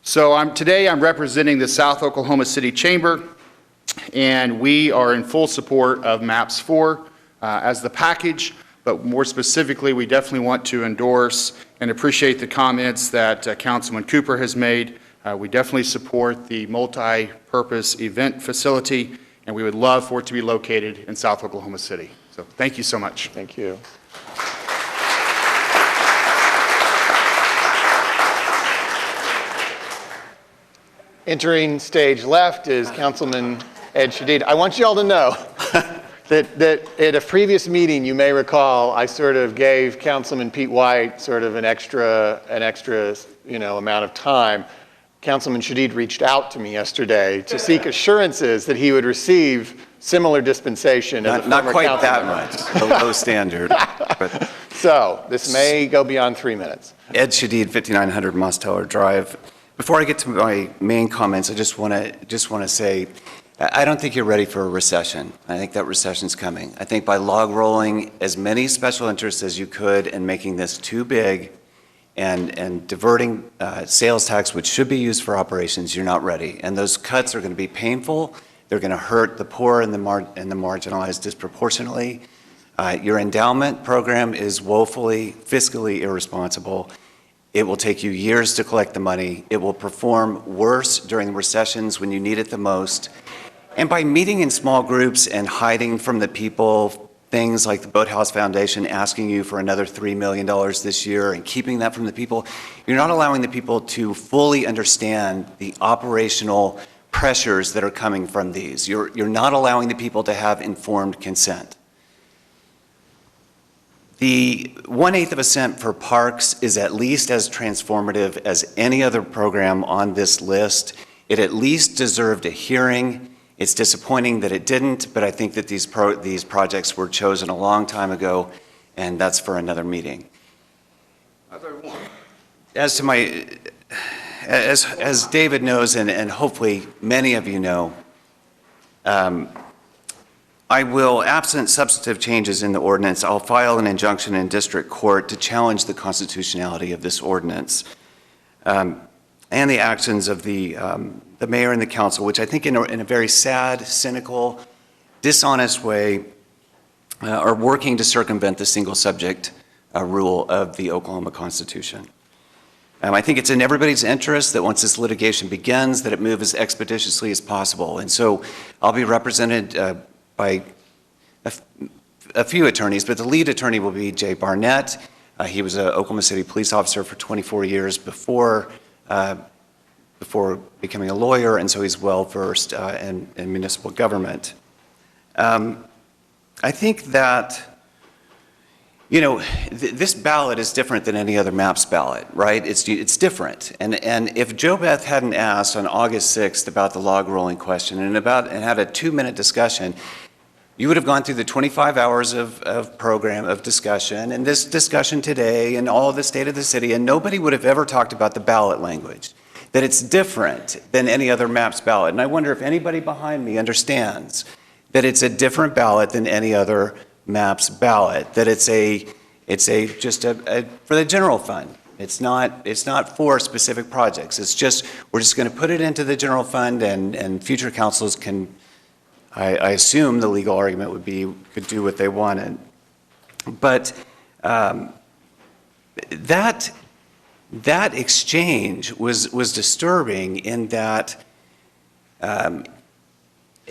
So today I'm representing the South Oklahoma City Chamber, and we are in full support of MAPS 4 as the package, but more specifically, we definitely want to endorse and appreciate the comments that Councilman Cooper has made. We definitely support the multi-purpose event facility, and we would love for it to be located in South Oklahoma City. So thank you so much. Thank you. Entering stage left is Councilman Ed Shadid. I want you all to know that at a previous meeting, you may recall, I sort of gave Councilman Pete White sort of an extra amount of time. Councilman Shadid reached out to me yesterday to seek assurances that he would receive similar dispensation as a former council member. Not quite that much, a low standard. But so this may go beyond 3 minutes. Ed Shadid, 5900 Mosteller Drive. Before I get to my main comments, I just want to say, I don't think you're ready for a recession. I think that recession's coming. I think by log rolling as many special interests as you could and making this too big and diverting sales tax, which should be used for operations, you're not ready. And those cuts are going to be painful. They're going to hurt the poor and the marginalized disproportionately. Your endowment program is woefully fiscally irresponsible. It will take you years to collect the money. It will perform worse during recessions when you need it the most. And by meeting in small groups and hiding from the people, things like the Boathouse Foundation asking you for another $3 million this year and keeping that from the people, you're not allowing the people to fully understand the operational pressures that are coming from these. You're not allowing the people to have informed consent. The 1/8 of a cent for parks is at least as transformative as any other program on this list. It at least deserved a hearing. It's disappointing that it didn't, but I think that these projects were chosen a long time ago, and that's for another meeting. As to my, as David knows, and hopefully many of you know, I will, absent substantive changes in the ordinance, I'll file an injunction in district court to challenge the constitutionality of this ordinance and the actions of the mayor and the council, which I think in a very sad, cynical, dishonest way are working to circumvent the single subject rule of the Oklahoma Constitution. I think it's in everybody's interest that once this litigation begins, that it move as expeditiously as possible. And so I'll be represented by a few attorneys, but the lead attorney will be Jay Barnett. He was an Oklahoma City police officer for 24 years before becoming a lawyer, and so he's well-versed in municipal government. I think that, you know, this ballot is different than any other MAPS ballot, right? It's different. And if Joe Beth hadn't asked on August 6th about the log rolling question and had a 2-minute discussion, you would have gone through the 25 hours of program, of discussion, and this discussion today, and all of the state of the city, and nobody would have ever talked about the ballot language, that it's different than any other MAPS ballot. And I wonder if anybody behind me understands that it's a different ballot than any other MAPS ballot, that it's just for the general fund. It's not for specific projects. It's just, we're just going to put it into the general fund, and future councils can, I assume the legal argument would be, could do what they wanted. But that exchange was disturbing in that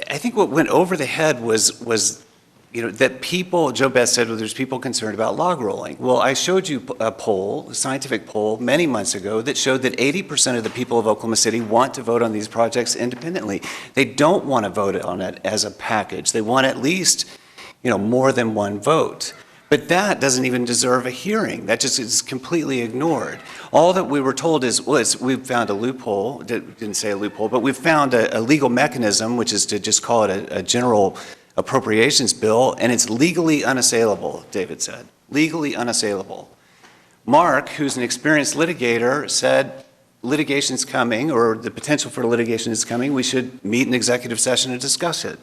I think what went over the head was you know, that people, Joe Beth said, well, there's people concerned about log rolling. Well, I showed you a poll, a scientific poll, many months ago that showed that 80% of the people of Oklahoma City want to vote on these projects independently. They don't want to vote on it as a package. They want at least, you know, more than one vote. But that doesn't even deserve a hearing. That just is completely ignored. All that we were told is, well, we've found a loophole, didn't say a loophole, but we've found a legal mechanism, which is to just call it a general appropriations bill, and it's legally unassailable, David said. Legally unassailable. Mark, who's an experienced litigator, said litigation's coming, or the potential for litigation is coming. We should meet in executive session and discuss it.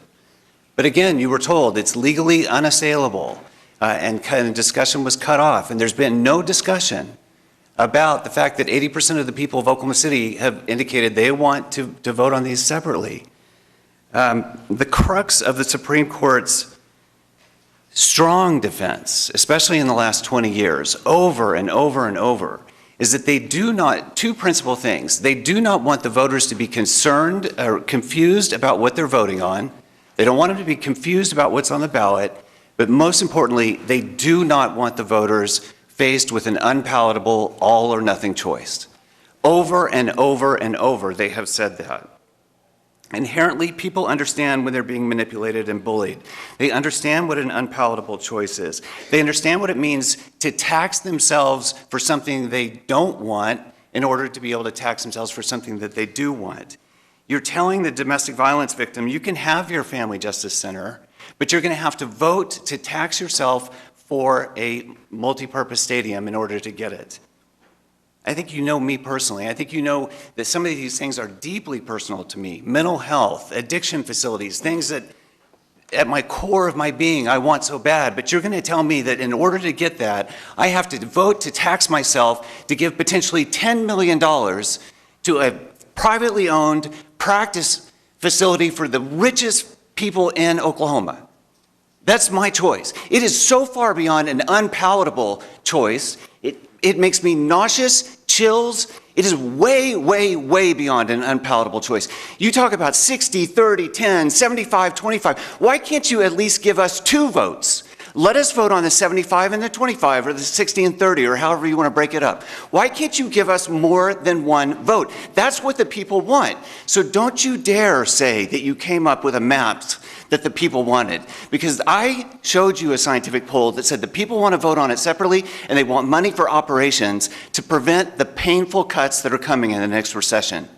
But again, you were told it's legally unassailable, and discussion was cut off, and there's been no discussion about the fact that 80% of the people of Oklahoma City have indicated they want to vote on these separately. The crux of the Supreme Court's strong defense, especially in the last 20 years, over and over and over, is that they do not, two principal things. They do not want the voters to be concerned or confused about what they're voting on. They don't want them to be confused about what's on the ballot. But most importantly, they do not want the voters faced with an unpalatable all or nothing choice. Over and over and over, they have said that. Inherently, people understand when they're being manipulated and bullied. They understand what an unpalatable choice is. They understand what it means to tax themselves for something they don't want in order to be able to tax themselves for something that they do want. You're telling the domestic violence victim, you can have your family justice center, but you're going to have to vote to tax yourself for a multi-purpose stadium in order to get it. I think you know me personally. I think you know that some of these things are deeply personal to me. Mental health, addiction facilities, things that at my core of my being I want so bad. But you're going to tell me that in order to get that, I have to vote to tax myself to give potentially $10 million to a privately owned practice facility for the richest people in Oklahoma. That's my choice. It is so far beyond an unpalatable choice. It makes me nauseous, chills. It is way, way, way beyond an unpalatable choice. You talk about 60, 30, 10, 75, 25. Why can't you at least give us 2 votes? Let us vote on the 75 and the 25, or the 60 and 30, or however you want to break it up. Why can't you give us more than 1 vote? That's what the people want. So don't you dare say that you came up with a map that the people wanted. Because I showed you a scientific poll that said the people want to vote on it separately, and they want money for operations to prevent the painful cuts that are coming in the next recession.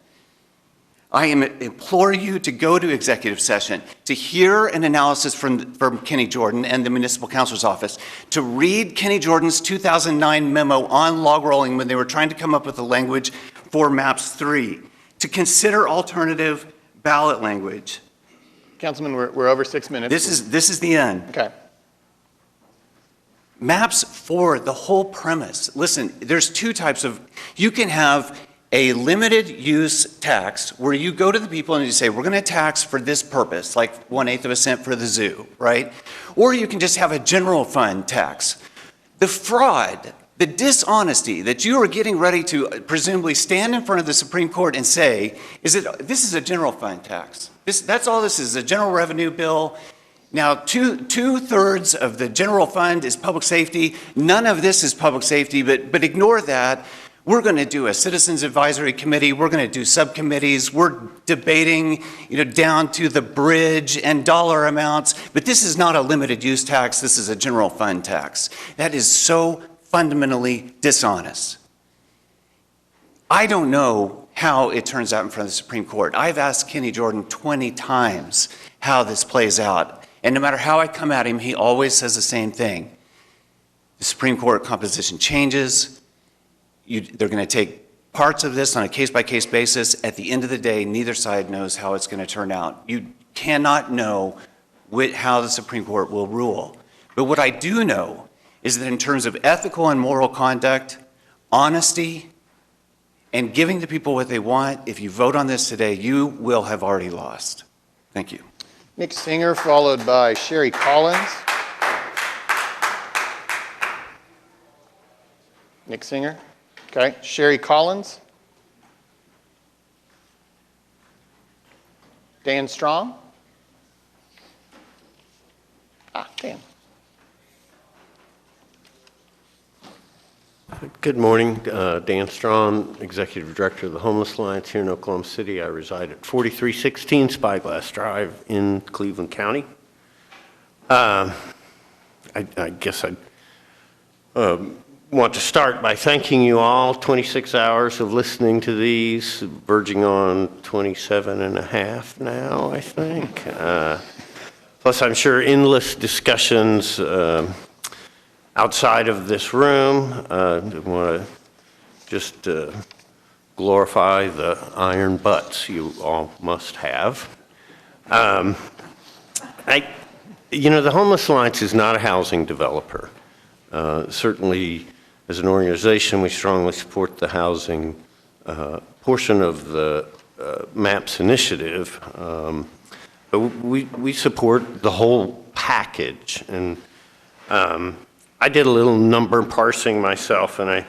I implore you to go to executive session, to hear an analysis from Kenny Jordan and the Municipal Counselor's Office, to read Kenny Jordan's 2009 memo on log rolling when they were trying to come up with the language for MAPS 3, to consider alternative ballot language. Councilman, we're over 6 minutes. This is the end. Okay. MAPS 4, the whole premise. Listen, there's 2 types of, you can have a limited use tax where you go to the people and you say, we're going to tax for this purpose, like 1/8 of a cent for the zoo, right? Or you can just have a general fund tax. The fraud, the dishonesty that you are getting ready to presumably stand in front of the Supreme Court and say is that this is a general fund tax. That's all this is, a general revenue bill. Now, two-thirds of the general fund is public safety. None of this is public safety, but ignore that. We're going to do a citizens advisory committee. We're going to do subcommittees. We're debating, down to the bridge and dollar amounts. But this is not a limited use tax. This is a general fund tax. That is so fundamentally dishonest. I don't know how it turns out in front of the Supreme Court. I've asked Kenny Jordan 20 times how this plays out. And no matter how I come at him, he always says the same thing. The Supreme Court composition changes. They're going to take parts of this on a case-by-case basis. At the end of the day, neither side knows how it's going to turn out. You cannot know how the Supreme Court will rule. But what I do know is that in terms of ethical and moral conduct, honesty, and giving the people what they want, if you vote on this today, you will have already lost. Thank you. Nick Singer, followed by Sherry Collins. Nick Singer. Okay. Sherry Collins. Dan Strong. Dan. Good morning. Dan Strong, Executive Director of the Homeless Alliance here in Oklahoma City. I reside at 4316 Spyglass Drive in Cleveland County. I guess I want to start by thanking you all. 26 hours of listening to these, verging on 27 and a half now, I think. Plus, I'm sure endless discussions outside of this room. I want to just glorify the iron butts you all must have. The Homeless Alliance is not a housing developer. Certainly, as an organization, we strongly support the housing portion of the MAPS initiative. But we support the whole package. And I did a little number parsing myself, and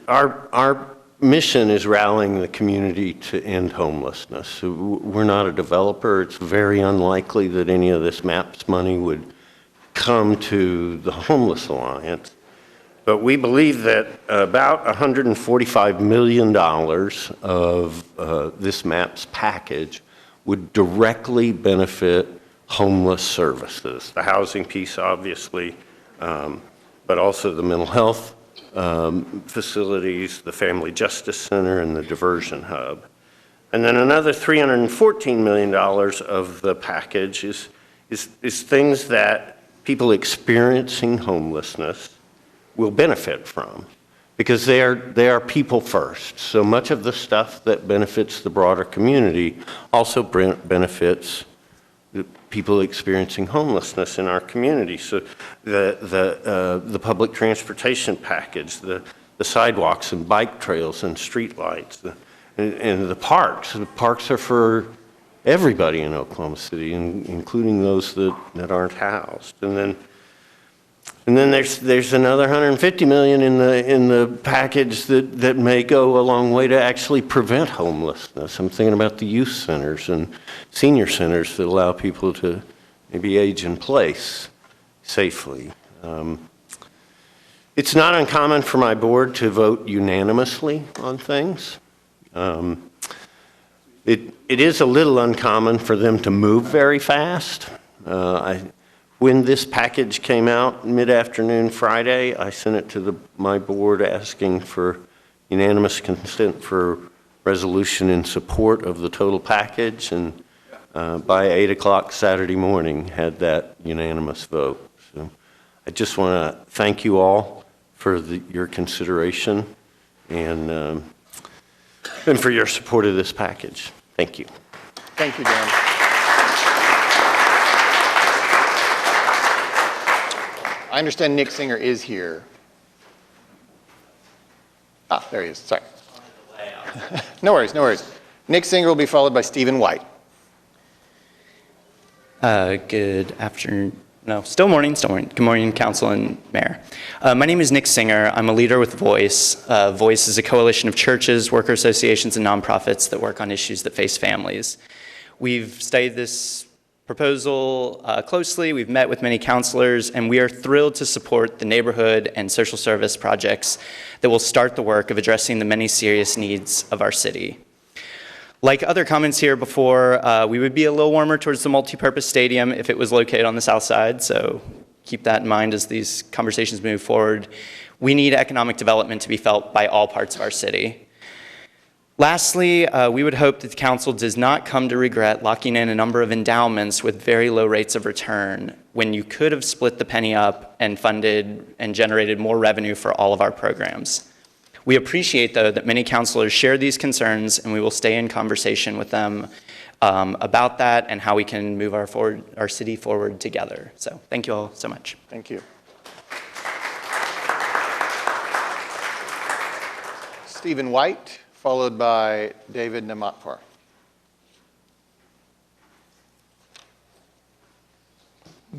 our mission is rallying the community to end homelessness. We're not a developer. It's very unlikely that any of this MAPS money would come to the Homeless Alliance. But we believe that about $145 million of this MAPS package would directly benefit homeless services. The housing piece, obviously, but also the mental health facilities, the Family Justice Center, and the Diversion Hub. And then another $314 million of the package is things that people experiencing homelessness will benefit from, because they are people first. So much of the stuff that benefits the broader community also benefits the people experiencing homelessness in our community. So the public transportation package, the sidewalks and bike trails and street lights, and the parks. The parks are for everybody in Oklahoma City, including those that aren't housed. And then there's another $150 million in the package that may go a long way to actually prevent homelessness. I'm thinking about the youth centers and senior centers that allow people to maybe age in place safely. It's not uncommon for my board to vote unanimously on things. It is a little uncommon for them to move very fast. When this package came out mid-afternoon Friday, I sent it to my board asking for unanimous consent for resolution in support of the total package, and by 8 o'clock Saturday morning had that unanimous vote. So I just want to thank you all for your consideration and for your support of this package. Thank you. Thank you, Dan. I understand Nick Singer is here. There he is. Sorry. No worries, no worries. Nick Singer will be followed by Stephen White. Good afternoon. No, still morning. Good morning, Council and Mayor. My name is Nick Singer. I'm a leader with Voice. Voice is a coalition of churches, worker associations, and nonprofits that work on issues that face families. We've studied this proposal closely. We've met with many counselors, and we are thrilled to support the neighborhood and social service projects that will start the work of addressing the many serious needs of our city. Like other comments here before, we would be a little warmer towards the multipurpose stadium if it was located on the south side, so keep that in mind as these conversations move forward. We need economic development to be felt by all parts of our city. Lastly, we would hope that the council does not come to regret locking in a number of endowments with very low rates of return when you could have split the penny up and funded and generated more revenue for all of our programs. We appreciate, though, that many councilors share these concerns, and we will stay in conversation with them about that and how we can move our city forward together. So thank you all so much. Thank you. Stephen White, followed by David Namatpar.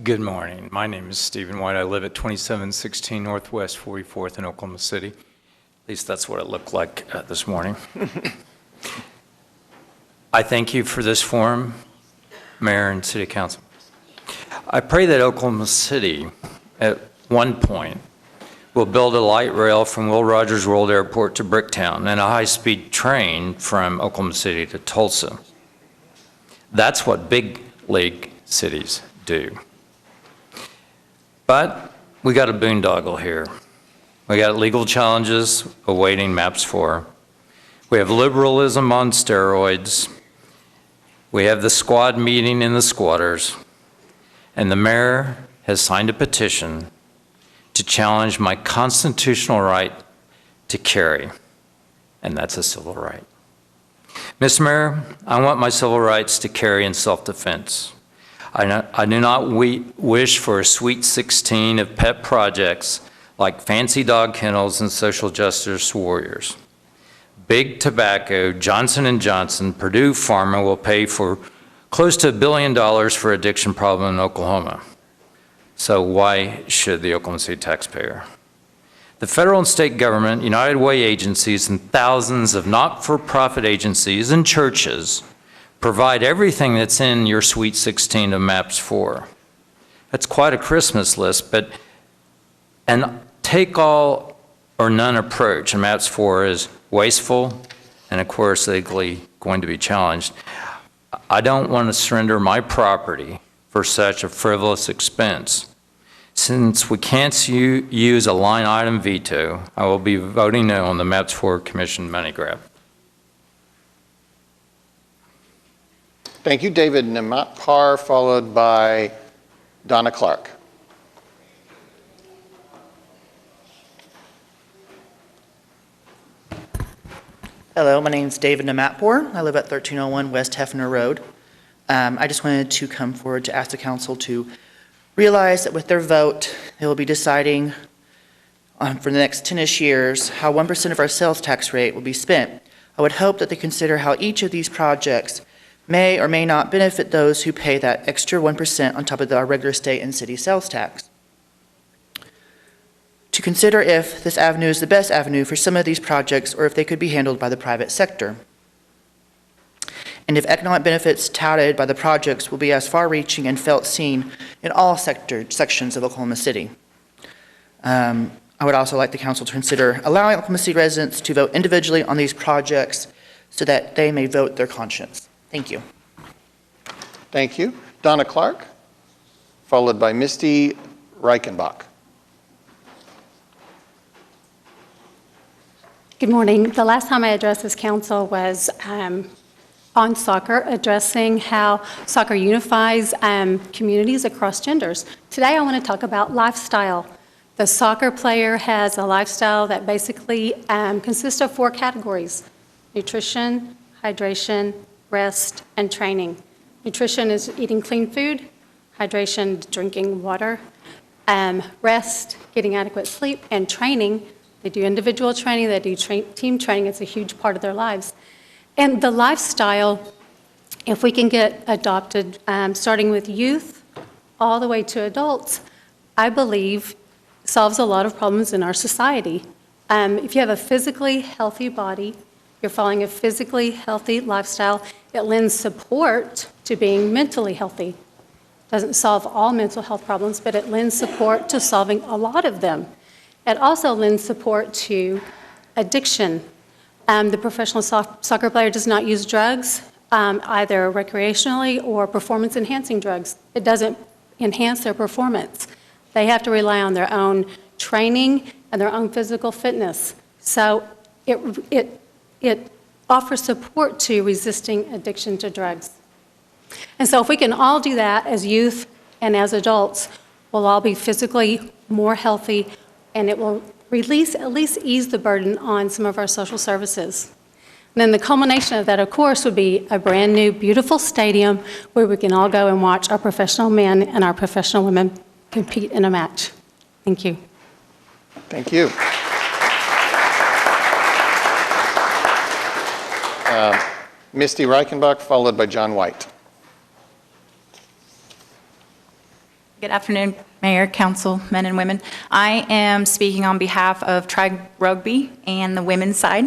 Good morning. My name is Stephen White. I live at 2716 Northwest 44th in Oklahoma City. At least that's what it looked like this morning. I thank you for this forum, Mayor and City Council. I pray that Oklahoma City, at one point, will build a light rail from Will Rogers World Airport to Bricktown and a high-speed train from Oklahoma City to Tulsa. That's what big league cities do. But we got a boondoggle here. We got legal challenges awaiting MAPS 4. We have liberalism on steroids. We have the squad meeting in the squatters. And the mayor has signed a petition to challenge my constitutional right to carry. And that's a civil right. Mr. Mayor, I want my civil rights to carry in self-defense. I do not wish for a sweet 16 of pet projects like fancy dog kennels and social justice warriors. Big Tobacco, Johnson & Johnson, Purdue Pharma will pay for close to $1 billion for addiction problem in Oklahoma. So why should the Oklahoma City taxpayer? The federal and state government, United Way agencies, and thousands of not-for-profit agencies and churches provide everything that's in your Sweet 16 of MAPS 4. That's quite a Christmas list, but an take all or none approach in MAPS 4 is wasteful and, of course, legally going to be challenged. I don't want to surrender my property for such a frivolous expense. Since we can't use a line item veto, I will be voting no on the MAPS 4 Commission money grab. Thank you, David Namatpar, followed by Donna Clark. Hello, my name is David Namatpor. I live at 1301 West Hefner Road. I just wanted to come forward to ask the council to realize that with their vote, they will be deciding for the next 10-ish years how 1% of our sales tax rate will be spent. I would hope that they consider how each of these projects may or may not benefit those who pay that extra 1% on top of our regular state and city sales tax. To consider if this avenue is the best avenue for some of these projects or if they could be handled by the private sector. And if economic benefits touted by the projects will be as far-reaching and felt seen in all sections of Oklahoma City. I would also like the council to consider allowing Oklahoma City residents to vote individually on these projects so that they may vote their conscience. Thank you. Thank you. Donna Clark, followed by Misty Reichenbach. Good morning. The last time I addressed this council was on soccer, addressing how soccer unifies communities across genders. Today I want to talk about lifestyle. The soccer player has a lifestyle that basically consists of 4 categories: nutrition, hydration, rest, and training. Nutrition is eating clean food, hydration, drinking water, rest, getting adequate sleep, and training. They do individual training, they do team training. It's a huge part of their lives. And the lifestyle, if we can get adopted, starting with youth all the way to adults, I believe solves a lot of problems in our society. If you have a physically healthy body, you're following a physically healthy lifestyle, it lends support to being mentally healthy. Doesn't solve all mental health problems, but it lends support to solving a lot of them. It also lends support to addiction. The professional soccer player does not use drugs, either recreationally or performance-enhancing drugs. It doesn't enhance their performance. They have to rely on their own training and their own physical fitness. So it offers support to resisting addiction to drugs. And so if we can all do that as youth and as adults, we'll all be physically more healthy, and it will at least ease the burden on some of our social services. And then the culmination of that, of course, would be a brand new, beautiful stadium where we can all go and watch our professional men and our professional women compete in a match. Thank you. Thank you. Misty Reichenbach, followed by John White. Good afternoon, Mayor, Council, men and women. I am speaking on behalf of Tribe Rugby and the women's side.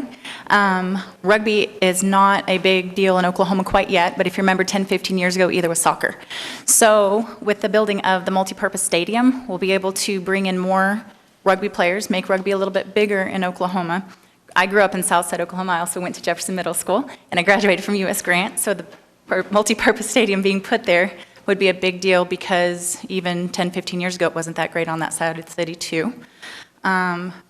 Rugby is not a big deal in Oklahoma quite yet, but if you remember 10, 15 years ago, either was soccer. So with the building of the multipurpose stadium, we'll be able to bring in more rugby players, make rugby a little bit bigger in Oklahoma. I grew up in Southside Oklahoma. I also went to Jefferson Middle School, and I graduated from U.S. Grant, so the multipurpose stadium being put there would be a big deal because even 10, 15 years ago, it wasn't that great on that side of the city, too.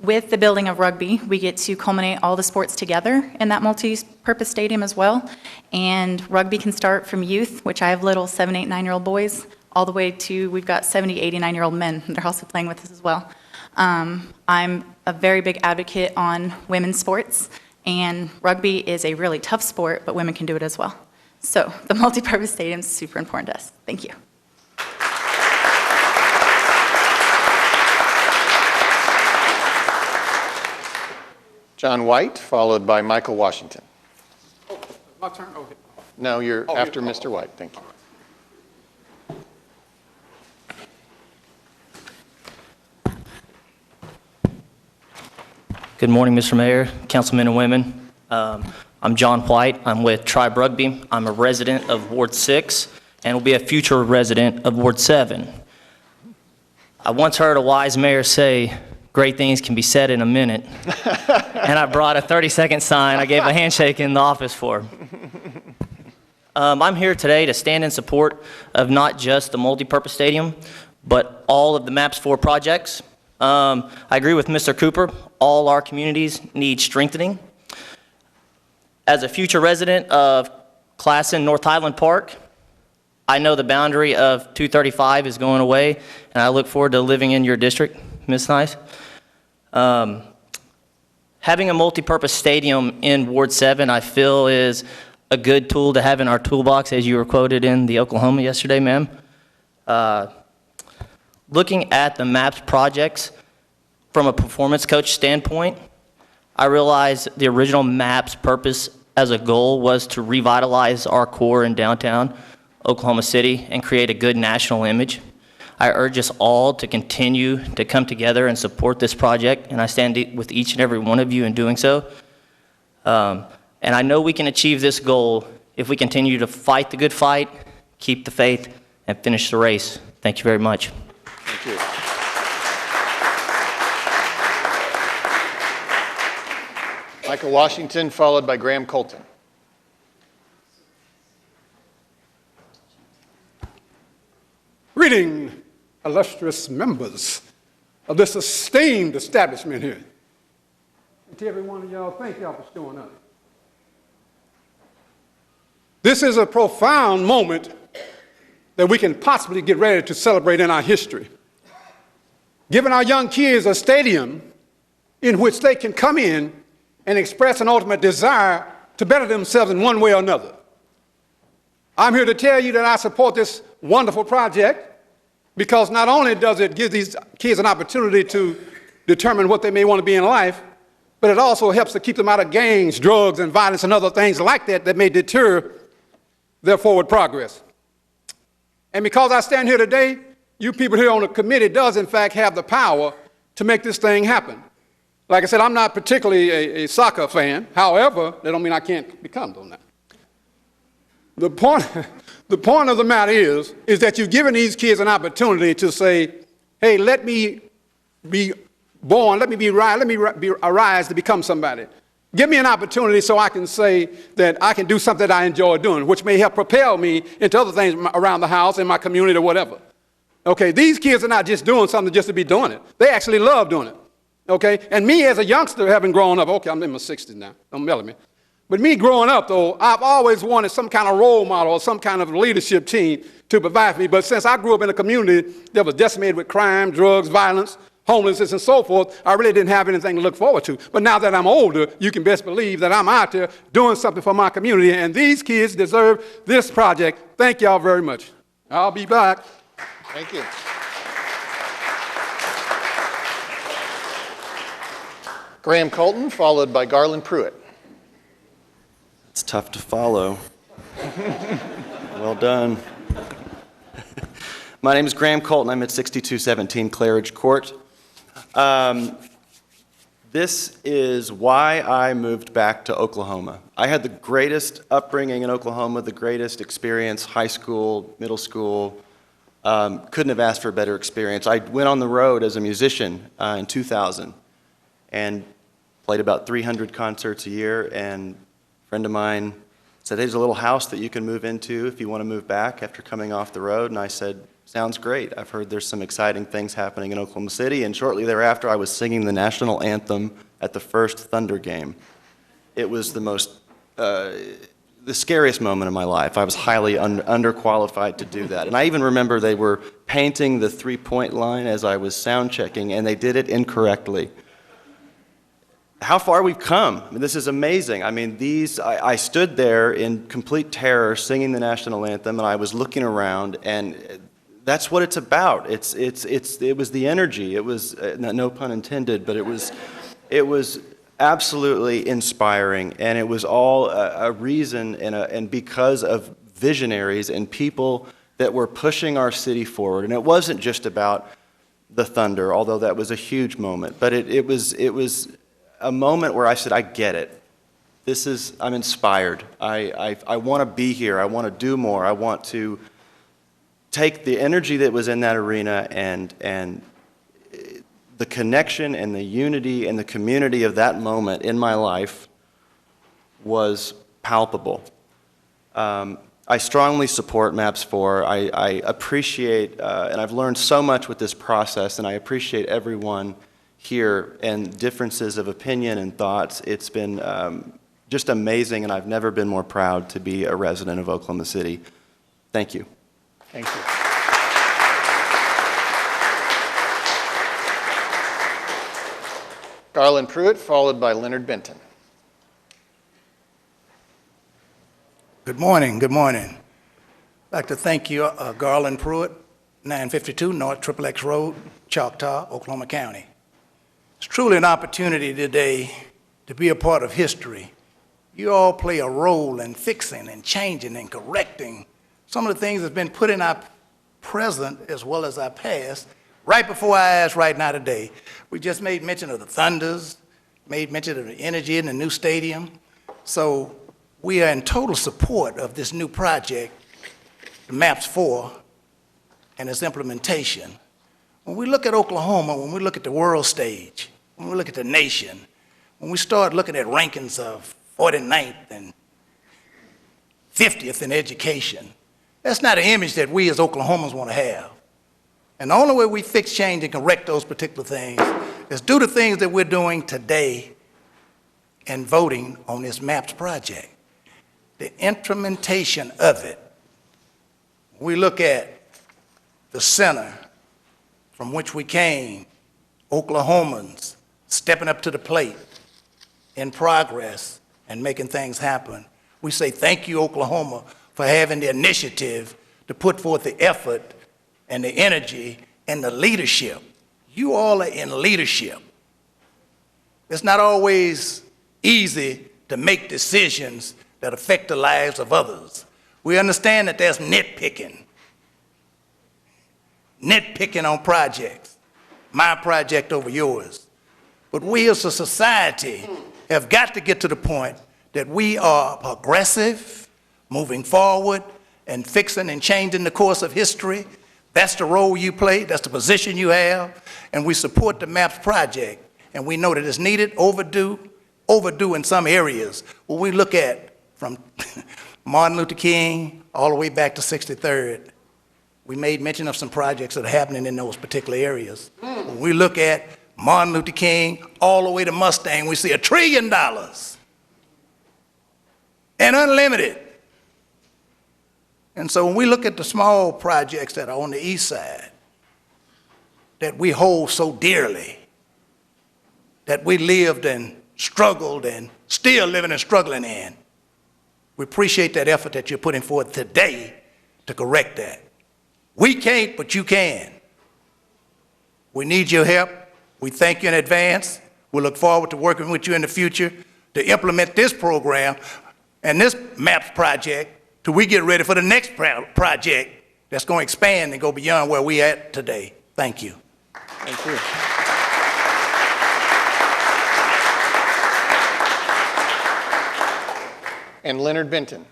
With the building of rugby, we get to culminate all the sports together in that multi-purpose stadium as well. And rugby can start from youth, which I have little 7, 8, 9-year-old boys, all the way to we've got 70, 80, 9-year-old men. They're also playing with us as well. I'm a very big advocate on women's sports, and rugby is a really tough sport, but women can do it as well. So the multipurpose stadium is super important to us. Thank you. John White, followed by Michael Washington. Oh, my turn? Okay. No, you're after Mr. White. Thank you. Good morning, Mr. Mayor, councilmen and women. I'm John White. I'm with Tribe Rugby. I'm a resident of Ward 6 and will be a future resident of Ward 7. I once heard a wise mayor say, great things can be said in a minute. And I brought a 30-second sign I gave a handshake in the office for. I'm here today to stand in support of not just the multipurpose stadium, but all of the MAPS 4 projects. I agree with Mr. Cooper. All our communities need strengthening. As a future resident of Classen North Highland Park, I know the boundary of 235 is going away, and I look forward to living in your district, Ms. Nice. Having a multipurpose stadium in Ward 7, I feel, is a good tool to have in our toolbox, as you were quoted in the Oklahoma yesterday, ma'am. Looking at the MAPS projects from a performance coach standpoint, I realize the original MAPS purpose as a goal was to revitalize our core in downtown Oklahoma City and create a good national image. I urge us all to continue to come together and support this project, and I stand with each and every one of you in doing so. And I know we can achieve this goal if we continue to fight the good fight, keep the faith, and finish the race. Thank you very much. Thank you. Michael Washington, followed by Graham Colton. Greeting, illustrious members of this esteemed establishment here. And to every one of y'all, thank y'all for showing up. This is a profound moment that we can possibly get ready to celebrate in our history. Giving our young kids a stadium in which they can come in and express an ultimate desire to better themselves in one way or another. I'm here to tell you that I support this wonderful project because not only does it give these kids an opportunity to determine what they may want to be in life, but it also helps to keep them out of gangs, drugs, and violence and other things like that that may deter their forward progress. And because I stand here today, you people here on the committee does in fact have the power to make this thing happen. Like I said, I'm not particularly a soccer fan. However, that don't mean I can't become though now. the point of the matter is that you've given these kids an opportunity to say, hey, let me be born, let me arise to become somebody. Give me an opportunity so I can say that I can do something that I enjoy doing, which may help propel me into other things around the house, in my community, or whatever. Okay, these kids are not just doing something just to be doing it. They actually love doing it. Okay, and me as a youngster, having grown up, okay, I'm in my 60s now, don't yell at me. But me growing up, though, I've always wanted some kind of role model or some kind of leadership team to provide for me. But since I grew up in a community that was decimated with crime, drugs, violence, homelessness, and so forth, I really didn't have anything to look forward to. But now that I'm older, you can best believe that I'm out there doing something for my community, and these kids deserve this project. Thank y'all very much. I'll be back. Thank you. Graham Colton, followed by Garland Pruitt. It's tough to follow. Well done. My name is Graham Colton. I'm at 6217 Claridge Court. This is why I moved back to Oklahoma. I had the greatest upbringing in Oklahoma, the greatest experience, high school, middle school. Couldn't have asked for a better experience. I went on the road as a musician in 2000 and played about 300 concerts a year, and a friend of mine said, hey, there's a little house that you can move into if you want to move back after coming off the road. And I said, sounds great. I've heard there's some exciting things happening in Oklahoma City. And shortly thereafter, I was singing the national anthem at the first Thunder game. It was the scariest moment of my life. I was highly underqualified to do that. And I even remember they were painting the three-point line as I was sound checking, and they did it incorrectly. How far we've come. I mean, this is amazing. I mean, I stood there in complete terror singing the national anthem, and I was looking around, and that's what it's about. It was the energy. It was, no pun intended, but it was absolutely inspiring, and it was all a reason and because of visionaries and people that were pushing our city forward. And it wasn't just about the Thunder, although that was a huge moment, but it was a moment where I said, I get it. I'm inspired. I want to be here. I want to do more. I want to take the energy that was in that arena and the connection and the unity and the community of that moment in my life was palpable. I strongly support MAPS 4. I appreciate, and I've learned so much with this process, and I appreciate everyone here and differences of opinion and thoughts. It's been just amazing, and I've never been more proud to be a resident of Oklahoma City. Thank you. Thank you. Garland Pruitt, followed by Leonard Benton. Good morning. Good morning. I'd like to thank you, Garland Pruitt, 952 North XXX Road, Choctaw, Oklahoma County. It's truly an opportunity today to be a part of history. You all play a role in fixing and changing and correcting some of the things that's been put in our present as well as our past right before our eyes right now today. We just made mention of the Thunders, made mention of the energy in the new stadium. So we are in total support of this new project, the MAPS 4, and its implementation. When we look at Oklahoma, when we look at the world stage, when we look at the nation, when we start looking at rankings of 49th and 50th in education, that's not an image that we as Oklahomans want to have. And the only way we fix, change, and correct those particular things is do the things that we're doing today and voting on this MAPS project. The implementation of it. We look at the center from which we came, Oklahomans stepping up to the plate in progress and making things happen. We say thank you, Oklahoma, for having the initiative to put forth the effort and the energy and the leadership. You all are in leadership. It's not always easy to make decisions that affect the lives of others. We understand that there's nitpicking on projects, my project over yours. But we as a society have got to get to the point that we are progressive, moving forward and fixing and changing the course of history. That's the role you play, that's the position you have, and we support the MAPS project. And we know that it's needed, overdue in some areas. When we look at from Martin Luther King all the way back to 63rd, we made mention of some projects that are happening in those particular areas. When we look at Martin Luther King all the way to Mustang, we see $1 trillion and unlimited. And so when we look at the small projects that are on the east side, that we hold so dearly, that we lived and struggled and still living and struggling in, we appreciate that effort that you're putting forth today to correct that. We can't, but you can. We need your help. We thank you in advance. We look forward to working with you in the future to implement this program and this MAPS project till we get ready for the next project that's going to expand and go beyond where we at today. Thank you. Thank you. And Leonard Benton.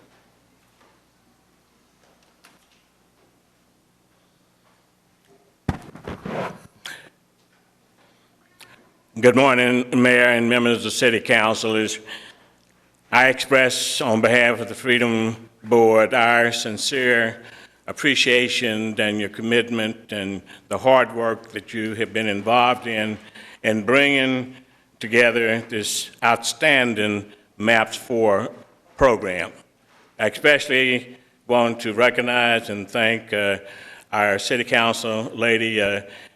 Good morning, Mayor and members of the City Councilors. I express on behalf of the Freedom Board our sincere appreciation and your commitment and the hard work that you have been involved in bringing together this outstanding MAPS 4 program. I especially want to recognize and thank our City Council lady,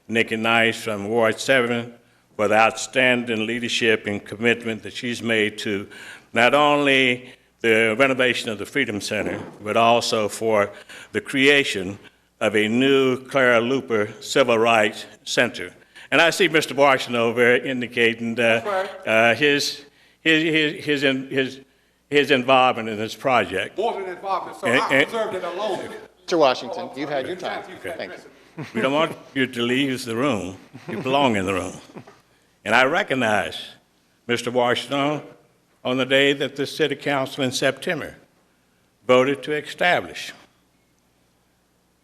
Nikki Nice from Ward 7, for the outstanding leadership and commitment that she's made to not only the renovation of the Freedom Center, but also for the creation of a new Clara Luper Civil Rights Center. And I see Mr. Washington over there indicating his involvement in this project. More than involvement, sir. I observed it alone. Mr. Washington, you've had your time. Thank you. We don't want you to leave the room. You belong in the room. And I recognize Mr. Washington on the day that the City Council in September voted to establish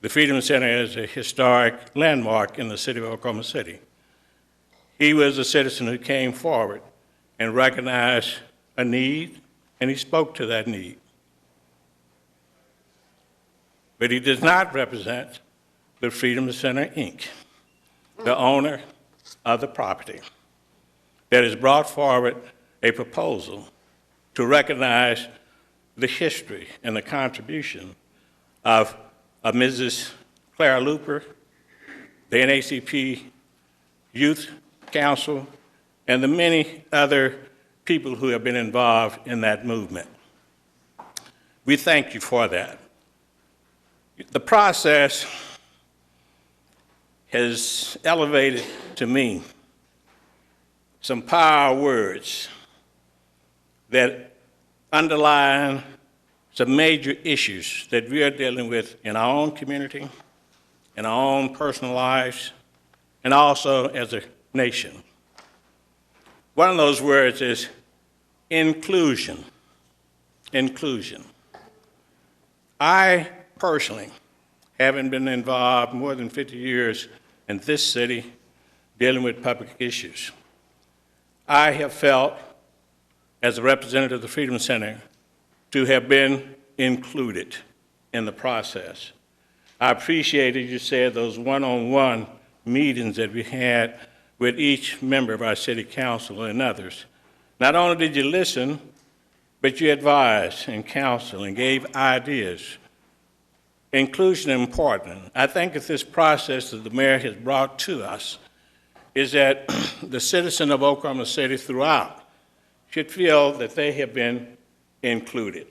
the Freedom Center as a historic landmark in the city of Oklahoma City. He was a citizen who came forward and recognized a need, and he spoke to that need. But he does not represent the Freedom Center, Inc., the owner of the property, that has brought forward a proposal to recognize the history and the contribution of Mrs. Clara Luper, the NAACP Youth Council, and the many other people who have been involved in that movement. We thank you for that. The process has elevated to me some power words that underline some major issues that we are dealing with in our own community, in our own personal lives, and also as a nation. One of those words is inclusion. Inclusion. I personally, having been involved more than 50 years in this city dealing with public issues, I have felt, as a representative of the Freedom Center, to have been included in the process. I appreciated, you said, those one-on-one meetings that we had with each member of our city council and others. Not only did you listen, but you advised and counseled and gave ideas. Inclusion is important. I think that this process that the mayor has brought to us is that the citizen of Oklahoma City throughout should feel that they have been included.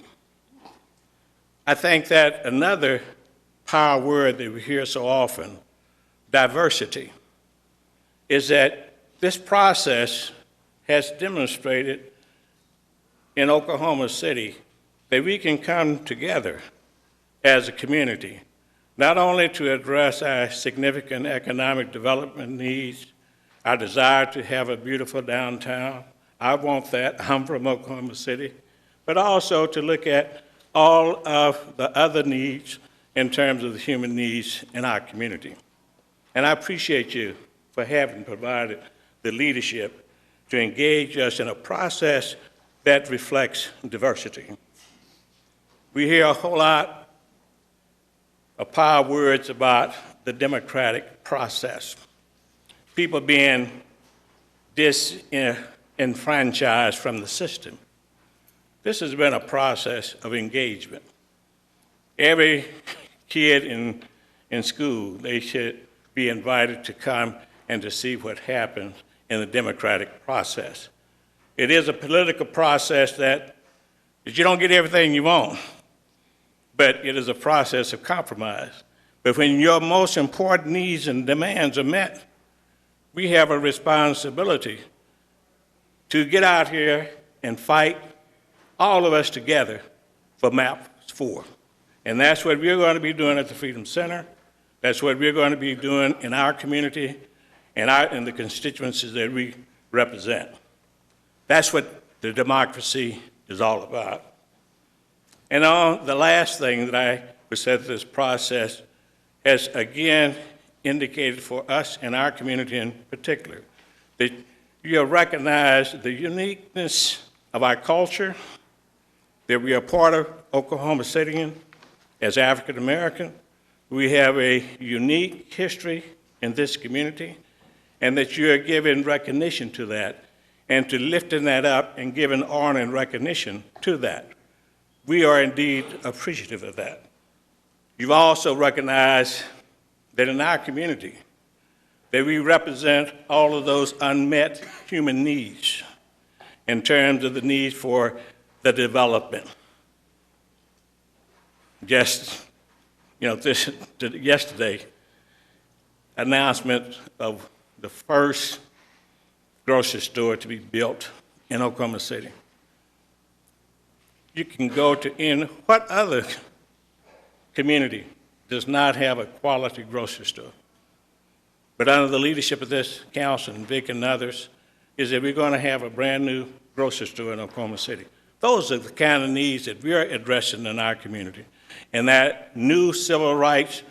I think that another power word that we hear so often, diversity, is that this process has demonstrated in Oklahoma City that we can come together as a community, not only to address our significant economic development needs, our desire to have a beautiful downtown. I want that. I'm from Oklahoma City. But also to look at all of the other needs in terms of the human needs in our community. And I appreciate you for having provided the leadership to engage us in a process that reflects diversity. We hear a whole lot of power words about the democratic process, people being disenfranchised from the system. This has been a process of engagement. Every kid in school, they should be invited to come and to see what happens in the democratic process. It is a political process that you don't get everything you want, but it is a process of compromise. But when your most important needs and demands are met, we have a responsibility to get out here and fight, all of us together, for MAP 4. And that's what we're going to be doing at the Freedom Center. That's what we're going to be doing in our community and in the constituencies that we represent. That's what the democracy is all about. And the last thing that I would say that this process has again indicated for us and our community in particular, that you have recognized the uniqueness of our culture, that we are part of Oklahoma City as African American. We have a unique history in this community, and that you are giving recognition to that, and to lifting that up and giving honor and recognition to that. We are indeed appreciative of that. You've also recognized that in our community, that we represent all of those unmet human needs in terms of the need for the development. Just, yesterday, announcement of the first grocery store to be built in Oklahoma City. You can go to what other community does not have a quality grocery store? But under the leadership of this council and Vic and others, is that we're going to have a brand new grocery store in Oklahoma City. Those are the kind of needs that we are addressing in our community. And that new civil rights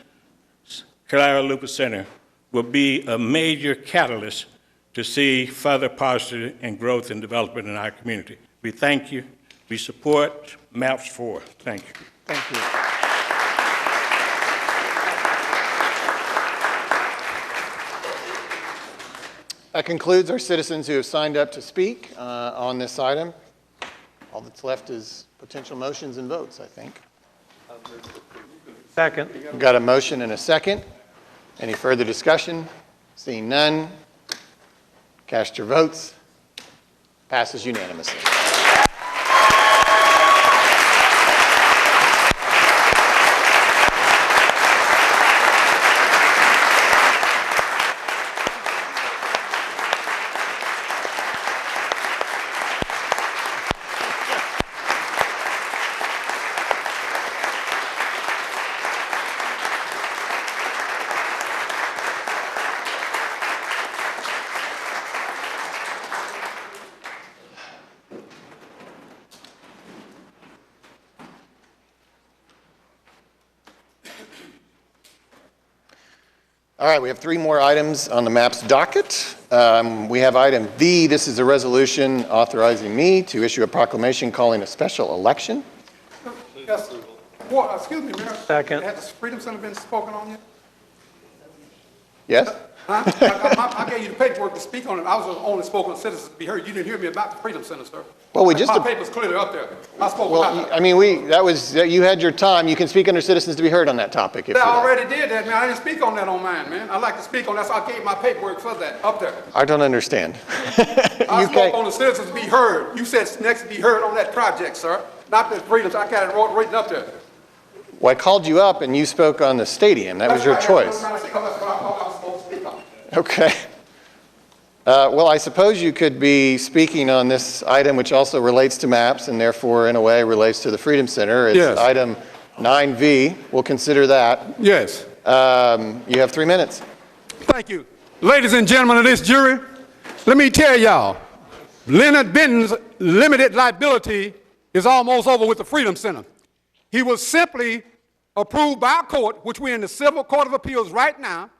Clara Lupa Center will be a major catalyst to see further positive and growth and development in our community. We thank you. We support MAPS 4. Thank you. Thank you. That concludes our citizens who have signed up to speak on this item. All that's left is potential motions and votes, I think. Second. We've got a motion and a second. Any further discussion? Seeing none, cast your votes. Passes unanimously. All right, we have 3 more items on the MAPS docket. We have item V. This is a resolution authorizing me to issue a proclamation calling a special election. Yes. Well, excuse me, Mayor. Second. Has the Freedom Center been spoken on yet? Yes? Huh? I gave you the paperwork to speak on it. I was only spoken on citizens to be heard. You didn't hear me about the Freedom Center, sir. Well, we just... My paper's clearly up there. I spoke Well, about it. I mean, you had your time. You can speak under citizens to be heard on that topic. If I you like. already did that, man. I didn't speak on that on mine, man. I like to speak on that, so I gave my paperwork for that up there. I don't understand. I spoke on the citizens to be heard. You said next to be heard on that project, sir. Not the Freedom. I got it written up there. Well, I called you up and you spoke on the stadium. That was your choice. That's what I was supposed to speak on. Okay. Well, I suppose you could be speaking on this item, which also relates to MAPS and therefore, in a way, relates to the Freedom Center. It's Yes. item 9V. We'll consider that. Yes. You have 3 minutes. Thank you. Ladies and gentlemen of this jury, let me tell y'all, Leonard Benton's limited liability is almost over with the Freedom Center. He was simply approved by a court, which we're in the Civil Court of Appeals right now,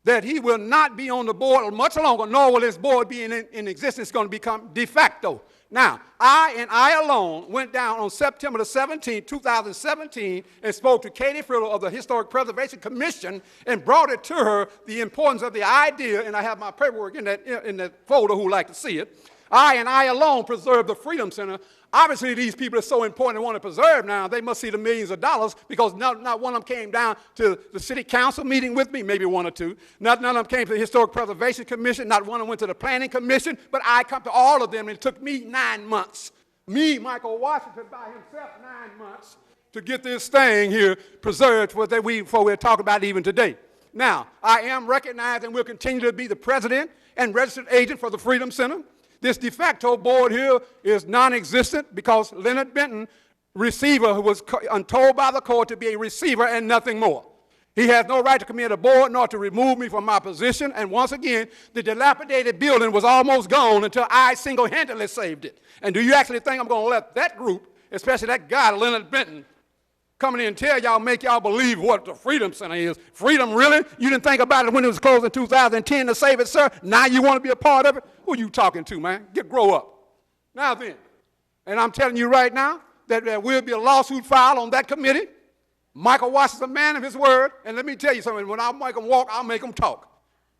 that he will not be on the board much longer, nor will his board be in existence. It's going to become de facto. Now, I alone went down on September the 17th, 2017, and spoke to Katie Frillo of the Historic Preservation Commission and brought it to her the importance of the idea, and I have my paperwork in that folder who would like to see it. I alone preserved the Freedom Center. Obviously, these people are so important and want to preserve now, they must see the millions of dollars because not one of them came down to the city council meeting with me, maybe one or two. None of them came to the Historic Preservation Commission. Not one of them went to the Planning Commission, but I come to all of them, and it took me 9 months. Me, Michael Washington, by himself, 9 months to get this thing here preserved before we're talking about it even today. Now, I am recognized and will continue to be the president and registered agent for the Freedom Center. This de facto board here is non-existent because Leonard Benton, receiver, who was told by the court to be a receiver and nothing more. He has no right to come in the board nor to remove me from my position. And once again, the dilapidated building was almost gone until I single-handedly saved it. And do you actually think I'm going to let that group, especially that guy, Leonard Benton, come in and tell y'all, make y'all believe what the Freedom Center is? Freedom, really? You didn't think about it when it was closed in 2010 to save it, sir? Now you want to be a part of it? Who are you talking to, man? Grow up. Now then, and I'm telling you right now that there will be a lawsuit filed on that committee. Michael Watts is a man of his word, and let me tell you something. When I make them walk, I'll make them talk.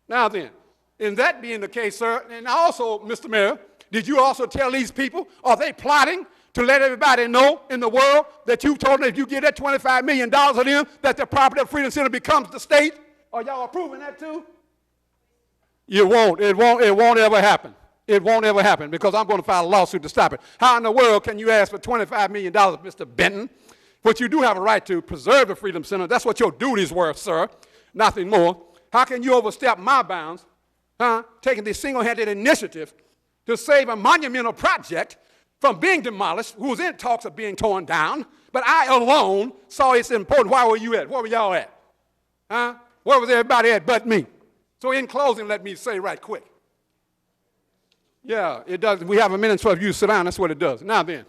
Now then, in that being the case, sir, and also, Mr. Mayor, did you also tell these people, are they plotting to let everybody know in the world that you told them if you give that $25 million to them, that the property of Freedom Center becomes the state? Are y'all approving that too? You won't. It won't ever happen. It won't ever happen because I'm going to file a lawsuit to stop it. How in the world can you ask for $25 million, Mr. Benton? But you do have a right to preserve the Freedom Center. That's what your duties were, sir. Nothing more. How can you overstep my bounds, taking the single-handed initiative to save a monumental project from being demolished, who was in talks of being torn down, but I alone saw it's important. Why were you at? Where were y'all at? Where was everybody at but me? So in closing, let me say right quick. Yeah, it does. We have a minute for you to sit down. That's what it does. Now then,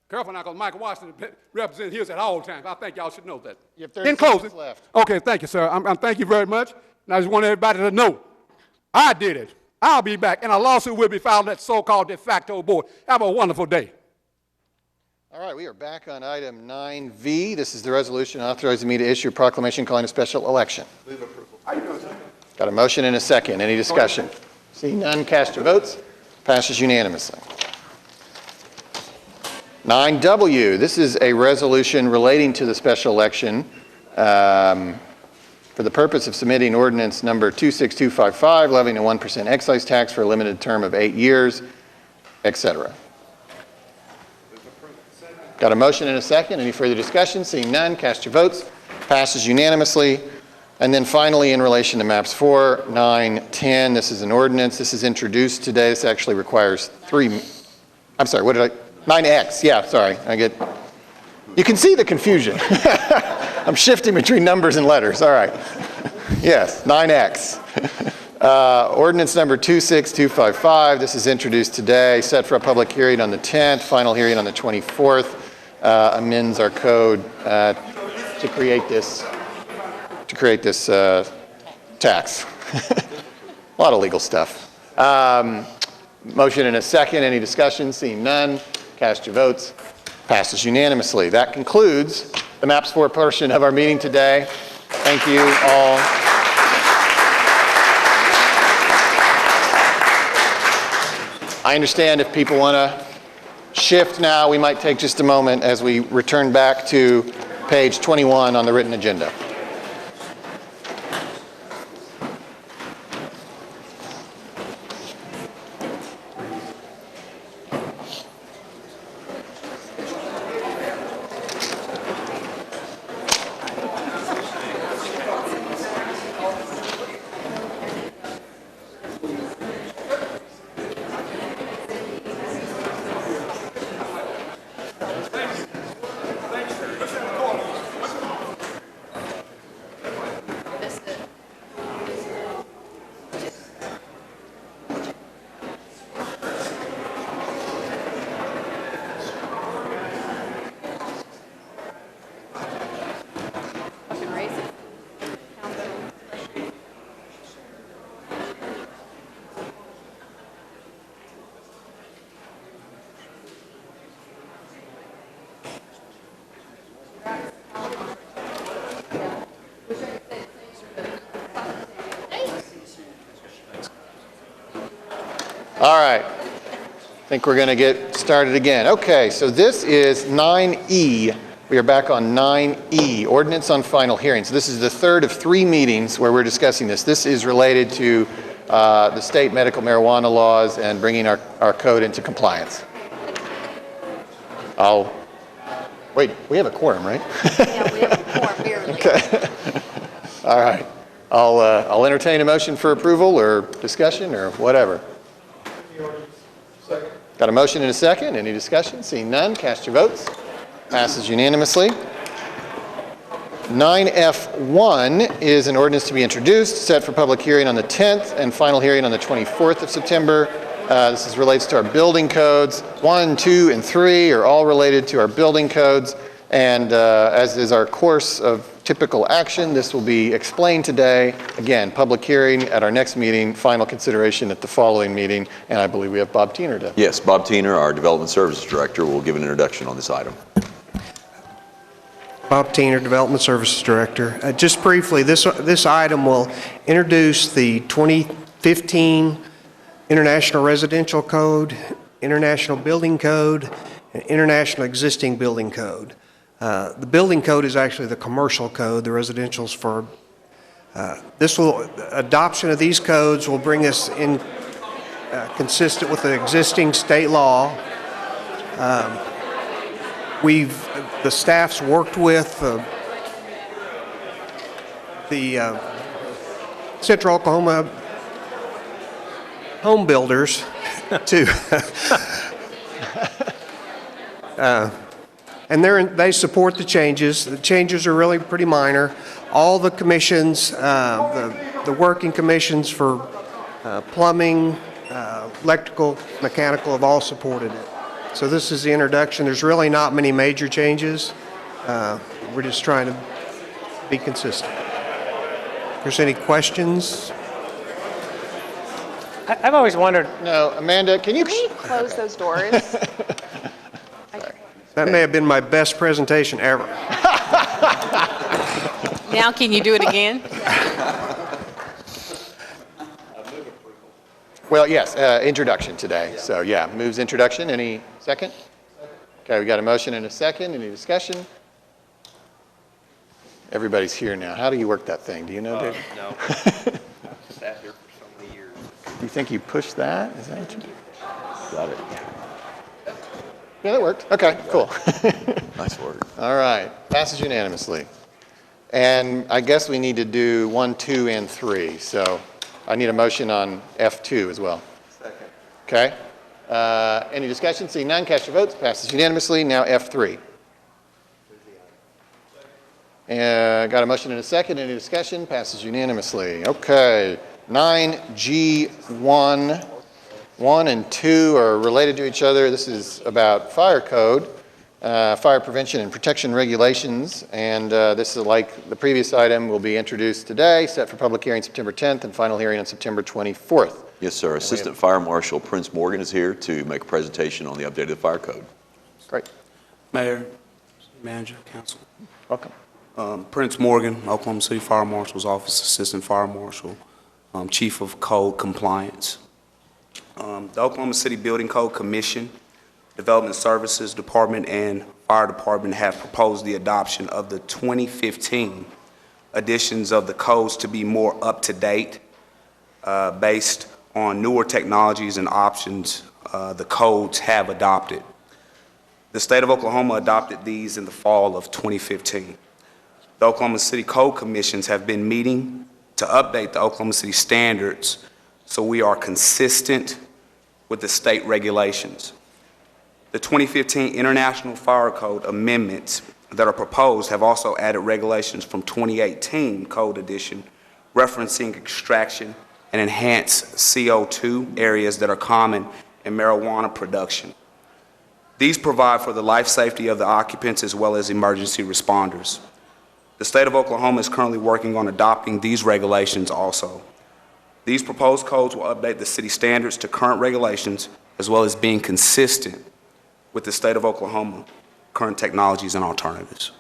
careful now, because Michael Washington represents here at all times. I think y'all should know that. You have 30 in closing, seconds left. Okay, thank you, sir. Thank you very much. And I just want everybody to know, I did it. I'll be back, and a lawsuit will be filed on that so-called de facto board. Have a wonderful day. All right, we are back on item 9V. This is the resolution authorizing me to issue a proclamation calling a special election. Move approval. How you doing, sir? Got a motion and a second. Any discussion? Seeing none, cast your votes. Passes unanimously. 9W, this is a resolution relating to the special election for the purpose of submitting ordinance number 26255, levying a 1% excise tax for a limited term of 8 years, etc. Got a motion and a second. Any further discussion? Seeing none, cast your votes. Passes unanimously. And then finally, in relation to maps 4, 9, 10, this is an ordinance. This is introduced today. This actually requires 9X. Yeah, sorry. You can see the confusion. I'm shifting between numbers and letters. All right. Yes, 9X. Ordinance number 26255. This is introduced today, set for a public hearing on the 10th, final hearing on the 24th. Amends our code to create this tax. A lot of legal stuff. Motion and a second. Any discussion? Seeing none, cast your votes. Passes unanimously. That concludes the Maps 4 portion of our meeting today. Thank you all. I understand if people want to shift now, we might take just a moment as we return back to page 21 on the written agenda. All right. I think we're going to get started again. Okay, so this is 9E. We are back on 9E, ordinance on final hearing. So this is the third of 3 meetings where we're discussing this. This is related to the state medical marijuana laws and bringing our code into compliance. Wait, we have a quorum, right? Yeah, we have a quorum here. Okay. All right. I'll entertain a motion for approval or discussion or whatever. Got a motion and a second. Any discussion? Seeing none, cast your votes. Passes unanimously. 9F1 is an ordinance to be introduced, set for public hearing on the 10th and final hearing on the 24th of September. This relates to our building codes. 1, 2, and 3 are all related to our building codes. And as is our course of typical action, this will be explained today. Again, public hearing at our next meeting, final consideration at the following meeting. And I believe we have Bob Tiener to. Yes, Bob Tiener, our Development Services Director, will give an introduction on this item. Bob Tiener, Development Services Director. Just briefly, this item will introduce the 2015 International Residential Code, International Building Code, and International Existing Building Code. The building code is actually the commercial code, the residential's for. Adoption of these codes will bring us in consistent with the existing state law. The staff's worked with the Central Oklahoma home builders to and they support the changes. The changes are really pretty minor. All the commissions, the working commissions for plumbing, electrical, mechanical have all supported it. So this is the introduction. There's really not many major changes. We're just trying to be consistent. If there's any questions? I've always wondered. No, Amanda, can you close those doors? That may have been my best presentation ever. Now can you do it again? Well, yes, introduction today. So yeah, moves introduction. Any second? Okay, we got a motion and a second. Any discussion? Everybody's here now. How do you work that thing? Do you know, Dave? No. I've sat here for so many years. You think you push that? Is that what you Got it. Yeah, that worked. Okay, cool. Nice work. All right, passes unanimously. And I guess we need to do 1, 2, and 3. So I need a motion on F2 as well. Second. Okay. Any discussion? Seeing none, cast your votes. Passes unanimously. Now F3. Got a motion and a second. Any discussion? Passes unanimously. Okay. 9G1. 1 and 2 are related to each other. This is about fire code, fire prevention and protection regulations. And this is like the previous item will be introduced today, set for public hearing September 10th and final hearing on September 24th. Yes, sir. Assistant Fire Marshal Prince Morgan is here to make a presentation on the updated fire code. Great. Mayor, Manager, Council. Welcome. Prince Morgan, Oklahoma City Fire Marshal's Office, Assistant Fire Marshal, Chief of Code Compliance. The Oklahoma City Building Code Commission, Development Services Department, and Fire Department have proposed the adoption of the 2015 editions of the codes to be more up-to-date based on newer technologies and options the codes have adopted. The state of Oklahoma adopted these in the fall of 2015. The Oklahoma City Code Commissions have been meeting to update the Oklahoma City standards so we are consistent with the state regulations. The 2015 International Fire Code amendments that are proposed have also added regulations from 2018 Code Edition referencing extraction and enhanced CO2 areas that are common in marijuana production. These provide for the life safety of the occupants as well as emergency responders. The state of Oklahoma is currently working on adopting these regulations also. These proposed codes will update the city standards to current regulations as well as being consistent with the state of Oklahoma, current technologies and alternatives.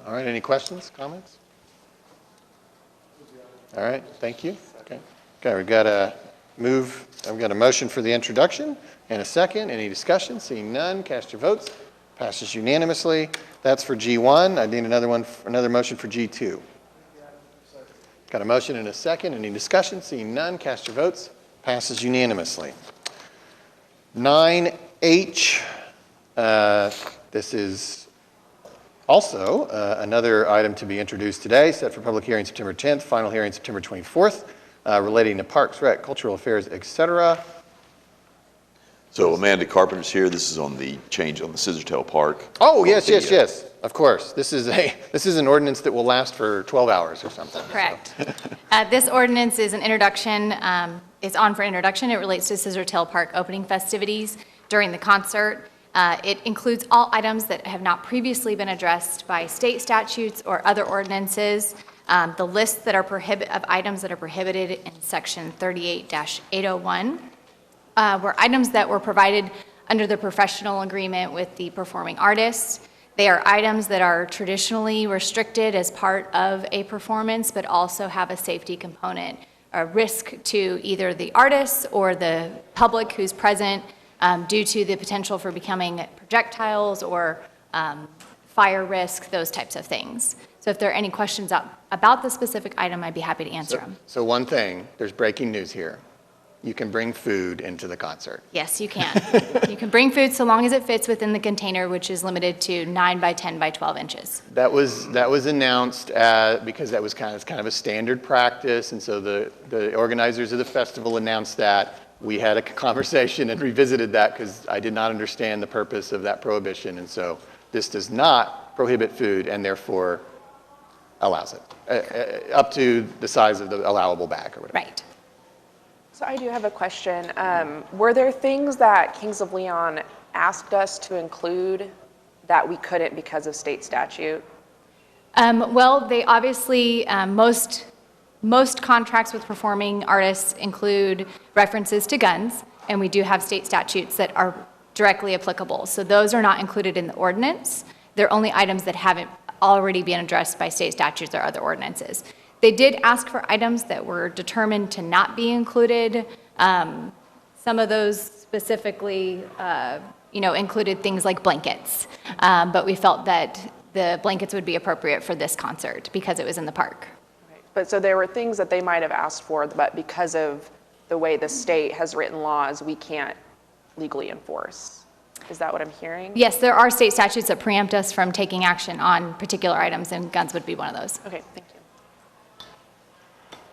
All right, any questions, comments? All right, thank you. Okay, we've got a motion for the introduction and a second. Any discussion? Seeing none, cast your votes. Passes unanimously. That's for G1. I need another motion for G2. Got a motion and a second. Any discussion? Seeing none, cast your votes. Passes unanimously. 9H, this is also another item to be introduced today, set for public hearing September 10th, final hearing September 24th, relating to parks, rec, cultural affairs, etc. So Amanda Carpenter's here. This is on the change on the Scissortail Park. Oh, yes, yes. Of course. This is an ordinance that will last for 12 hours or something. Correct. This ordinance is an introduction. It's on for introduction. It relates to Scissortail Park opening festivities during the concert. It includes all items that have not previously been addressed by state statutes or other ordinances. The list that are of items that are prohibited in section 38-801 were items that were provided under the professional agreement with the performing artists. They are items that are traditionally restricted as part of a performance, but also have a safety component, a risk to either the artists or the public who's present due to the potential for becoming projectiles or fire risk, those types of things. So if there are any questions about the specific item, I'd be happy to answer them. So one thing, there's breaking news here. You can bring food into the concert. Yes, you can. You can bring food so long as it fits within the container, which is limited to 9 by 10 by 12 inches. That was announced because that was kind of a standard practice, and so the organizers of the festival announced that. We had a conversation and revisited that because I did not understand the purpose of that prohibition, and so this does not prohibit food and therefore allows it up to the size of the allowable bag or whatever. Right. So I do have a question. Were there things that Kings of Leon asked us to include that we couldn't because of state statute? Well, they obviously, most contracts with performing artists include references to guns, and we do have state statutes that are directly applicable. So those are not included in the ordinance. They're only items that haven't already been addressed by state statutes or other ordinances. They did ask for items that were determined to not be included. Some of those specifically, included things like blankets. But we felt that the blankets would be appropriate for this concert because it was in the park. Right. But so there were things that they might have asked for, but because of the way the state has written laws, we can't legally enforce. Is that what I'm hearing? Yes, there are state statutes that preempt us from taking action on particular items, and guns would be one of those. Okay, thank you.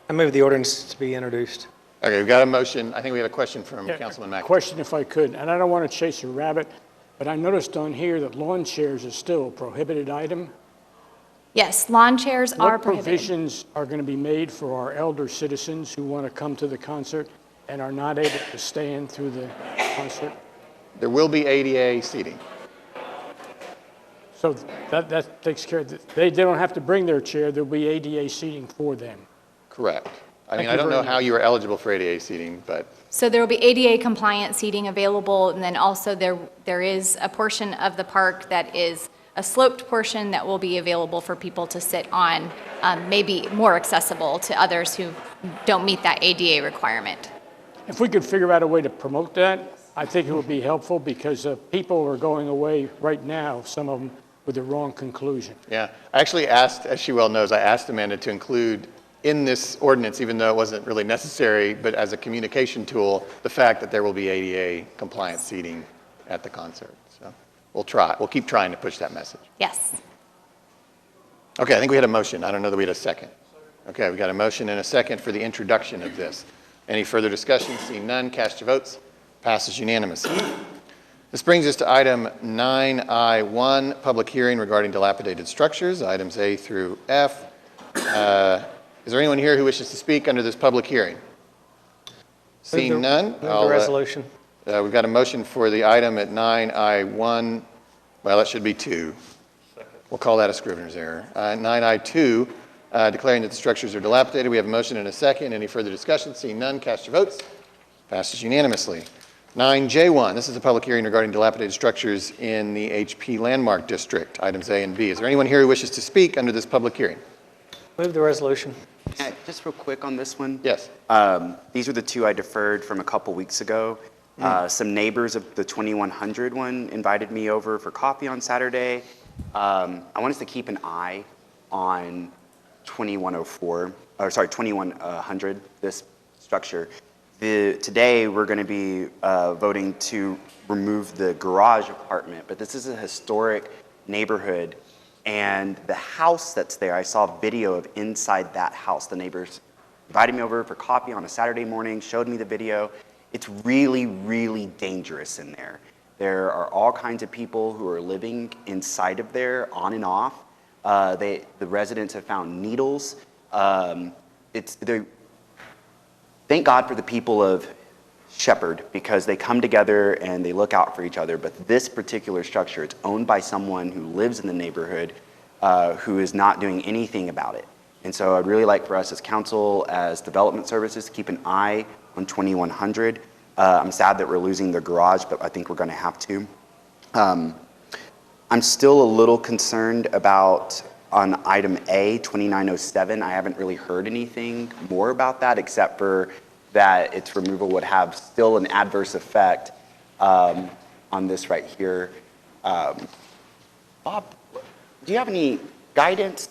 I move the ordinance to be introduced. Okay, we've got a motion. I think we have a question from Councilman Mack. Question if I could, and I don't want to chase a rabbit, but I noticed on here that lawn chairs is still a prohibited item. Yes, lawn chairs are What prohibited. provisions are going to be made for our elder citizens who want to come to the concert and are not able to stand through the concert? There will be ADA seating. So that takes care of it. They don't have to bring their chair. There'll be ADA seating for them. Correct. I mean, Thank I you don't very know how you are eligible for ADA seating, but So there will be ADA compliant seating available, and then also there is a portion of the park that is a sloped portion that will be available for people to sit on, maybe more accessible to others who don't meet that ADA requirement. If we could figure out a way to promote that, I think it would be helpful because people are going away right now, some of them with the wrong conclusion. yeah. I actually asked, as she well knows, I asked Amanda to include in this ordinance, even though it wasn't really necessary, but as a communication tool, the fact that there will be ADA compliant seating at the concert. So we'll keep trying to push that message. Yes. Okay, I think we had a motion. I don't know that we had a second. Okay, we got a motion and a second for the introduction of this. Any further discussion? Seeing none, cast your votes. Passes unanimously. This brings us to item 9I1, public hearing regarding dilapidated structures, items A through F. Is there anyone here who wishes to speak under this public hearing? Seeing none, Move the resolution. we've got a motion for the item at 9I1. Well, that should be 2. We'll call that a scrivener's error. 9I2, declaring that the structures are dilapidated. We have a motion and a second. Any further discussion? Seeing none, cast your votes. Passes unanimously. 9J1, this is a public hearing regarding dilapidated structures in the HP Landmark District, items A and B. Is there anyone here who wishes to speak under this public hearing? Move the resolution. Just real quick on this one. Yes. These are the two I deferred from a couple weeks ago. Some neighbors of the 2100 one invited me over for coffee on Saturday. I want us to keep an eye on 2100, this structure. Today, we're going to be voting to remove the garage apartment, but this is a historic neighborhood, and the house that's there, I saw a video of inside that house. The neighbors invited me over for coffee on a Saturday morning, showed me the video. It's really, really dangerous in there. There are all kinds of people who are living inside of there, on and off. The residents have found needles. Thank God for the people of Shepherd, because they come together and they look out for each other. But this particular structure, it's owned by someone who lives in the neighborhood who is not doing anything about it. And so I'd really like for us as council, as development services, to keep an eye on 2100. I'm sad that we're losing the garage, but I think we're going to have to. I'm still a little concerned about on item A, 2907. I haven't really heard anything more about that, except for that its removal would have still an adverse effect on this right here. Bob, do you have any guidance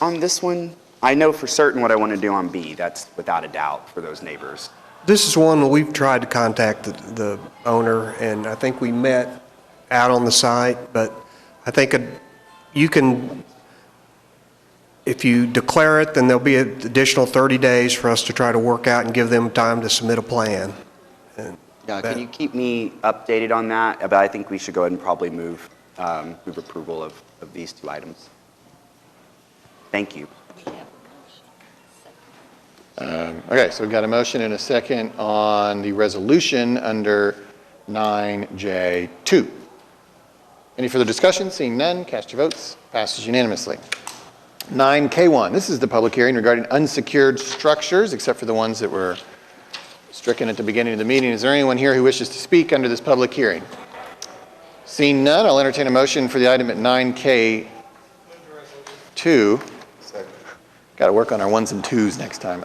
on this one? I know for certain what I want to do on B. That's without a doubt for those neighbors. This is one we've tried to contact the owner, and I think we met out on the site, but I think you can, if you declare it, then there'll be an additional 30 days for us to try to work out and give them time to submit a plan. Can you keep me updated on that? But I think we should go ahead and probably move approval of these two items. Thank you. Okay, so we've got a motion and a second on the resolution under 9J2. Any further discussion? Seeing none, cast your votes. Passes unanimously. 9K1, this is the public hearing regarding unsecured structures, except for the ones that were stricken at the beginning of the meeting. Is there anyone here who wishes to speak under this public hearing? Seeing none, I'll entertain a motion for the item at 9K2. Got to work on our ones and twos next time.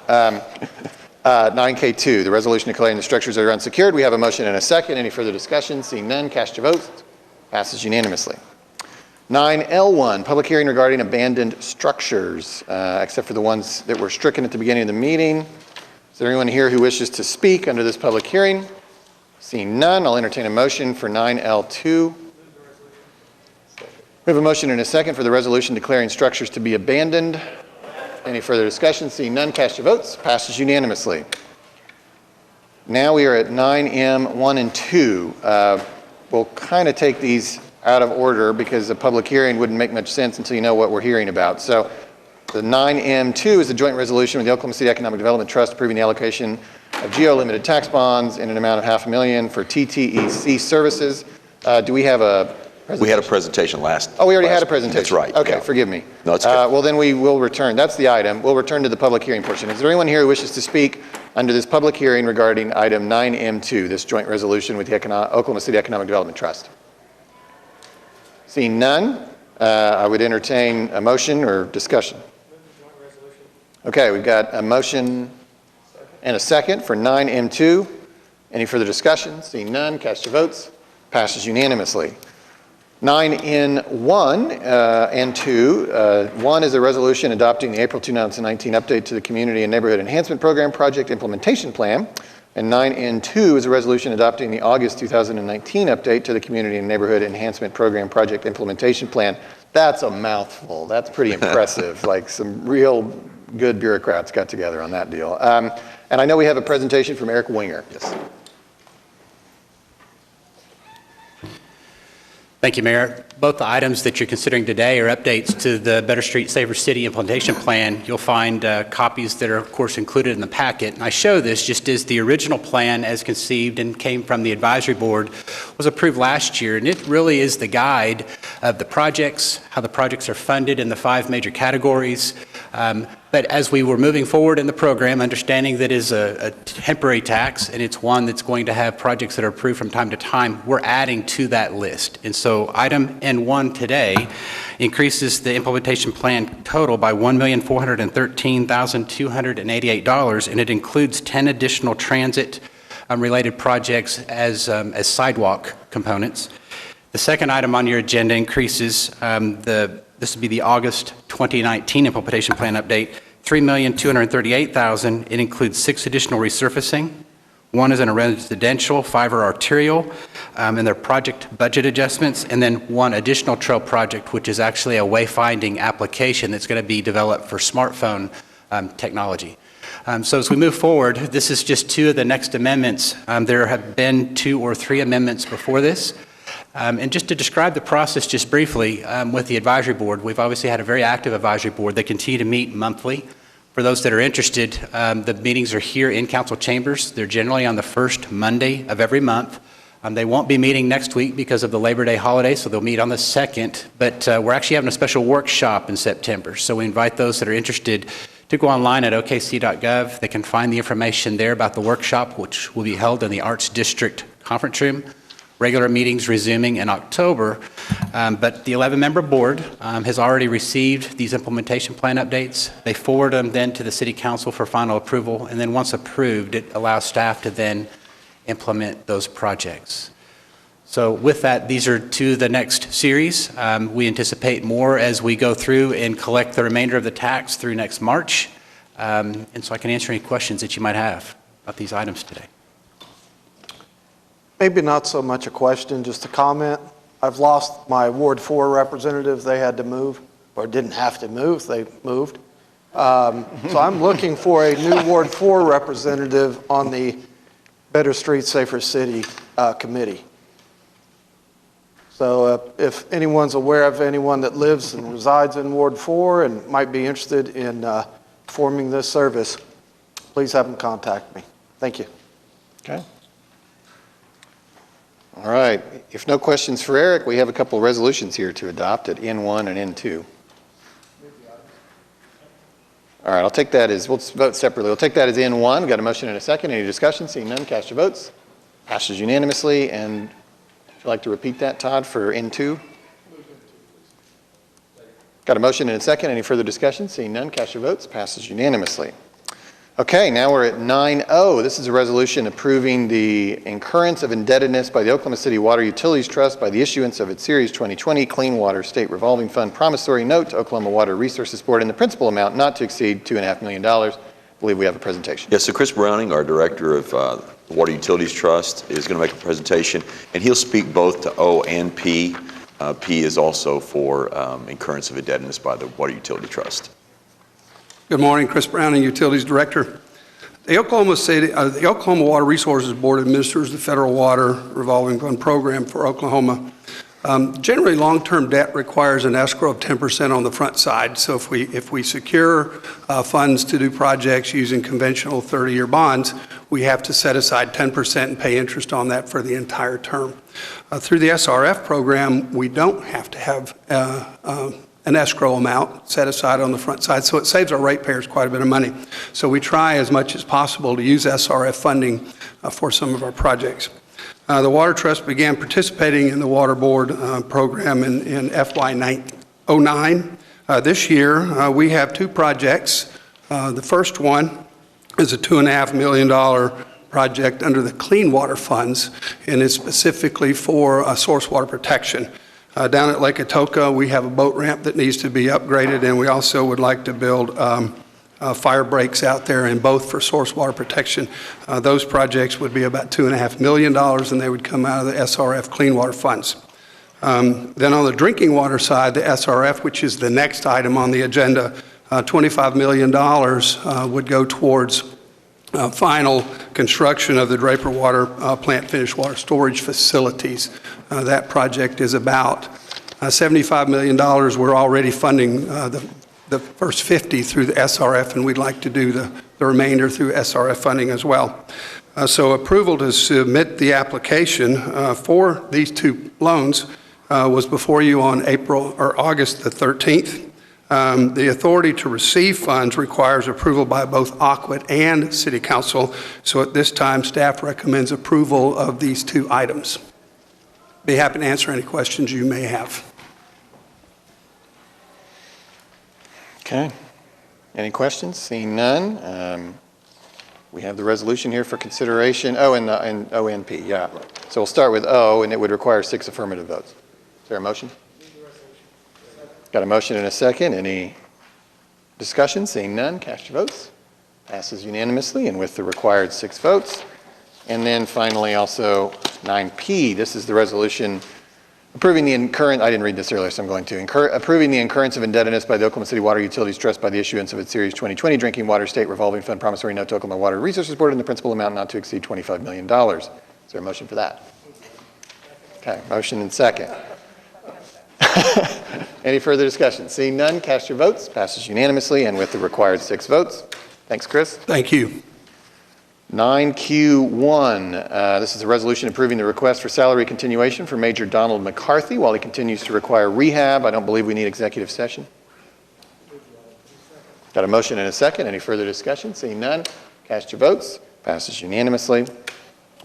9K2, the resolution declaring the structures are unsecured. We have a motion and a second. Any further discussion? Seeing none, cast your votes. Passes unanimously. 9L1, public hearing regarding abandoned structures, except for the ones that were stricken at the beginning of the meeting. Is there anyone here who wishes to speak under this public hearing? Seeing none, I'll entertain a motion for 9L2. We have a motion and a second for the resolution declaring structures to be abandoned. Any further discussion? Seeing none, cast your votes. Passes unanimously. Now we are at 9M1 and 2. We'll kind of take these out of order because a public hearing wouldn't make much sense until you know what we're hearing about. So the 9M2 is a joint resolution with the Oklahoma City Economic Development Trust approving the allocation of geo-limited tax bonds in an amount of $500,000 for TTEC services. Do we have a presentation? We had a presentation last. Oh, we already had a presentation. That's right. Okay, yeah. Forgive me. No, it's good. Well, then we will return. That's the item. We'll return to the public hearing portion. Is there anyone here who wishes to speak under this public hearing regarding item 9M2, this joint resolution with the Oklahoma City Economic Development Trust? Seeing none, I would entertain a motion or discussion. Okay, we've got a motion and a second for 9M2. Any further discussion? Seeing none, cast your votes. Passes unanimously. 9N1 and 2. 1 is a resolution adopting the April 2019 update to the Community and Neighborhood Enhancement Program Project Implementation Plan. And 9N2 is a resolution adopting the August 2019 update to the Community and Neighborhood Enhancement Program Project Implementation Plan. That's a mouthful. That's pretty impressive. Like some real good bureaucrats got together on that deal. And I know we have a presentation from Eric Winger. Yes. Thank you, Mayor. Both the items that you're considering today are updates to the Better Street, Safer City Implementation Plan. You'll find copies that are, of course, included in the packet. And I show this just as the original plan as conceived and came from the advisory board was approved last year. And it really is the guide of the projects, how the projects are funded in the 5 major categories, But as we were moving forward in the program, understanding that it is a temporary tax and it's one that's going to have projects that are approved from time to time, we're adding to that list. And so item N1 today increases the implementation plan total by $1,413,288, and it includes 10 additional transit related projects as sidewalk components. The second item on your agenda increases this would be the August 2019 implementation plan update, $3,238,000. It includes 6 additional resurfacing. One is in a residential, 5 are arterial, and they're project budget adjustments, and then 1 additional trail project, which is actually a wayfinding application that's going to be developed for smartphone technology. So as we move forward, this is just 2 of the next amendments. There have been 2 or 3 amendments before this. And just to describe the process just briefly, with the advisory board, we've obviously had a very active advisory board. They continue to meet monthly. For those that are interested, the meetings are here in council chambers. They're generally on the first Monday of every month. They won't be meeting next week because of the Labor Day holiday, so they'll meet on the 2nd. But we're actually having a special workshop in September. So we invite those that are interested to go online at okc.gov. They can find the information there about the workshop, which will be held in the Arts District Conference Room. Regular meetings resuming in October, but the 11-member board has already received these implementation plan updates. They forward them then to the City Council for final approval, and then once approved, it allows staff to then implement those projects. So with that, these are 2 of the next series. We anticipate more as we go through and collect the remainder of the tax through next March, and so I can answer any questions that you might have about these items today. Maybe not so much a question, just a comment. I've lost my Ward 4 representative. They had to move, or didn't have to move, they moved. So I'm looking for a new Ward 4 representative on the Better Streets, Safer City committee. So if anyone's aware of anyone that lives and resides in Ward 4 and might be interested in performing this service, please have them contact me. Thank you. Okay. All right. If no questions for Eric, we have a couple of resolutions here to adopt at N1 and N2. All right, I'll take that as, we'll vote separately. We'll take that as N1. We've got a motion and a second. Any discussion? Seeing none, cast your votes. Passes unanimously. And would you like to repeat that, Todd, for N2? Got a motion and a second. Any further discussion? Seeing none, cast your votes. Passes unanimously. Okay, now we're at 9O. This is a resolution approving the incurrence of indebtedness by the Oklahoma City Water Utilities Trust by the issuance of its Series 2020 Clean Water State Revolving Fund promissory note to Oklahoma Water Resources Board in the principal amount not to exceed $2.5 million. I believe we have a presentation. Yes, so Chris Browning, our director of the Water Utilities Trust, is going to make a presentation, and he'll speak both to O and P. P is also for incurrence of indebtedness by the Water Utility Trust. Good morning, Chris Browning, Utilities Director. The Oklahoma Water Resources Board administers the Federal Water Revolving Fund Program for Oklahoma. Generally, long-term debt requires an escrow of 10% on the front side. So if we secure funds to do projects using conventional 30-year bonds, we have to set aside 10% and pay interest on that for the entire term. Through the SRF program, we don't have to have an escrow amount set aside on the front side, so it saves our ratepayers quite a bit of money. So we try as much as possible to use SRF funding for some of our projects. The Water Trust began participating in the Water Board program in FY09. This year, we have 2 projects. The first one is a $2.5 million project under the Clean Water Funds, and it's specifically for source water protection. Down at Lake Atoka, we have a boat ramp that needs to be upgraded, and we also would like to build fire breaks out there, and both for source water protection. Those projects would be about $2.5 million, and they would come out of the SRF Clean Water Funds. Then on the drinking water side, the SRF, which is the next item on the agenda, $25 million would go towards final construction of the Draper Water Plant finished water storage facilities. That project is about $75 million. We're already funding the first 50 through the SRF, and we'd like to do the remainder through SRF funding as well. So approval to submit the application for these 2 loans was before you on August the 13th. The authority to receive funds requires approval by both Aquit and City Council. So at this time, staff recommends approval of these two items. Be happy to answer any questions you may have. Okay. Any questions? Seeing none. We have the resolution here for consideration. Oh, and ONP, yeah. So we'll start with O, and it would require 6 affirmative votes. Is there a motion? Got a motion and a second. Any discussion? Seeing none, cast your votes. Passes unanimously and with the required 6 votes. And then finally also 9P, this is the resolution approving the incurrence, I didn't read this earlier, so I'm going to. Approving the incurrence of indebtedness by the Oklahoma City Water Utilities Trust by the issuance of its Series 2020 Drinking Water State Revolving Fund Promissory Note to Oklahoma Water Resources Board in the principal amount not to exceed $25 million. Is there a motion for that? Okay, motion and second. Any further discussion? Seeing none, cast your votes. Passes unanimously and with the required 6 votes. Thanks, Chris. Thank you. 9Q1, this is a resolution approving the request for salary continuation for Major Donald McCarthy while he continues to require rehab. I don't believe we need executive session. Got a motion and a second. Any further discussion? Seeing none, cast your votes. Passes unanimously.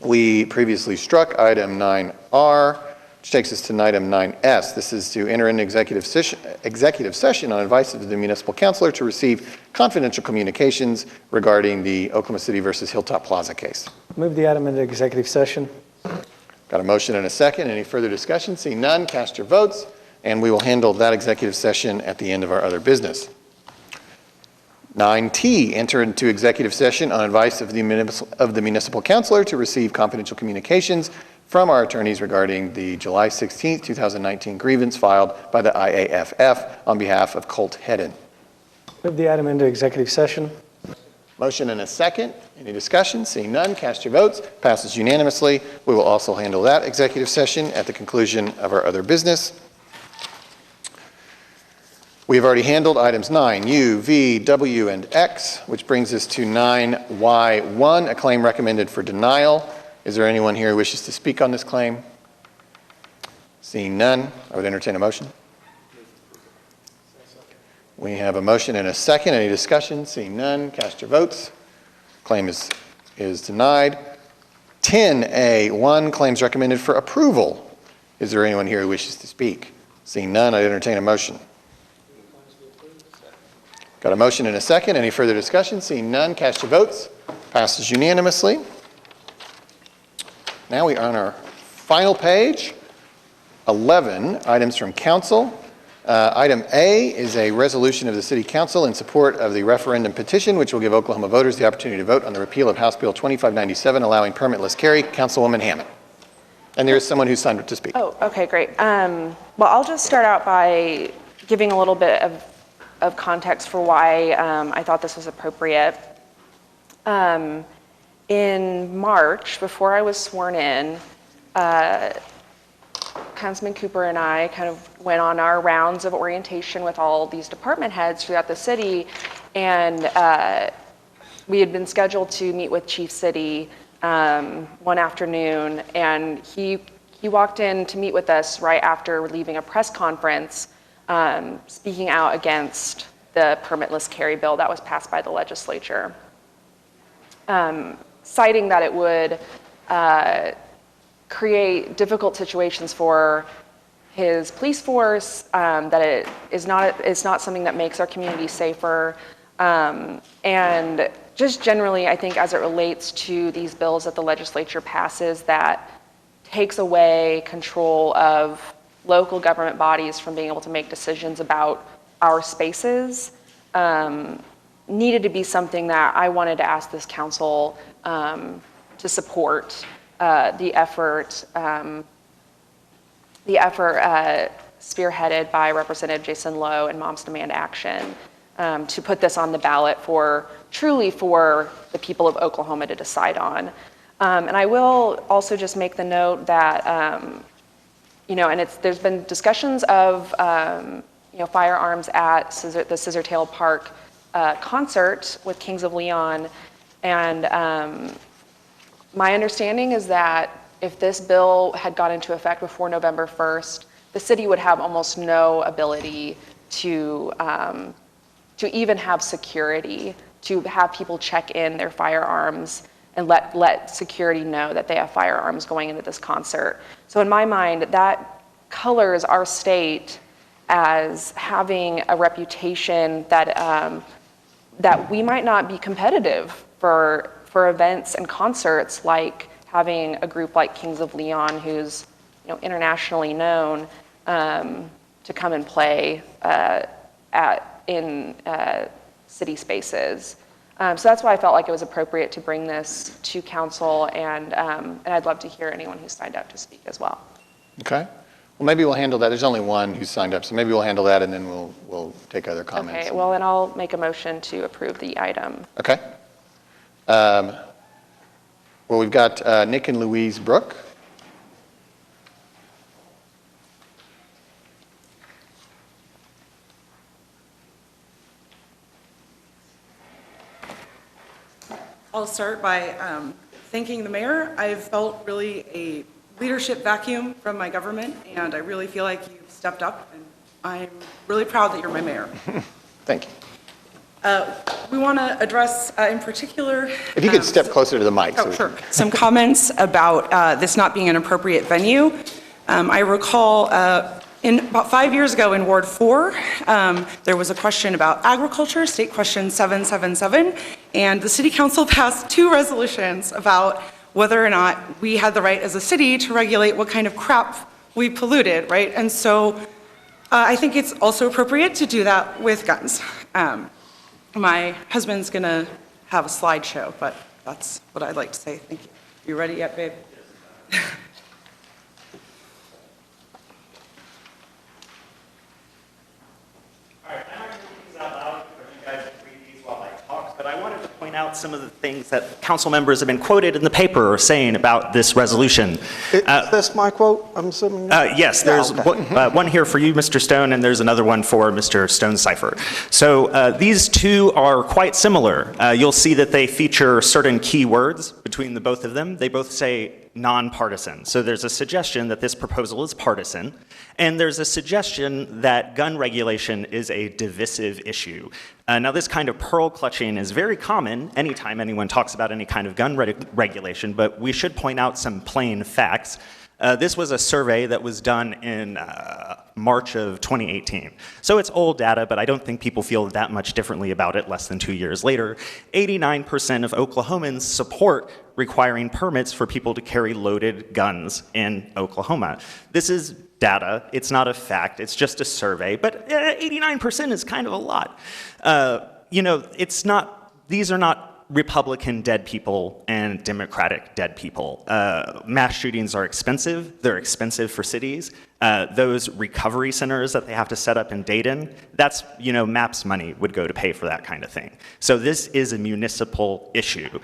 We previously struck item 9R, which takes us to item 9S. This is to enter into executive session on advice of the municipal councilor to receive confidential communications regarding the Oklahoma City versus Hilltop Plaza case. Move the item into executive session. Got a motion and a second. Any further discussion? Seeing none, cast your votes, and we will handle that executive session at the end of our other business. 9T, enter into executive session on advice of the municipal councilor to receive confidential communications from our attorneys regarding the July 16, 2019 grievance filed by the IAFF on behalf of Colt Hedden. Move the item into executive session. Motion and a second. Any discussion? Seeing none, cast your votes. Passes unanimously. We will also handle that executive session at the conclusion of our other business. We have already handled items 9, U, V, W, and X, which brings us to 9Y1, a claim recommended for denial. Is there anyone here who wishes to speak on this claim? Seeing none, I would entertain a motion. We have a motion and a second. Any discussion? Seeing none, cast your votes. Claim is denied. 10A1, claims recommended for approval. Is there anyone here who wishes to speak? Seeing none, I'd entertain a motion. Got a motion and a second. Any further discussion? Seeing none, cast your votes. Passes unanimously. Now we are on our final page, 11 items from council. Item A is a resolution of the City Council in support of the referendum petition, which will give Oklahoma voters the opportunity to vote on the repeal of House Bill 2597, allowing permitless carry. Councilwoman Hammond. And there is someone who signed up to speak. Oh, okay, great. Well, I'll just start out by giving a little bit of context for why I thought this was appropriate. In March, before I was sworn in, Councilman Cooper and I kind of went on our rounds of orientation with all these department heads throughout the city, and we had been scheduled to meet with Chief City one afternoon, and he walked in to meet with us right after leaving a press conference, speaking out against the permitless carry bill that was passed by the legislature. Citing that it would create difficult situations for his police force, that it's not something that makes our community safer, and just generally, I think as it relates to these bills that the legislature passes that takes away control of local government bodies from being able to make decisions about our spaces, needed to be something that I wanted to ask this council to support the effort spearheaded by Representative Jason Lowe and Moms Demand Action to put this on the ballot truly for the people of Oklahoma to decide on. And I will also just make the note that, there's been discussions of, firearms at the Scissortail Park concert with Kings of Leon. And my understanding is that if this bill had gone into effect before November 1st, the city would have almost no ability to even have security, to have people check in their firearms and let security know that they have firearms going into this concert. So in my mind, that colors our state as having a reputation that that we might not be competitive for events and concerts, like having a group like Kings of Leon, who's internationally known, to come and play in city spaces. So that's why I felt like it was appropriate to bring this to council, and I'd love to hear anyone who signed up to speak as well. Okay. Well, maybe we'll handle that. There's only one who signed up, so maybe we'll handle that, and then we'll take other comments. Okay, well, then I'll make a motion to approve the item. Okay. Well, we've got Nick and Louise Brooke. I'll start by thanking the mayor. I've felt really a leadership vacuum from my government, and I really feel like you've stepped up, and I'm really proud that you're my mayor. Thank you. We want to address in particular... If you could step closer to the mic. Oh, sure. Some comments about this not being an appropriate venue. I recall about 5 years ago in Ward 4, there was a question about agriculture, State Question 777, and the City Council passed 2 resolutions about whether or not we had the right as a city to regulate what kind of crap we polluted, right? And so I think it's also appropriate to do that with guns. My husband's gonna have a slideshow, but that's what I'd like to say. Thank you. You ready yet, babe? But I wanted to point out some of the things that council members have been quoted in the paper saying about this resolution. Is this my quote, I'm assuming? Yes, there's one here for you, Mr. Stone, and there's another one for Mr. Stone-Cipher. So these two are quite similar. You'll see that they feature certain key words between the both of them. They both say nonpartisan. So there's a suggestion that this proposal is partisan, and there's a suggestion that gun regulation is a divisive issue. Now, this kind of pearl clutching is very common anytime anyone talks about any kind of gun regulation, but we should point out some plain facts. This was a survey that was done in March of 2018. So it's old data, but I don't think people feel that much differently about it less than 2 years later. 89% of Oklahomans support requiring permits for people to carry loaded guns in Oklahoma. This is data, it's not a fact, it's just a survey, but 89% is kind of a lot. These are not Republican dead people and Democratic dead people. Mass shootings are expensive. They're expensive for cities. Those recovery centers that they have to set up in Dayton, that's, MAP's money would go to pay for that kind of thing. So this is a municipal issue.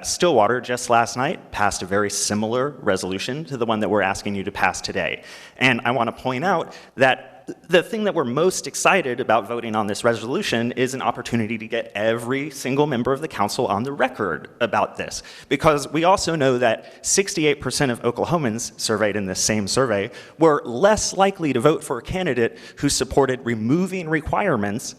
Stillwater just last night passed a very similar resolution to the one that we're asking you to pass today. And I want to point out that the thing that we're most excited about voting on this resolution is an opportunity to get every single member of the council on the record about this. Because we also know that 68% of Oklahomans surveyed in this same survey were less likely to vote for a candidate who supported removing requirements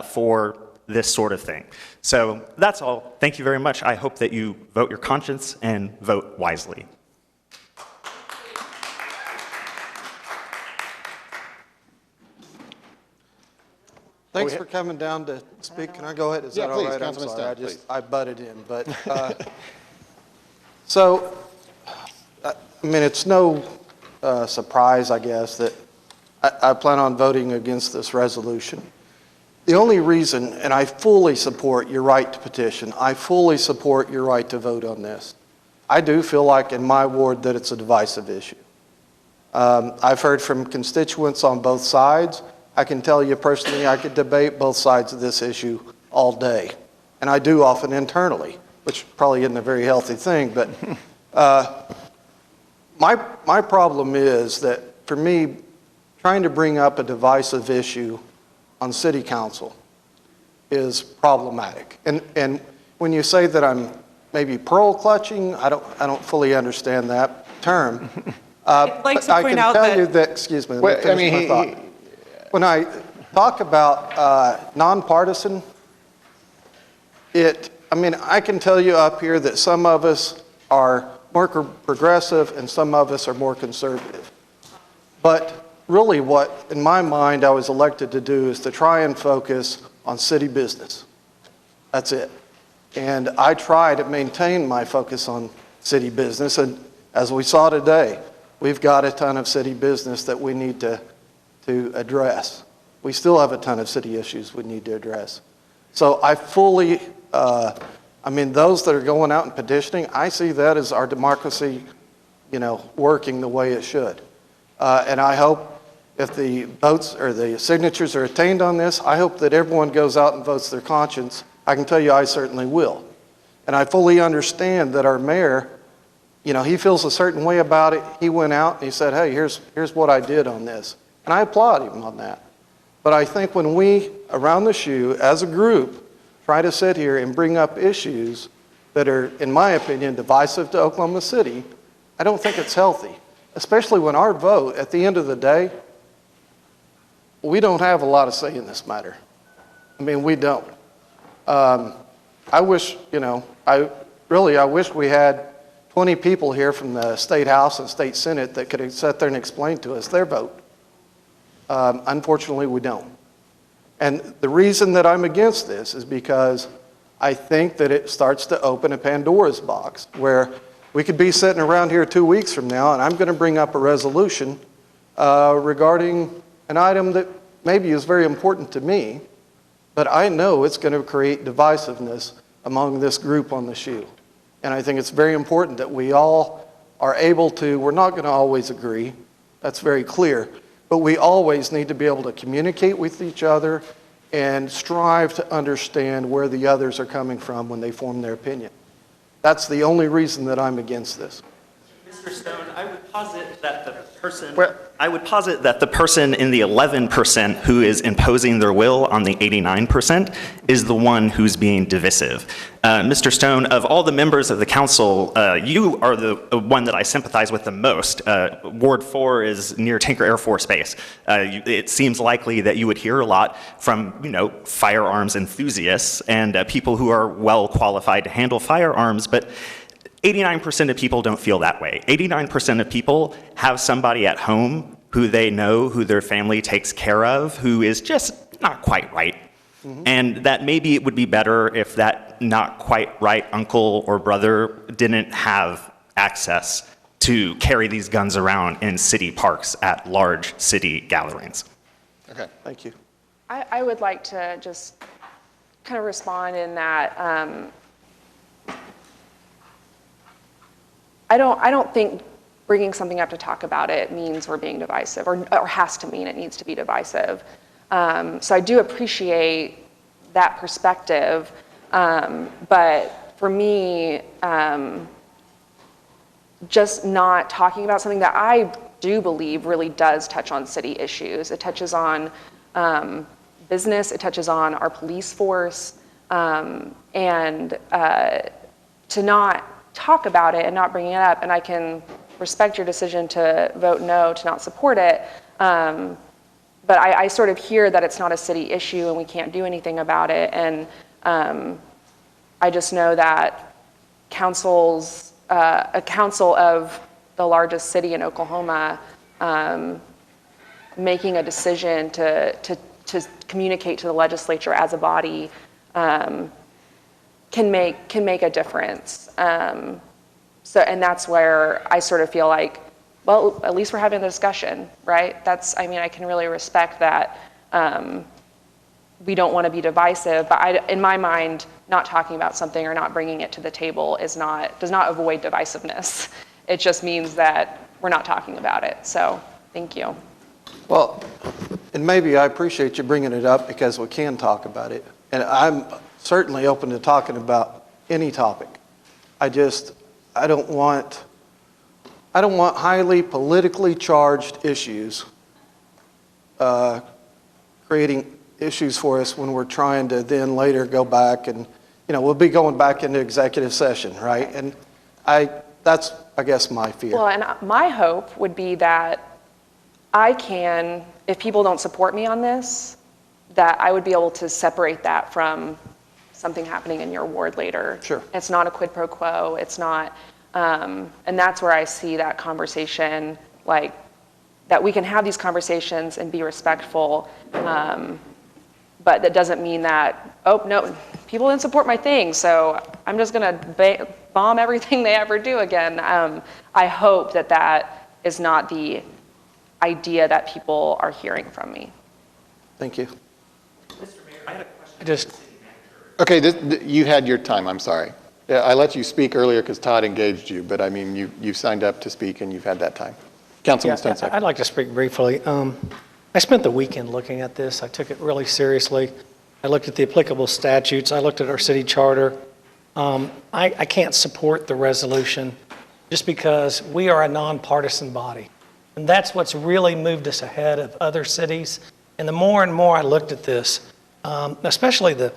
for this sort of thing. So that's all. Thank you very much. I hope that you vote your conscience and vote wisely. Thanks for coming down to speak. Can I go ahead? Is that all right? I'm sorry. I butted in. But so, it's no surprise, I guess, that I plan on voting against this resolution. The only reason, and I fully support your right to petition, I fully support your right to vote on this. I do feel like in my ward that it's a divisive issue. I've heard from constituents on both sides. I can tell you personally, I could debate both sides of this issue all day. And I do often internally, which probably isn't a very healthy thing. But my problem is that for me, trying to bring up a divisive issue on city council is problematic. And when you say that I'm maybe pearl clutching, I don't fully understand that term. I'd like to point out that, excuse me, let me finish my thought. talk about nonpartisan. I mean, I can tell you up here that some of us are more progressive and some of us are more conservative. But really what, in my mind, I was elected to do is to try and focus on city business. That's it. And I try to maintain my focus on city business. And as we saw today, we've got a ton of city business that we need to address. We still have a ton of city issues we need to address. So I fully, those that are going out and petitioning, I see that as our democracy, working the way it should. And I hope if the votes or the signatures are attained on this, I hope that everyone goes out and votes their conscience. I can tell you I certainly will. And I fully understand that our mayor, he feels a certain way about it. He went out and he said, hey, here's what I did on this. And I applaud him on that. But I think when we, around the shoe, as a group, try to sit here and bring up issues that are, in my opinion, divisive to Oklahoma City, I don't think it's healthy. Especially when our vote, at the end of the day, we don't have a lot of say in this matter. We don't. I wish, I wish we had 20 people here from the State House and State Senate that could have sat there and explained to us their vote. Unfortunately, we don't. And the reason that I'm against this is because I think that it starts to open a Pandora's box where we could be sitting around here 2 weeks from now and I'm going to bring up a resolution regarding an item that maybe is very important to me, but I know it's going to create divisiveness among this group on the shoe. And I think it's very important that we all are able to, we're not going to always agree, that's very clear, but we always need to be able to communicate with each other and strive to understand where the others are coming from when they form their opinion. That's the only reason that I'm against this. Mr. Stone, I would posit that the person in the 11% who is imposing their will on the 89% is the one who's being divisive. Mr. Stone, of all the members of the council, you are the one that I sympathize with the most. Ward 4 is near Tinker Air Force Base. It seems likely that you would hear a lot from, firearms enthusiasts and people who are well qualified to handle firearms, but 89% of people don't feel that way. 89% of people have somebody at home who they know, who their family takes care of, who is just not quite right. Mm-hmm. And that maybe it would be better if that not quite right uncle or brother didn't have access to carry these guns around in city parks at large city gatherings. Okay, thank you. I would like to just kind of respond in that I don't think bringing something up to talk about it means we're being divisive or has to mean it needs to be divisive. So I do appreciate that perspective. But for me, just not talking about something that I do believe really does touch on city issues. It touches on business, it touches on our police force, and to not talk about it and not bring it up, and I can respect your decision to vote no, to not support it, but I sort of hear that it's not a city issue and we can't do anything about it, and I just know that a council of the largest city in Oklahoma making a decision to communicate to the legislature as a body can make a difference. And that's where I sort of feel like, well, at least we're having a discussion, right? I can really respect that we don't want to be divisive, but in my mind, not talking about something or not bringing it to the table does not avoid divisiveness. It just means that we're not talking about it. So, thank you. Well, and maybe I appreciate you bringing it up because we can talk about it. And I'm certainly open to talking about any topic. I don't want highly politically charged issues creating issues for us when we're trying to then later go back and, we'll be going back into executive session, right? And that's, I guess, my fear. Well, and my hope would be that I can, if people don't support me on this, that I would be able to separate that from something happening in your ward later. Sure. It's not a quid pro quo. It's not, and that's where I see that conversation, like, that we can have these conversations and be respectful, but that doesn't mean that, oh, no, people didn't support my thing, so I'm just gonna bomb everything they ever do again. I hope that that is not the idea that people are hearing from me. Thank you. Okay, you had your time, I'm sorry. Yeah, I let you speak earlier because Todd engaged you, but I mean, you signed up to speak and you've had that time. Councilman Stone. I'd like to speak briefly. I spent the weekend looking at this. I took it really seriously. I looked at the applicable statutes. I looked at our city charter. I can't support the resolution just because we are a nonpartisan body. And that's what's really moved us ahead of other cities. And the more and more I looked at this, especially the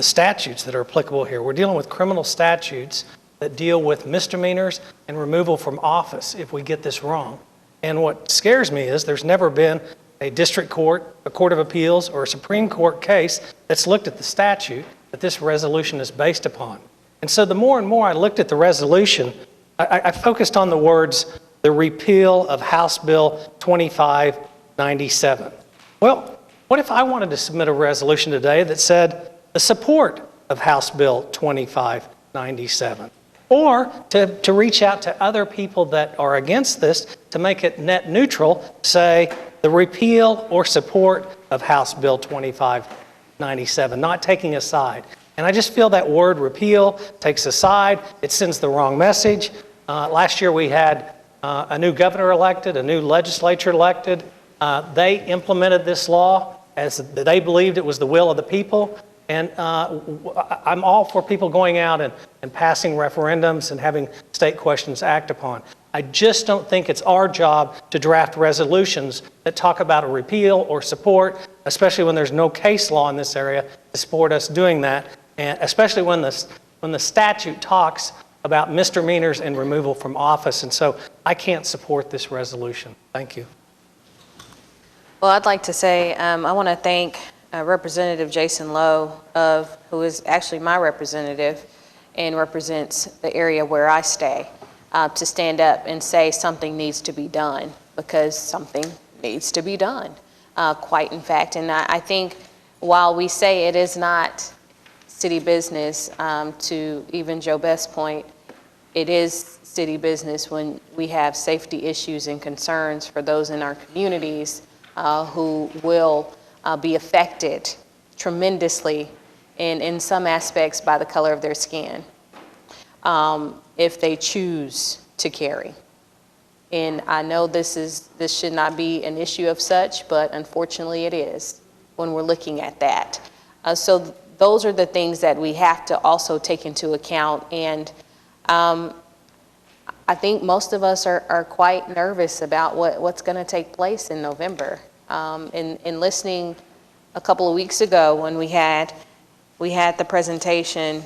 statutes that are applicable here, we're dealing with criminal statutes that deal with misdemeanors and removal from office if we get this wrong. And what scares me is there's never been a district court, a court of appeals, or a Supreme Court case that's looked at the statute that this resolution is based upon. And so the more and more I looked at the resolution, I focused on the words, the repeal of House Bill 2597. Well, what if I wanted to submit a resolution today that said the support of House Bill 2597? Or to reach out to other people that are against this to make it net neutral, say the repeal or support of House Bill 2597, not taking a side. And I just feel that word repeal takes a side. It sends the wrong message. Last year we had a new governor elected, a new legislature elected. They implemented this law as they believed it was the will of the people. And I'm all for people going out and passing referendums and having state questions act upon. I just don't think it's our job to draft resolutions that talk about a repeal or support, especially when there's no case law in this area to support us doing that, and especially when the statute talks about misdemeanors and removal from office. And so I can't support this resolution. Thank you. Well, I'd like to say I want to thank Representative Jason Lowe, who is actually my representative and represents the area where I stay, to stand up and say something needs to be done, because something needs to be done, quite in fact. And I think while we say it is not city business, to even Joe Best's point, it is city business when we have safety issues and concerns for those in our communities who will be affected tremendously in some aspects by the color of their skin if they choose to carry. And I know this should not be an issue of such, but unfortunately it is when we're looking at that. So those are the things that we have to also take into account. And I think most of us are quite nervous about what's going to take place in November. In listening a couple of weeks ago when we had the presentation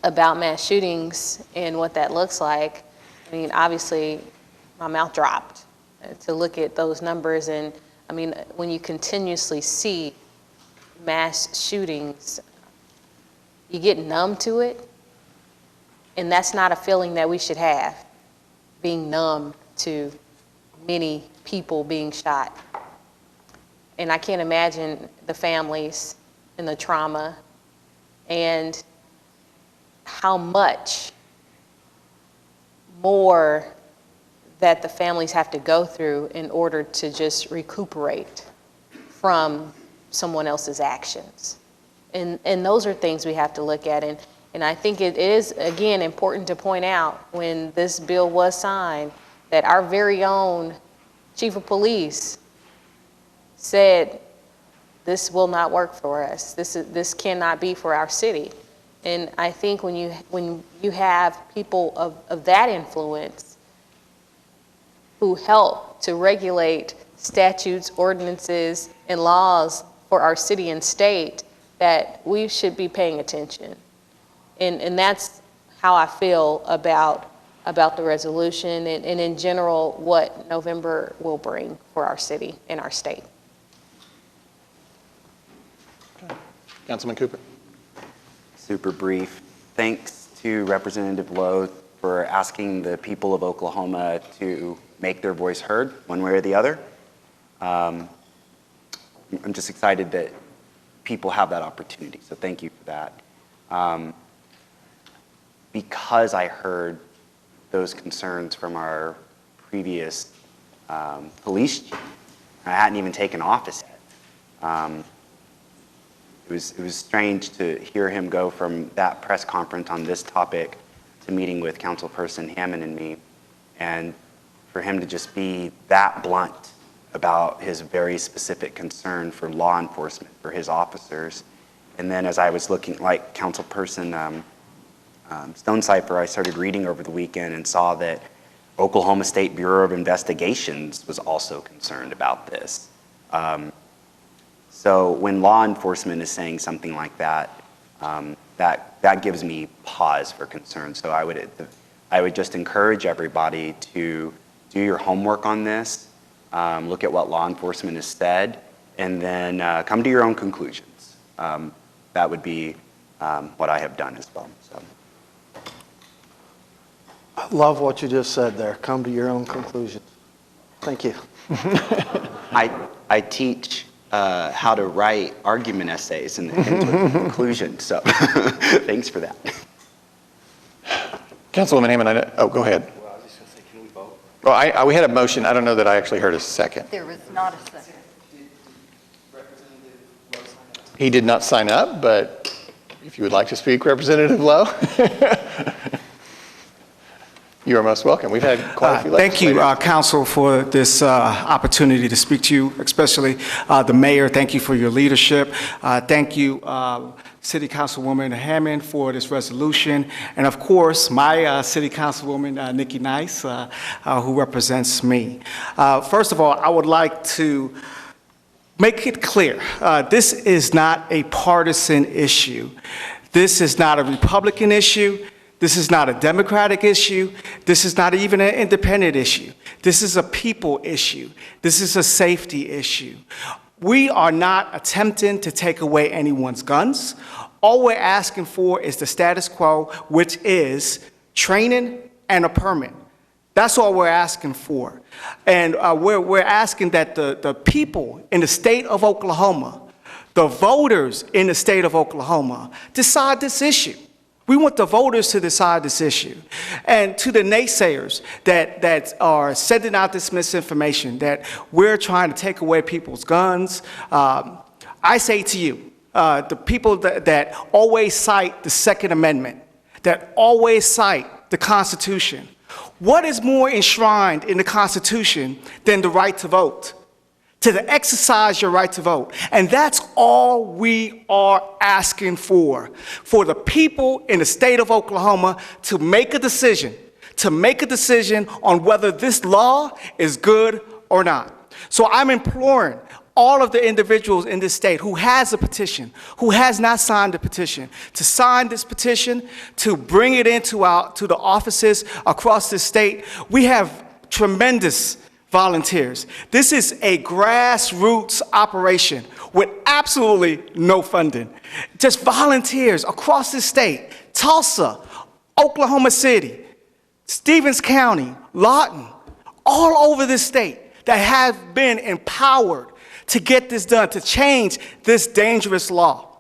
about mass shootings and what that looks like, I mean, obviously my mouth dropped to look at those numbers. And I mean, when you continuously see mass shootings, you get numb to it. And that's not a feeling that we should have, being numb to many people being shot. And I can't imagine the families and the trauma and how much more that the families have to go through in order to just recuperate from someone else's actions. And those are things we have to look at. And I think it is, again, important to point out when this bill was signed that our very own chief of police said, this will not work for us. This cannot be for our city. And I think when you have people of that influence who help to regulate statutes, ordinances, and laws for our city and state, that we should be paying attention. And that's how I feel about the resolution and in general what November will bring for our city and our state. Councilman Cooper. Super brief. Thanks to Representative Lowe for asking the people of Oklahoma to make their voice heard one way or the other. I'm just excited that people have that opportunity, so thank you for that. Because I heard those concerns from our previous police chief, I hadn't even taken office yet. It was strange to hear him go from that press conference on this topic to meeting with Councilperson Hammond and me, and for him to just be that blunt about his very specific concern for law enforcement, for his officers. And then as I was looking, like Councilperson Stonecipher, I started reading over the weekend and saw that Oklahoma State Bureau of Investigations was also concerned about this. So when law enforcement is saying something like that, that gives me pause for concern. So I would just encourage everybody to do your homework on this, look at what law enforcement has said, and then come to your own conclusions. That would be what I have done as well. So. I love what you just said there. Come to your own conclusions. Thank you. I teach how to write argument essays and conclusion. So thanks for that. Councilwoman Hammond, oh, go ahead. Well, I was just going to say, can we vote? Well, we had a motion. I don't know that I actually heard a second. There was not a second. He did not sign up, but if you would like to speak, Representative Lowe, you are most welcome. We've had quite a few Thank you, Council, for this opportunity to speak to you, especially the mayor. Thank you for your leadership. Thank you, City Councilwoman Hammond, for this resolution. And of course, my City Councilwoman, Nikki Nice, who represents me. First of all, I would like to make it clear, this is not a partisan issue. This is not a Republican issue. This is not a Democratic issue. This is not even an independent issue. This is a people issue. This is a safety issue. We are not attempting to take away anyone's guns. All we're asking for is the status quo, which is training and a permit. That's all we're asking for. And we're asking that the people in the state of Oklahoma, the voters in the state of Oklahoma, decide this issue. We want the voters to decide this issue. And to the naysayers that are sending out this misinformation, that we're trying to take away people's guns, I say to you, the people that always cite the Second Amendment, that always cite the Constitution, what is more enshrined in the Constitution than the right to vote? To exercise your right to vote. And that's all we are asking for the people in the state of Oklahoma to make a decision on whether this law is good or not. So I'm imploring all of the individuals in this state who has a petition, who has not signed the petition, to sign this petition, to bring it into to the offices across the state. We have tremendous volunteers. This is a grassroots operation with absolutely no funding. Just volunteers across the state, Tulsa, Oklahoma City, Stevens County, Lawton, all over this state that have been empowered to get this done, to change this dangerous law.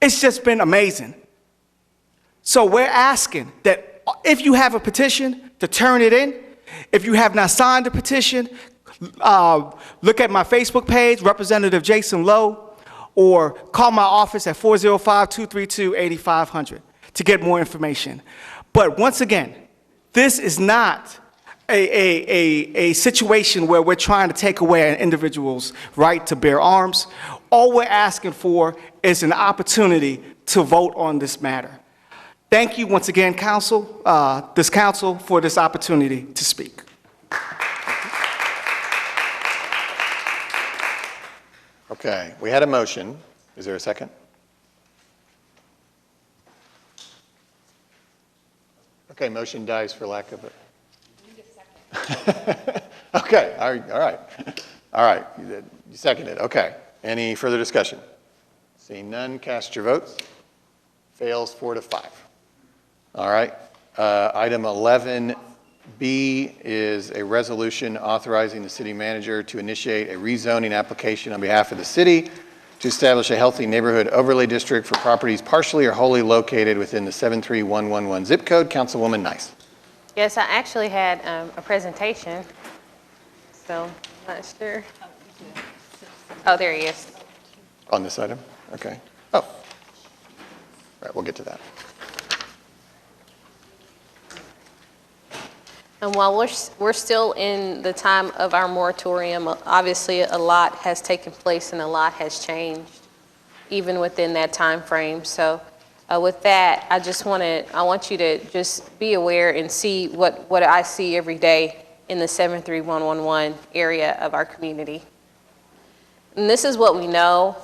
It's just been amazing. So we're asking that if you have a petition, to turn it in. If you have not signed the petition, look at my Facebook page, Representative Jason Lowe, or call my office at 405-232-8500 to get more information. But once again, this is not a situation where we're trying to take away an individual's right to bear arms. All we're asking for is an opportunity to vote on this matter. Thank you once again, Council, this Council, for this opportunity to speak. Okay, we had a motion. Is there a second? Okay, motion dies for lack of it. Okay, all right. You seconded, okay. Any further discussion? Seeing none, cast your votes. Fails 4-5. All right. Item 11B is a resolution authorizing the city manager to initiate a rezoning application on behalf of the city to establish a healthy neighborhood overlay district for properties partially or wholly located within the 73111 zip code. Councilwoman Nice. Yes, I actually had a presentation, so I'm not sure. Oh, there he is. On this item? Okay. Oh. All right, we'll get to that. And while we're still in the time of our moratorium, obviously a lot has taken place and a lot has changed, even within that time frame. So with that, I want you to just be aware and see what I see every day in the 73111 area of our community. And this is what we know.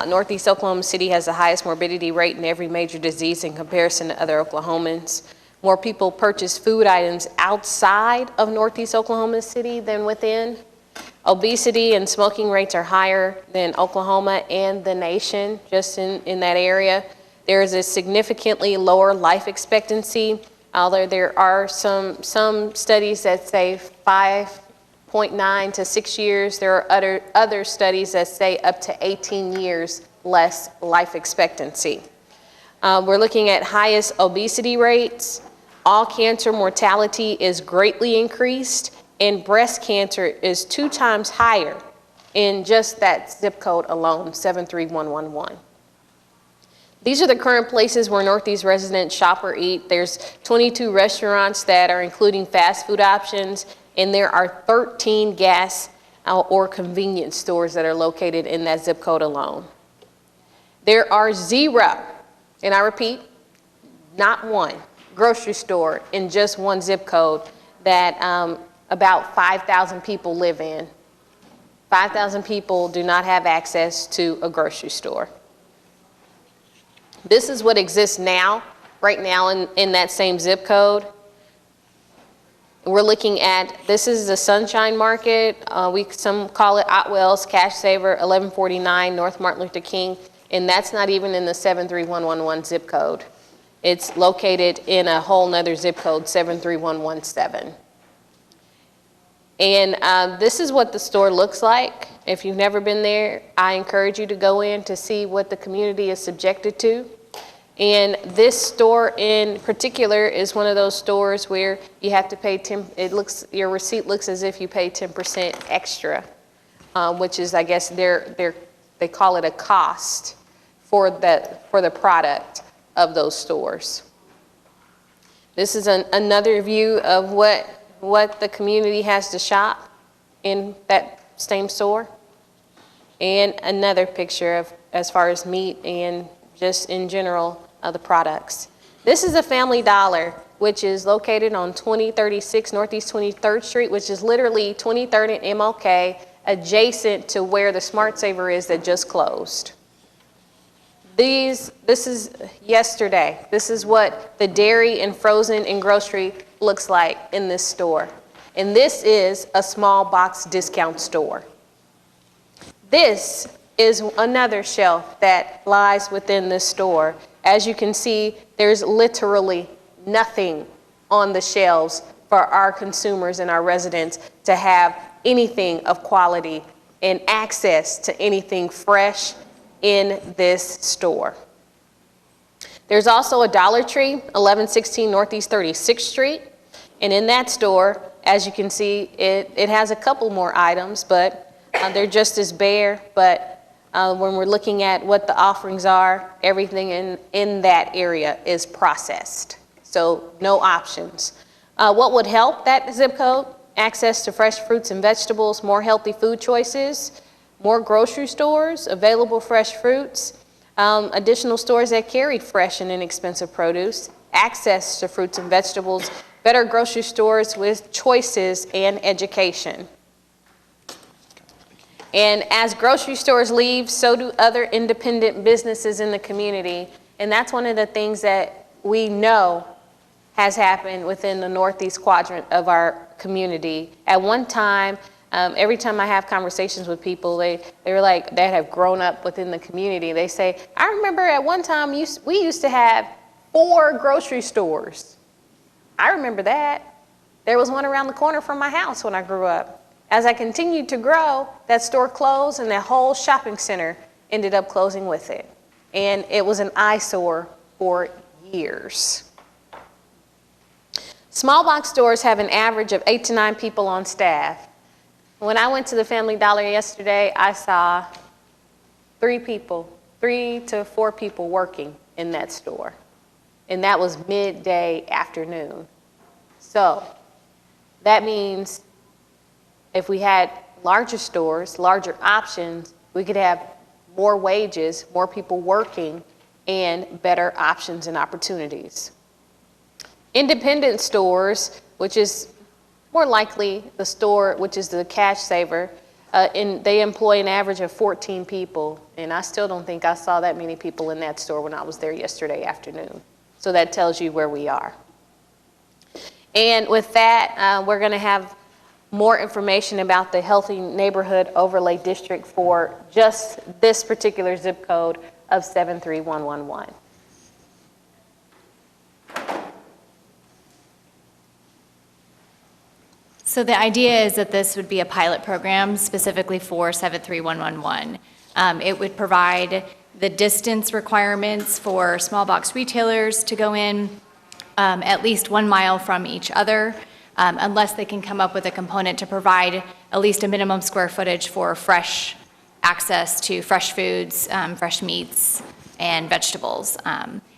Northeast Oklahoma City has the highest morbidity rate in every major disease in comparison to other Oklahomans. More people purchase food items outside of Northeast Oklahoma City than within. Obesity and smoking rates are higher than Oklahoma and the nation, just in that area. There is a significantly lower life expectancy, although there are some studies that say 5.9 to 6 years. There are other studies that say up to 18 years less life expectancy. We're looking at highest obesity rates. All cancer mortality is greatly increased, and breast cancer is 2 times higher in just that zip code alone, 73111. These are the current places where Northeast residents shop or eat. There's 22 restaurants that are including fast food options, and there are 13 gas or convenience stores that are located in that zip code alone. There are 0, and I repeat, not 1, grocery store in just one zip code that about 5,000 people live in. 5,000 people do not have access to a grocery store. This is what exists now, right now in that same zip code. We're looking at, this is the Sunshine Market. Some call it Otwell's, Cash Saver, 1149 North Martin Luther King, and that's not even in the 73111 zip code. It's located in a whole nother zip code, 73117. And this is what the store looks like. If you've never been there, I encourage you to go in to see what the community is subjected to. And this store in particular is one of those stores where you have to pay your receipt looks as if you pay 10% extra, which is, I guess, they call it a cost for the product of those stores. This is another view of what the community has to shop in that same store. And another picture of as far as meat and just in general of the products. This is a Family Dollar, which is located on 2036 Northeast 23rd Street, which is literally 23rd and MLK, adjacent to where the Smart Saver is that just closed. This is yesterday. This is what the dairy and frozen and grocery looks like in this store. And this is a small box discount store. This is another shelf that lies within this store. As you can see, there's literally nothing on the shelves for our consumers and our residents to have anything of quality and access to anything fresh in this store. There's also a Dollar Tree, 1116 Northeast 36th Street. And in that store, as you can see, it has a couple more items, but they're just as bare. But when we're looking at what the offerings are, everything in that area is processed. So no options. What would help that zip code? Access to fresh fruits and vegetables, more healthy food choices, more grocery stores, available fresh fruits, additional stores that carry fresh and inexpensive produce, access to fruits and vegetables, better grocery stores with choices and education. And as grocery stores leave, so do other independent businesses in the community. And that's one of the things that we know has happened within the northeast quadrant of our community. At one time, Every time I have conversations with people, they were like, that have grown up within the community, they say, I remember at one time we used to have 4 grocery stores. I remember that. There was one around the corner from my house when I grew up. As I continued to grow, that store closed and that whole shopping center ended up closing with it. And it was an eyesore for years. Small box stores have an average of 8 to 9 people on staff. When I went to the Family Dollar yesterday, I saw 3 to 4 people working in that store. And that was midday afternoon. So that means if we had larger stores, larger options, we could have more wages, more people working, and better options and opportunities. Independent stores, which is more likely the store, which is the cash saver, they employ an average of 14 people, and I still don't think I saw that many people in that store when I was there yesterday afternoon. So that tells you where we are. And with that, we're going to have more information about the Healthy Neighborhood Overlay District for just this particular zip code of 73111. So the idea is that this would be a pilot program specifically for 73111. It would provide the distance requirements for small box retailers to go in at least 1 mile from each other, unless they can come up with a component to provide at least a minimum square footage for fresh access to fresh foods, fresh meats, and vegetables.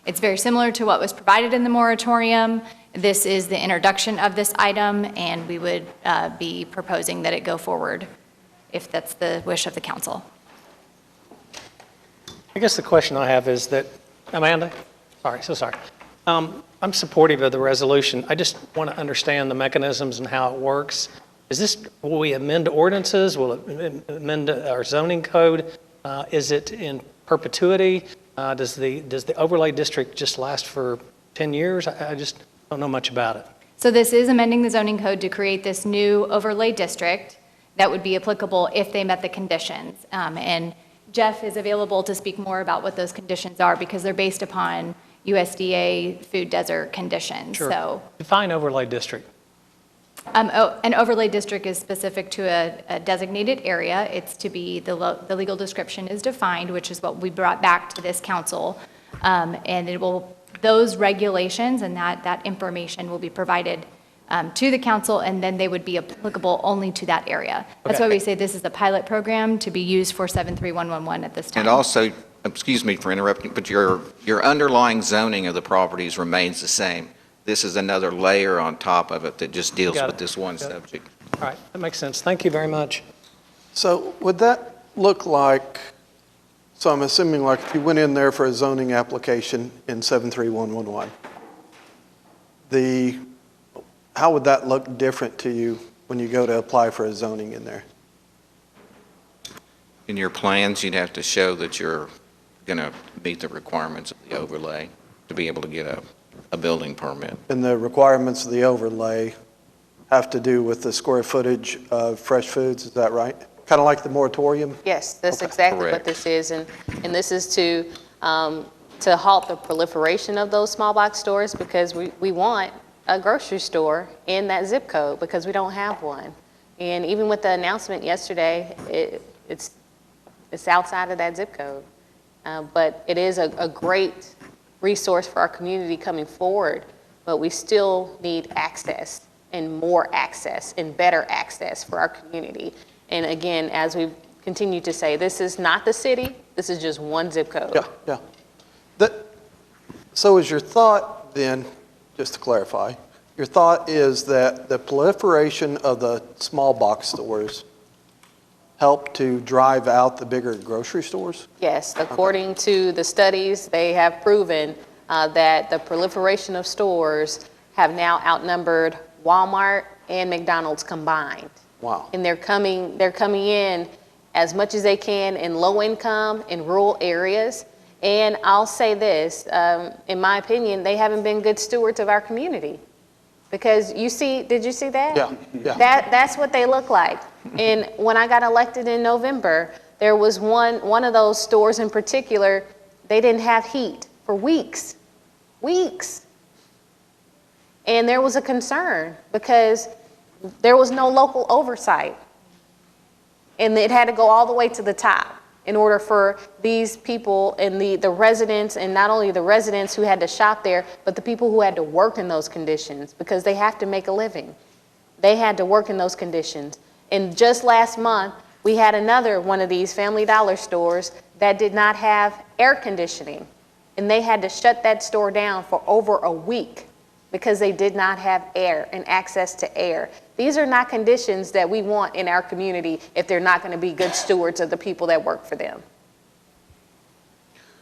It's very similar to what was provided in the moratorium. This is the introduction of this item, and we would be proposing that it go forward if that's the wish of the council. I guess the question I have is that, Amanda? Sorry. I'm supportive of the resolution. I just want to understand the mechanisms and how it works. Will we amend ordinances? Will it amend our zoning code? Is it in perpetuity? Does the overlay district just last for 10 years? I just don't know much about it. So this is amending the zoning code to create this new overlay district that would be applicable if they met the conditions. And Jeff is available to speak more about what those conditions are because they're based upon USDA food desert conditions. Sure. So define overlay district. an overlay district is specific to a designated area. It's to be, the legal description is defined, which is what we brought back to this council. And it will, those regulations and that information will be provided to the council, and then they would be applicable only to that area. That's why we say this is a pilot program to be used for 73111 at this time. And also, excuse me for interrupting, but your underlying zoning of the properties remains the same. This is another layer on top of it that just deals with this one subject. All right, that makes sense. Thank you very much. So would that look like, so I'm assuming like if you went in there for a zoning application in 73111, how would that look different to you when you go to apply for a zoning in there? In your plans, you'd have to show that you're going to meet the requirements of the overlay to be able to get a building permit. And the requirements of the overlay have to do with the square footage of fresh foods, is that right? Kind of like the moratorium? Yes, that's exactly what this is. And this is to halt the proliferation of those small box stores, because we want a grocery store in that zip code because we don't have one. And even with the announcement yesterday, it's outside of that zip code. But it is a great resource for our community coming forward, but we still need access and more access and better access for our community. And again, as we continue to say, this is not the city, this is just one zip code. Yeah. So is your thought then, just to clarify, your thought is that the proliferation of the small box stores help to drive out the bigger grocery stores? Yes, according to the studies, they have proven that the proliferation of stores have now outnumbered Walmart and McDonald's combined. Wow. And they're coming in as much as they can in low income, in rural areas. And I'll say this, in my opinion, they haven't been good stewards of our community. Because did you see that? Yeah. That's what they look like. And when I got elected in November, there was one of those stores in particular, they didn't have heat for weeks. And there was a concern because there was no local oversight. And it had to go all the way to the top in order for these people and the residents, and not only the residents who had to shop there, but the people who had to work in those conditions because they have to make a living. They had to work in those conditions. And just last month, we had another one of these Family Dollar stores that did not have air conditioning. And they had to shut that store down for over a week because they did not have air and access to air. These are not conditions that we want in our community if they're not going to be good stewards of the people that work for them.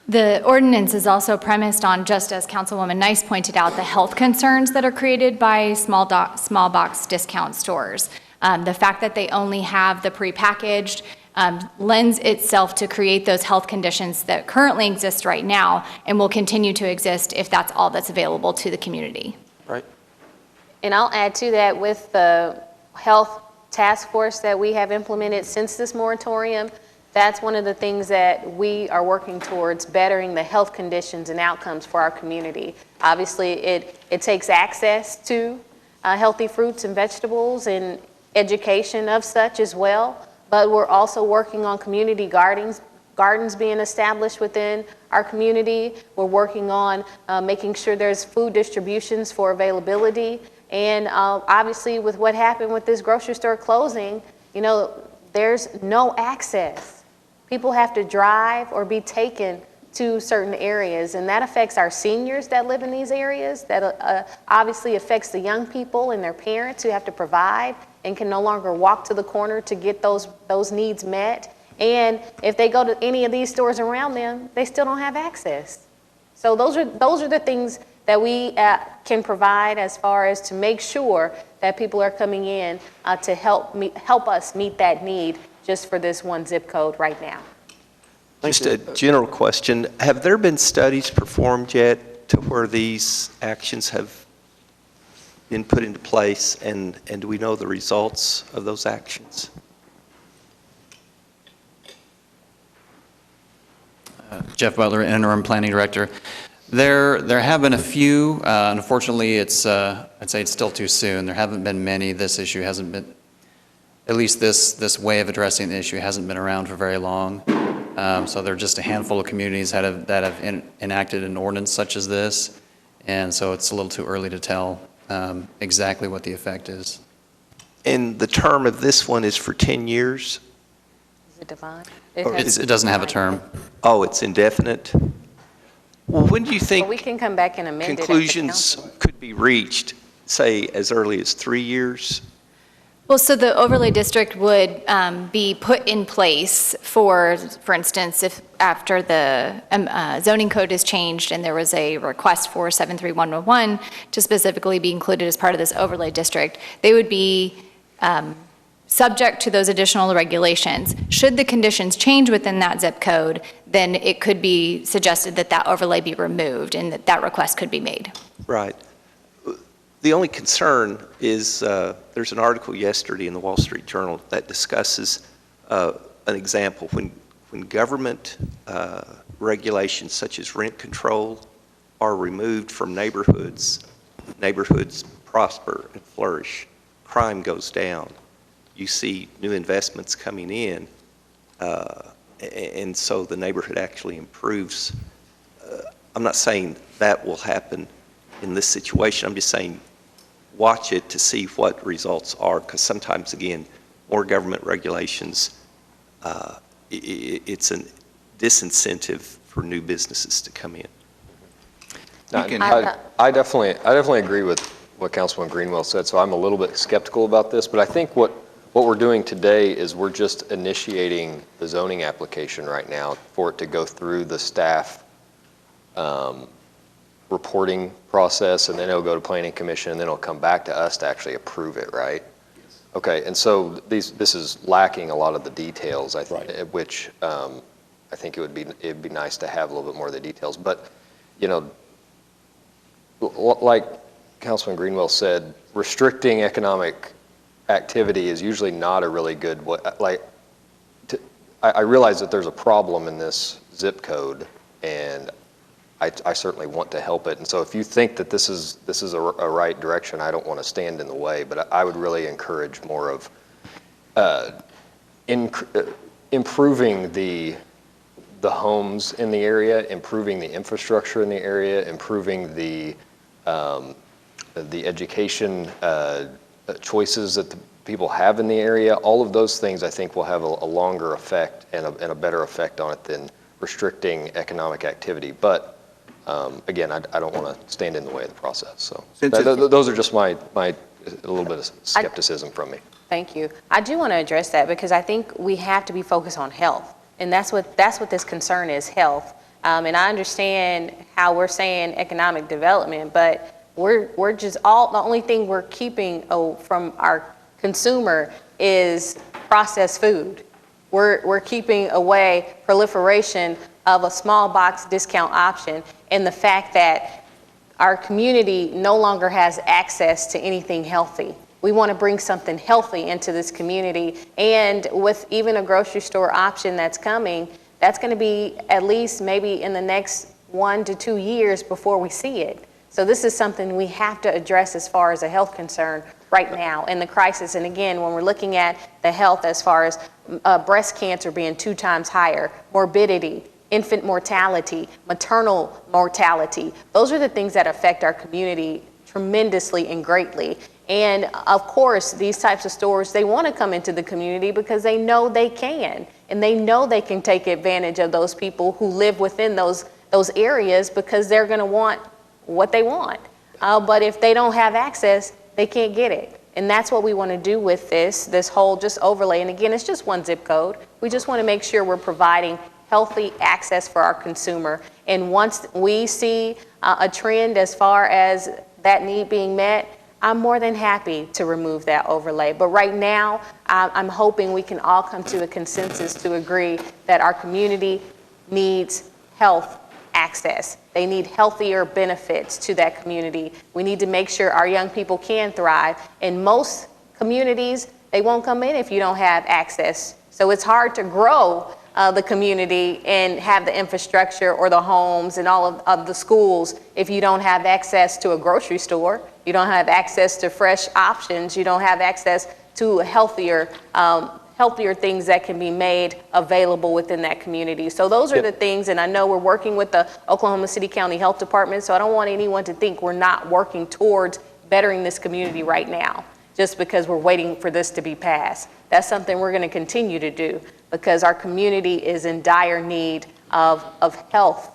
The ordinance is also premised on, just as Councilwoman Nice pointed out, the health concerns that are created by small box discount stores. The fact that they only have the prepackaged lends itself to create those health conditions that currently exist right now and will continue to exist if that's all that's available to the community. Right. And I'll add to that, with the health task force that we have implemented since this moratorium, that's one of the things that we are working towards, bettering the health conditions and outcomes for our community. Obviously, it takes access to healthy fruits and vegetables and education of such as well, but we're also working on community gardens being established within our community. We're working on making sure there's food distributions for availability. And obviously, with what happened with this grocery store closing, there's no access. People have to drive or be taken to certain areas, and that affects our seniors that live in these areas. That obviously affects the young people and their parents who have to provide and can no longer walk to the corner to get those needs met. And if they go to any of these stores around them, they still don't have access. So those are the things that we can provide as far as to make sure that people are coming in to help us meet that need just for this one zip code right now. Just a general question. Have there been studies performed yet to where these actions have been put into place, and do we know the results of those actions? Jeff Butler, Interim Planning Director. There have been a few. Unfortunately, I'd say it's still too soon. There haven't been many. This issue hasn't been, at least this way of addressing the issue hasn't been around for very long. So there are just a handful of communities that have enacted an ordinance such as this, and so it's a little too early to tell exactly what the effect is. And the term of this one is for 10 years? Is it defined? It doesn't have a term. Oh, it's indefinite? Well, when do you think we can come back and amend conclusions could be reached, say, as early as 3 years? Well, so the overlay district would be put in place for instance, if after the zoning code is changed and there was a request for 73111 to specifically be included as part of this overlay district, they would be subject to those additional regulations. Should the conditions change within that zip code, then it could be suggested that that overlay be removed and that request could be made. Right. The only concern is there's an article yesterday in the Wall Street Journal that discusses an example when government regulations such as rent control are removed from neighborhoods prosper and flourish, crime goes down. You see new investments coming in, and so the neighborhood actually improves. I'm not saying that will happen in this situation. I'm just saying watch it to see what results are, because sometimes, again, more government regulations, it's a disincentive for new businesses to come in. I definitely agree with what Councilman Greenwell said, so I'm a little bit skeptical about this, but I think what we're doing today is we're just initiating the zoning application right now for it to go through the staff reporting process, and then it'll go to Planning Commission, and then it'll come back to us to actually approve it, right? Yes. Okay, and so this is lacking a lot of the details, I think, right. Which I think it'd be nice to have a little bit more of the details. But like Councilman Greenwell said, restricting economic activity is usually not a really good way. I realize that there's a problem in this zip code, and I certainly want to help it. And so if you think that this is a right direction, I don't want to stand in the way, but I would really encourage more of improving the homes in the area, improving the infrastructure in the area, improving the education choices that the people have in the area. All of those things, I think, will have a longer effect and a better effect on it than restricting economic activity. But again, I don't want to stand in the way of the process. So those are just my a little bit of skepticism from me. Thank you. I do want to address that because I think we have to be focused on health. And that's what this concern is, health. And I understand how we're saying economic development, but we're just the only thing we're keeping from our consumer is processed food. We're keeping away proliferation of a small box discount option and the fact that our community no longer has access to anything healthy. We want to bring something healthy into this community, and with even a grocery store option that's coming, that's going to be at least maybe in the next 1 to 2 years before we see it. So this is something we have to address as far as a health concern right now in the crisis. And again, when we're looking at the health as far as breast cancer being 2 times higher, morbidity, infant mortality, maternal mortality, those are the things that affect our community tremendously and greatly. And of course, these types of stores, they want to come into the community because they know they can. And they know they can take advantage of those people who live within those areas because they're going to want what they want. But if they don't have access, they can't get it. And that's what we want to do with this whole just overlay. And again, it's just one zip code. We just want to make sure we're providing healthy access for our consumer. And once we see a trend as far as that need being met, I'm more than happy to remove that overlay. But right now, I'm hoping we can all come to a consensus to agree that our community needs health access. They need healthier benefits to that community. We need to make sure our young people can thrive. In most communities, they won't come in if you don't have access. So it's hard to grow the community and have the infrastructure or the homes and all of the schools if you don't have access to a grocery store, you don't have access to fresh options, you don't have access to healthier things that can be made available within that community. So those are the things, and I know we're working with the Oklahoma City County Health Department, so I don't want anyone to think we're not working towards bettering this community right now, just because we're waiting for this to be passed. That's something we're going to continue to do because our community is in dire need of health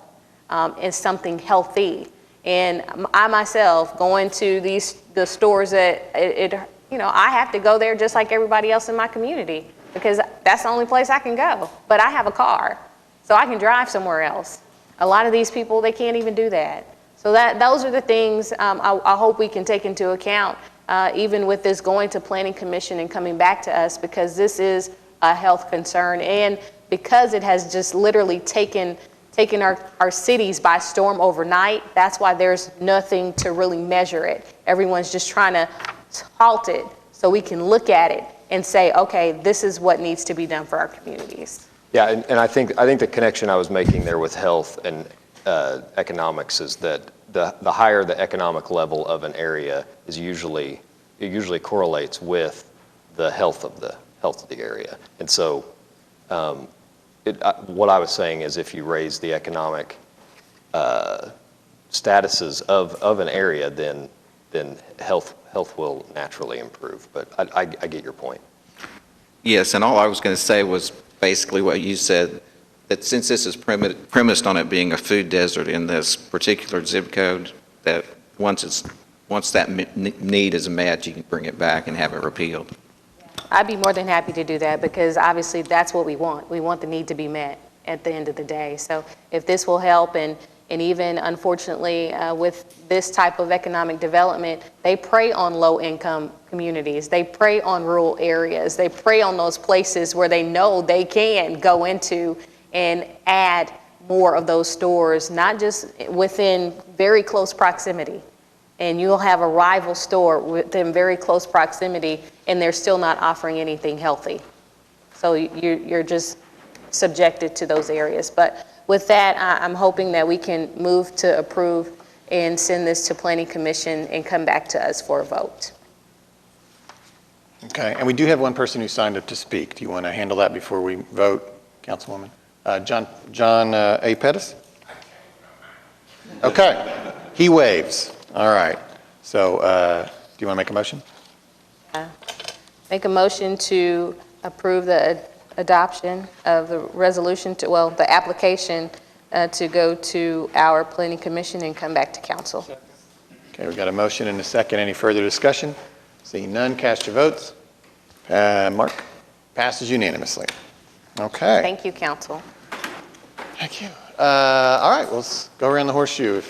and something healthy. And I myself, going to the stores that I have to go there just like everybody else in my community because that's the only place I can go. But I have a car, so I can drive somewhere else. A lot of these people, they can't even do that. So those are the things I hope we can take into account, even with this going to Planning Commission and coming back to us, because this is a health concern. And because it has just literally taken our cities by storm overnight, that's why there's nothing to really measure it. Everyone's just trying to halt it so we can look at it and say, okay, this is what needs to be done for our communities. Yeah, and I think the connection I was making there with health and economics is that the higher the economic level of an area is usually correlates with the health of the area. And so what I was saying is if you raise the economic statuses of an area, then health will naturally improve. But I get your point. Yes, and all I was going to say was basically what you said, that since this is premised on it being a food desert in this particular zip code, that once that need is met, you can bring it back and have it repealed. I'd be more than happy to do that because obviously that's what we want. We want the need to be met at the end of the day. So if this will help, and even unfortunately with this type of economic development, they prey on low-income communities. They prey on rural areas. They prey on those places where they know they can go into and add more of those stores, not just within very close proximity. and you'll have a rival store within very close proximity, and they're still not offering anything healthy. So you're just subjected to those areas. But with that, I'm hoping that we can move to approve and send this to Planning Commission and come back to us for a vote. Okay, and we do have one person who signed up to speak. Do you want to handle that before we vote, Councilwoman? John A. Pettis? Okay, he waves. All right. So do you want to make a motion? Make a motion to approve the adoption of the resolution the application to go to our Planning Commission and come back to council. Okay, we've got a motion and a second. Any further discussion? Seeing none, cast your votes. Mark? Passes unanimously. Okay. Thank you, council. Thank you. All right, let's go around the horseshoe.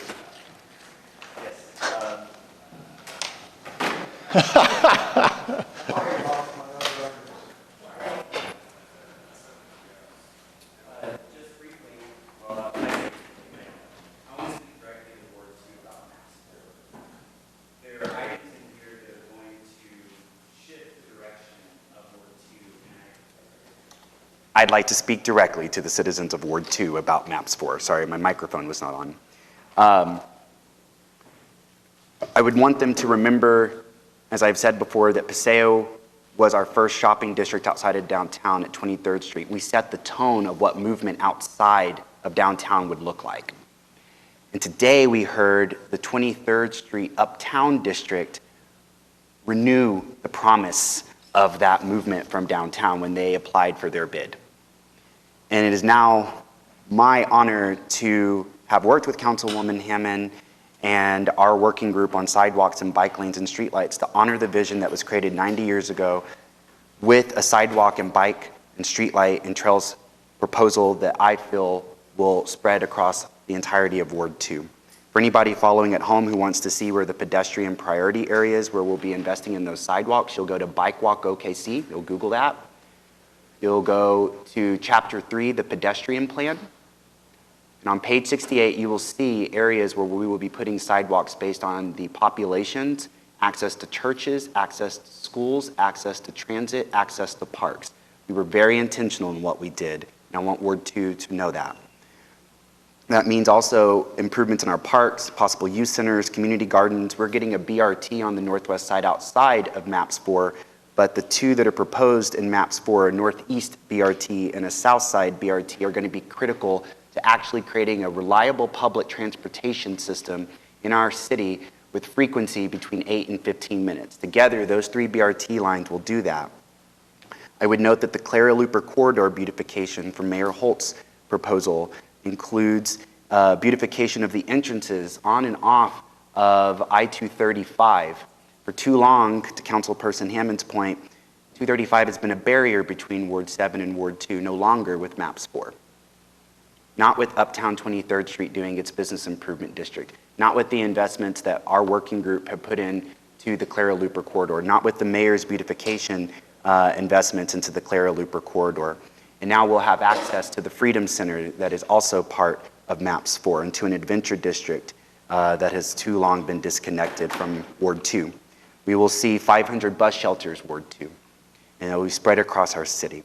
I'd like to speak directly to the citizens of Ward 2 about Maps 4. Sorry, my microphone was not on. I would want them to remember, as I've said before, that Paseo was our first shopping district outside of downtown at 23rd Street. We set the tone of what movement outside of downtown would look like. And today we heard the 23rd Street Uptown district renew the promise of that movement from downtown when they applied for their bid. And it is now my honor to have worked with Councilwoman Hammond and our working group on sidewalks and bike lanes and streetlights to honor the vision that was created 90 years ago with a sidewalk and bike and streetlight and trails proposal that I feel will spread across the entirety of Ward 2. For anybody following at home who wants to see where the pedestrian priority areas where we'll be investing in those sidewalks, you'll go to Bike Walk OKC, you'll Google that. You'll go to Chapter 3, the pedestrian plan. And on page 68, you will see areas where we will be putting sidewalks based on the populations, access to churches, access to schools, access to transit, access to parks. We were very intentional in what we did, and I want Ward 2 to know that. That means also improvements in our parks, possible youth centers, community gardens. We're getting a BRT on the northwest side outside of Maps 4, but the two that are proposed in Maps 4, a northeast BRT and a south side BRT, are going to be critical to actually creating a reliable public transportation system in our city with frequency between 8 and 15 minutes. Together, those three BRT lines will do that. I would note that the Clara Looper corridor beautification from Mayor Holt's proposal includes beautification of the entrances on and off of I-235. For too long, to Councilperson Hammond's point, 235 has been a barrier between Ward 7 and Ward 2, no longer with Maps 4. Not with Uptown 23rd Street doing its business improvement district, not with the investments that our working group have put in to the Clara Looper corridor, not with the mayor's beautification investments into the Clara Looper corridor. And now we'll have access to the Freedom Center that is also part of Maps 4 and to an adventure district that has too long been disconnected from Ward 2. We will see 500 bus shelters, Ward 2, and it will be spread across our city.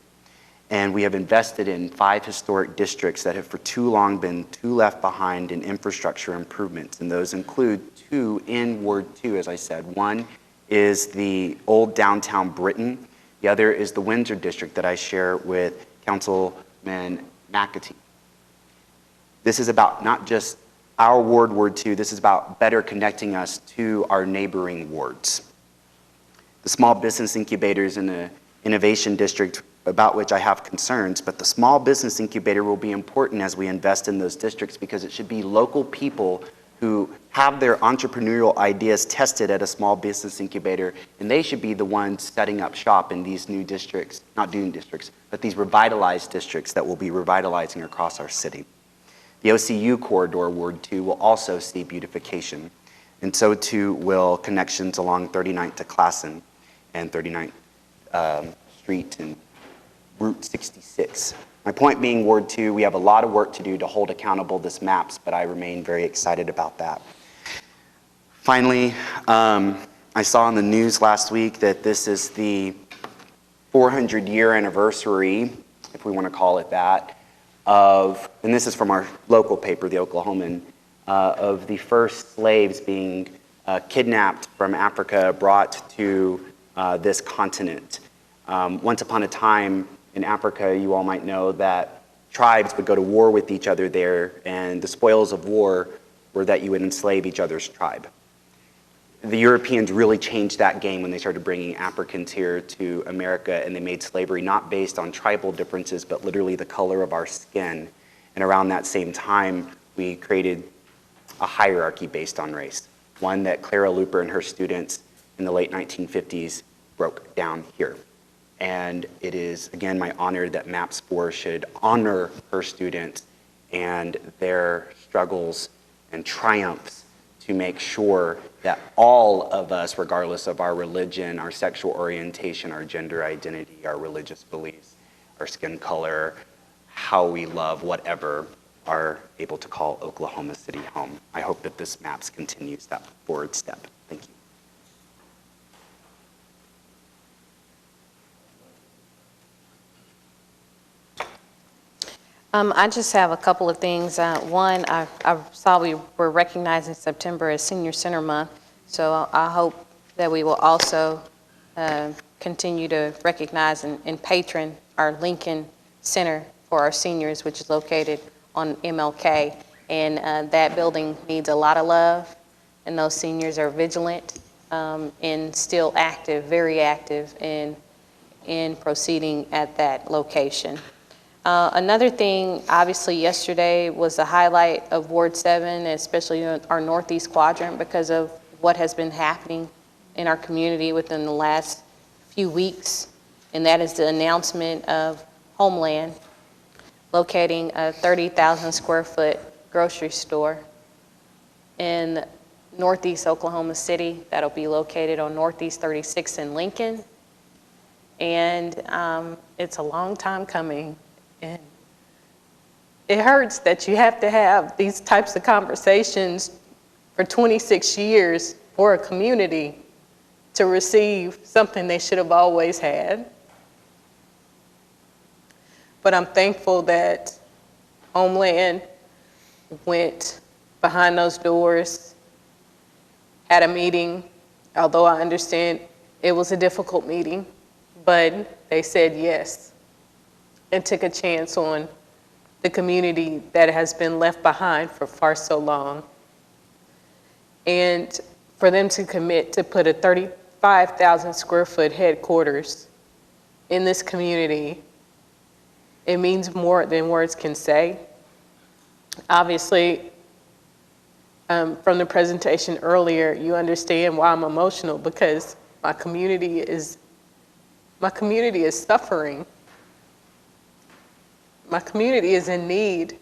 And we have invested in 5 historic districts that have for too long been too left behind in infrastructure improvements, and those include 2 in Ward 2, as I said. One is the old downtown Britain. The other is the Windsor district that I share with Councilman McAtee. This is about not just our ward, Ward 2, this is about better connecting us to our neighboring wards. The small business incubators in the innovation district, about which I have concerns, but the small business incubator will be important as we invest in those districts because it should be local people who have their entrepreneurial ideas tested at a small business incubator, and they should be the ones setting up shop in these new districts, not new districts, but these revitalized districts that will be revitalizing across our city. The OCU corridor, Ward 2, will also see beautification, and so too will connections along 39th to Classen and 39th Street and Route 66. My point being, Ward 2, we have a lot of work to do to hold accountable this maps, but I remain very excited about that. Finally, I saw in the news last week that this is the 400-year anniversary, if we want to call it that, and this is from our local paper, the Oklahoman, of the first slaves being kidnapped from Africa, brought to this continent. Once upon a time in Africa, you all might know that tribes would go to war with each other there, and the spoils of war were that you would enslave each other's tribe. The Europeans really changed that game when they started bringing Africans here to America, and they made slavery not based on tribal differences, but literally the color of our skin. And around that same time, we created a hierarchy based on race, one that Clara Luper and her students in the late 1950s broke down here. And it is, again, my honor that MAPS 4 should honor her students and their struggles and triumphs to make sure that all of us, regardless of our religion, our sexual orientation, our gender identity, our religious beliefs, our skin color, how we love, whatever, are able to call Oklahoma City home. I hope that this MAPS continues that forward step. Thank you. I just have a couple of things. One, I saw we were recognizing September as Senior Center Month, so I hope that we will also continue to recognize and patron our Lincoln Center for our seniors, which is located on MLK. And that building needs a lot of love, and those seniors are vigilant and still active, very active in proceeding at that location. Another thing, obviously yesterday was the highlight of Ward 7, especially our Northeast Quadrant, because of what has been happening in our community within the last few weeks, and that is the announcement of Homeland locating a 30,000 square foot grocery store in Northeast Oklahoma City that'll be located on Northeast 36 in Lincoln. And it's a long time coming. And it hurts that you have to have these types of conversations for 26 years for a community to receive something they should have always had. But I'm thankful that Homeland went behind those doors, had a meeting, although I understand it was a difficult meeting, but they said yes and took a chance on the community that has been left behind for far so long. And for them to commit to put a 35,000 square foot headquarters in this community, it means more than words can say. Obviously, from the presentation earlier, you understand why I'm emotional, because my community is suffering. My community is in need.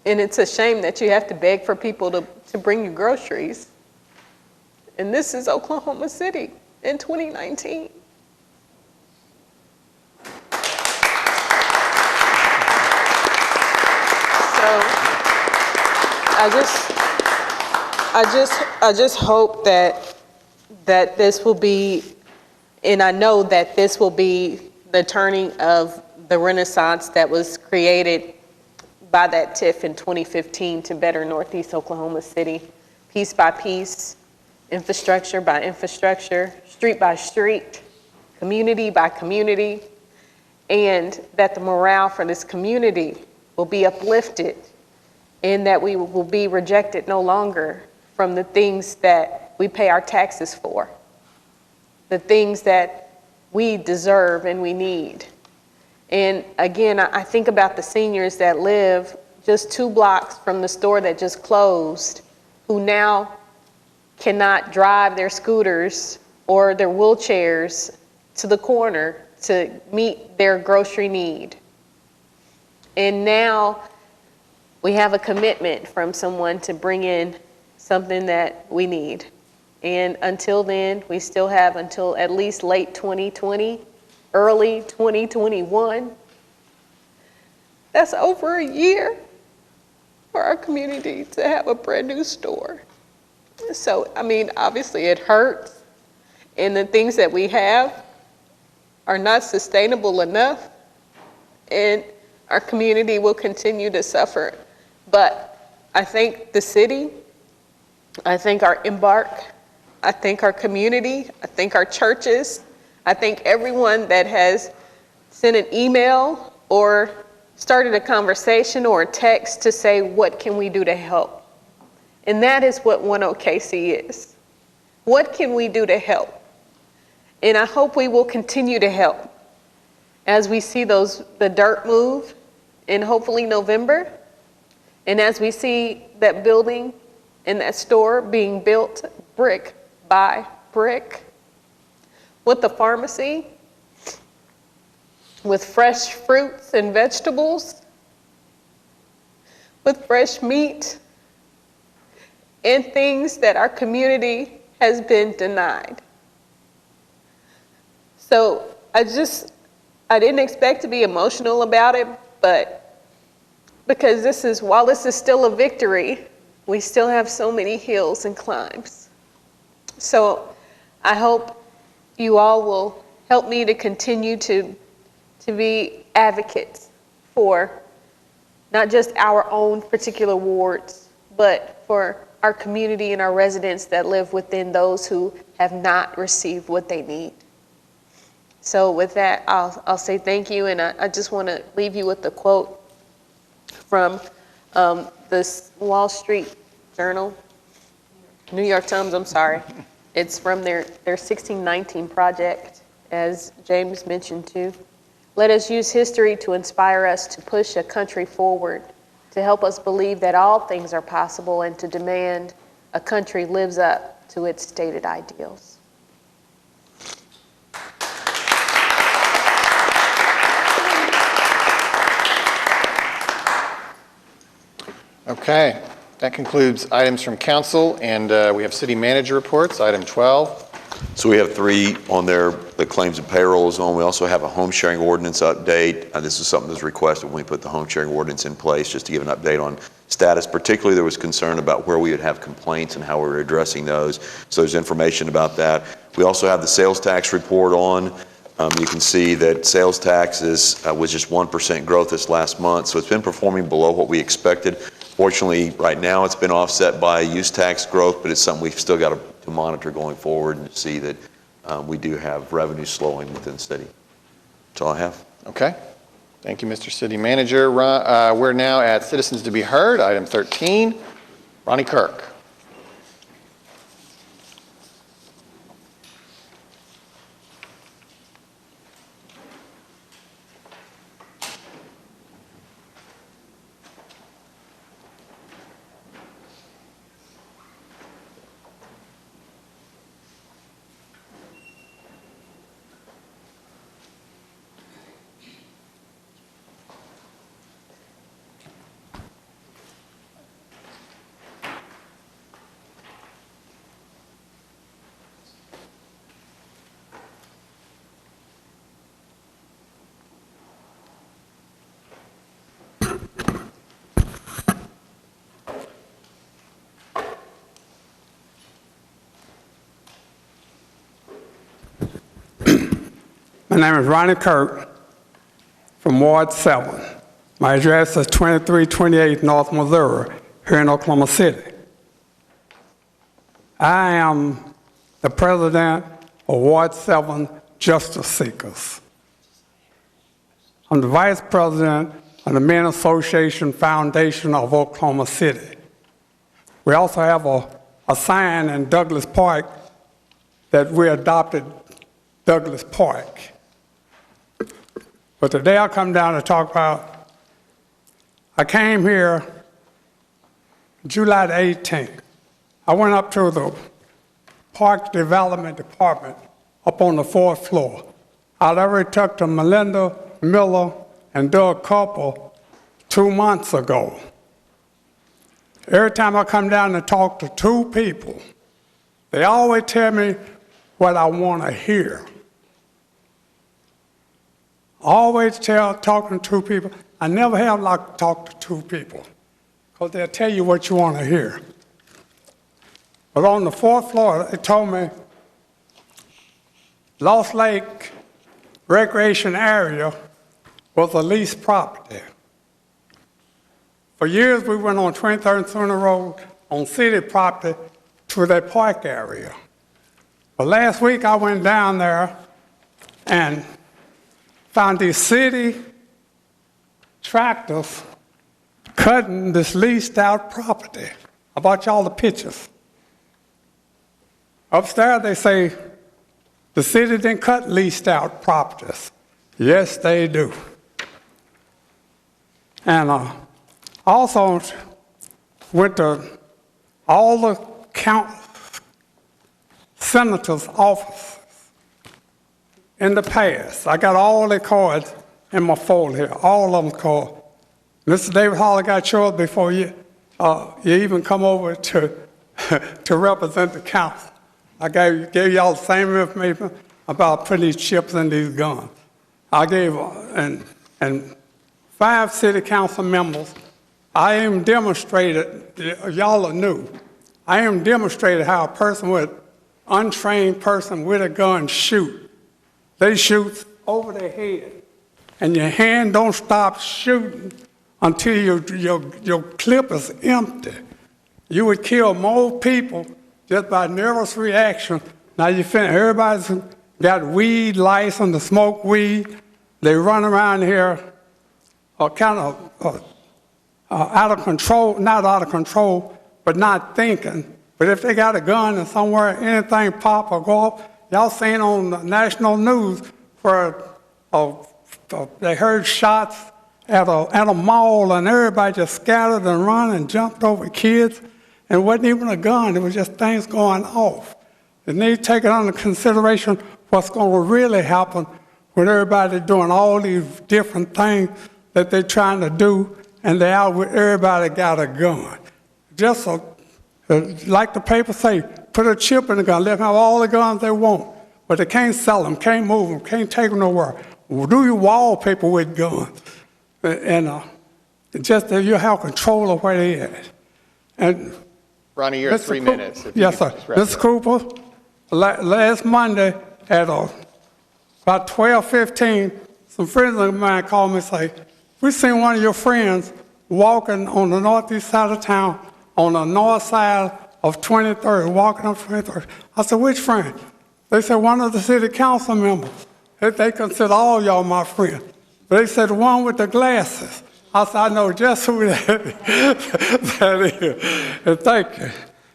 And it's a shame that you have to beg for people to bring you groceries. And this is Oklahoma City in 2019. So I just hope that this will be, and I know that this will be the turning of the renaissance that was created by that TIF in 2015 to better Northeast Oklahoma City, piece by piece, infrastructure by infrastructure, street by street, community by community, and that the morale for this community will be uplifted, and that we will be rejected no longer from the things that we pay our taxes for, the things that we deserve and we need. And again, I think about the seniors that live just 2 blocks from the store that just closed, who now cannot drive their scooters or their wheelchairs to the corner to meet their grocery need. And now we have a commitment from someone to bring in something that we need. And until then, we still have until at least late 2020, early 2021. That's over a year for our community to have a brand new store. So, I mean, obviously it hurts, and the things that we have are not sustainable enough, and our community will continue to suffer. But I thank the city, I thank our Embark, I thank our community, I thank our churches, I thank everyone that has sent an email or started a conversation or a text to say, what can we do to help? And that is what 10KC is. What can we do to help? And I hope we will continue to help as we see the dirt move in hopefully November, and as we see that building and that store being built brick by brick, with the pharmacy, with fresh fruits and vegetables, with fresh meat, and things that our community has been denied. So I didn't expect to be emotional about it, but because while this is still a victory, we still have so many hills and climbs. So I hope you all will help me to continue to be advocates for not just our own particular wards, but for our community and our residents that live within those who have not received what they need. So with that, I'll say thank you, and I just want to leave you with a quote from this Wall Street Journal, New York Times, I'm sorry. It's from their 1619 project, as James mentioned too. Let us use history to inspire us to push a country forward, to help us believe that all things are possible, and to demand a country lives up to its stated ideals. Okay, that concludes items from council, and we have city manager reports, item 12. So we have 3 on there, the claims and payrolls on. We also have a home sharing ordinance update. This is something that's requested when we put the home sharing ordinance in place, just to give an update on status. Particularly, there was concern about where we would have complaints and how we were addressing those. So there's information about that. We also have the sales tax report on. You can see that sales taxes was just 1% growth this last month. So it's been performing below what we expected. Fortunately, right now it's been offset by use tax growth, but it's something we've still got to monitor going forward and see that we do have revenue slowing within the city. That's all I have. Okay. Thank you, Mr. City Manager. We're now at Citizens to be Heard, item 13. Ronnie Kirk. My name is Ronnie Kirk from Ward 7. My address is 2328 North Missouri, here in Oklahoma City. I am the president of Ward 7 Justice Seekers. I'm the vice president of the Men Association Foundation of Oklahoma City. We also have a sign in Douglas Park that we adopted Douglas Park. But today I come down to talk about, I came here July the 18th. I went up to the Park Development Department up on the 4th floor. I already talked to Melinda Miller and Doug Couple 2 months ago. Every time I come down to talk to 2 people, they always tell me what I want to hear. Always talking to 2 people. I never have like talk to 2 people, because they'll tell you what you want to hear. But on the fourth floor, they told me Lost Lake Recreation Area was the leased property. For years, we went on 23rd and Center Road on city property to that park area. But last week, I went down there and found these city tractors cutting this leased out property. I brought y'all the pictures. Upstairs, they say the city didn't cut leased out properties. Yes, they do. And also went to all the senators' offices in the past. I got all their cards in my folder here, all of them cards. Mr. David Hall got yours before you even come over to represent the council. I gave y'all the same information about putting these chips in these guns. I gave, and 5 city council members, I even demonstrated, y'all are new, I even demonstrated how a person with, untrained person with a gun shoot. They shoot over their head, and your hand don't stop shooting until your clip is empty. You would kill more people just by nervous reaction. Now you find everybody's got weed license to smoke weed. They run around here kind of out of control, not out of control, but not thinking. But if they got a gun and somewhere anything pop or go up, y'all seen on the national news where they heard shots at a mall and everybody just scattered and run and jumped over kids. And it wasn't even a gun, it was just things going off. They need to take it under consideration what's going to really happen when everybody's doing all these different things that they're trying to do, and they out with everybody got a gun. Just like the paper say, put a chip in the gun, let them have all the guns they want, but they can't sell them, can't move them, can't take them nowhere. Do your wallpaper with guns, and just that you have control of where they at. And Ronnie, you're at 3 minutes. Yes, sir. Mr. Cooper, last Monday at about 12:15, some friends of mine called me and say, we seen one of your friends walking on the northeast side of town, on the north side of 23rd, walking up 23rd. I said, which friend? They said, one of the city council members. They consider all y'all my friends. But they said, the one with the glasses. I said, I know just who that is. And thank you.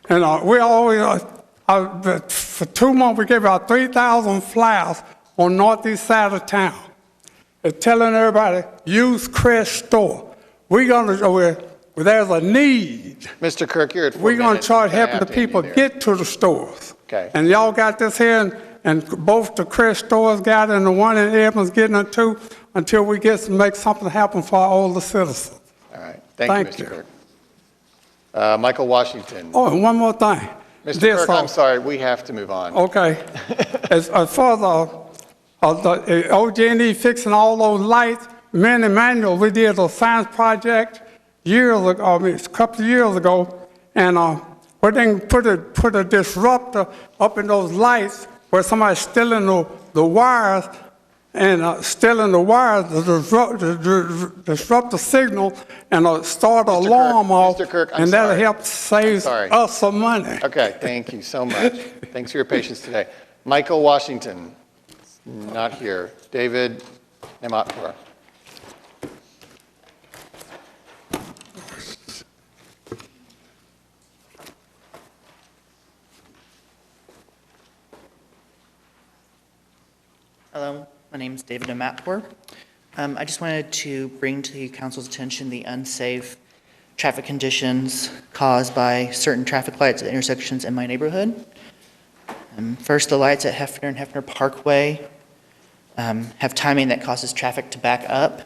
And we always, for 2 months, we gave out 3,000 flyers on northeast side of town. It's telling everybody, use Crest store. There's a need. Mr. Kirk, you're at 4 We're going to minutes. start helping the people get to the stores. Okay. And y'all got this here, and both the Crest stores got it, and the one in Edmonds getting it too, until we make something happen for all the citizens. All right. Thank you, Mr. Kirk. Michael Washington. Oh, and one more thing. Mr. Kirk, I'm sorry, we have to move on. Okay. As far as the OG&E fixing all those lights, me and Emmanuel, we did a science project a couple of years ago, and we didn't put a disruptor up in those lights where somebody's stealing the wires, and stealing the wires to disrupt the signal and start the alarm off, and that'll help save us some money. Okay, thank you so much. Thanks for your patience today. Michael Washington, not here. David Nematpur. Hello, my name is David Amatpour. I just wanted to bring to the council's attention the unsafe traffic conditions caused by certain traffic lights at intersections in my neighborhood. First, the lights at Hefner and Hefner Parkway have timing that causes traffic to back up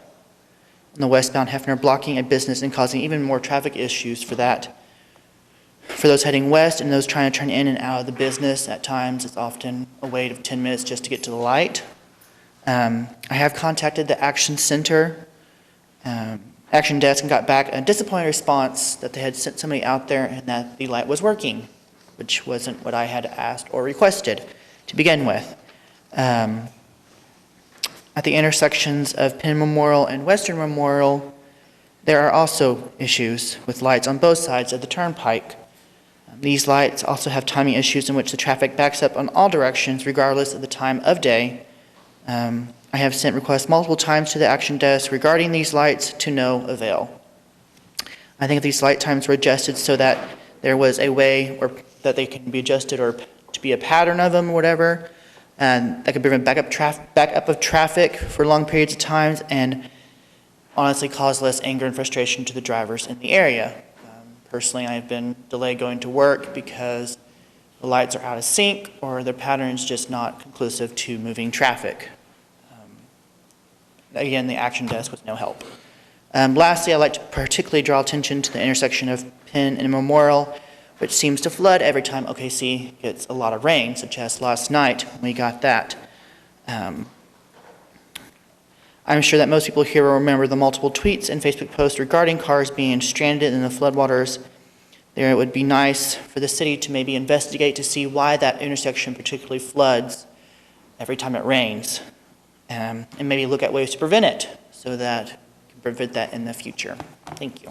on the westbound Hefner, blocking a business and causing even more traffic issues for those heading west and those trying to turn in and out of the business. At times, it's often a wait of 10 minutes just to get to the light. I have contacted the Action Center, Action Desk, and got back a disappointing response that they had sent somebody out there and that the light was working. which wasn't what I had asked or requested to begin with. At the intersections of Penn Memorial and Western Memorial, there are also issues with lights on both sides of the turnpike. These lights also have timing issues in which the traffic backs up on all directions regardless of the time of day. I have sent requests multiple times to the action desk regarding these lights to no avail. I think if these light times were adjusted so that there was a way or that they can be adjusted or to be a pattern of them or whatever, and that could prevent backup of traffic for long periods of times and honestly cause less anger and frustration to the drivers in the area. Personally, I've been delayed going to work because the lights are out of sync or their pattern is just not conclusive to moving traffic. Again, the action desk was no help. Lastly, I'd like to particularly draw attention to the intersection of Penn and Memorial, which seems to flood every time OKC gets a lot of rain, such as last night when we got that. I'm sure that most people here will remember the multiple tweets and Facebook posts regarding cars being stranded in the floodwaters. There, it would be nice for the city to maybe investigate to see why that intersection particularly floods every time it rains, and maybe look at ways to prevent it so that we can prevent that in the future. Thank you.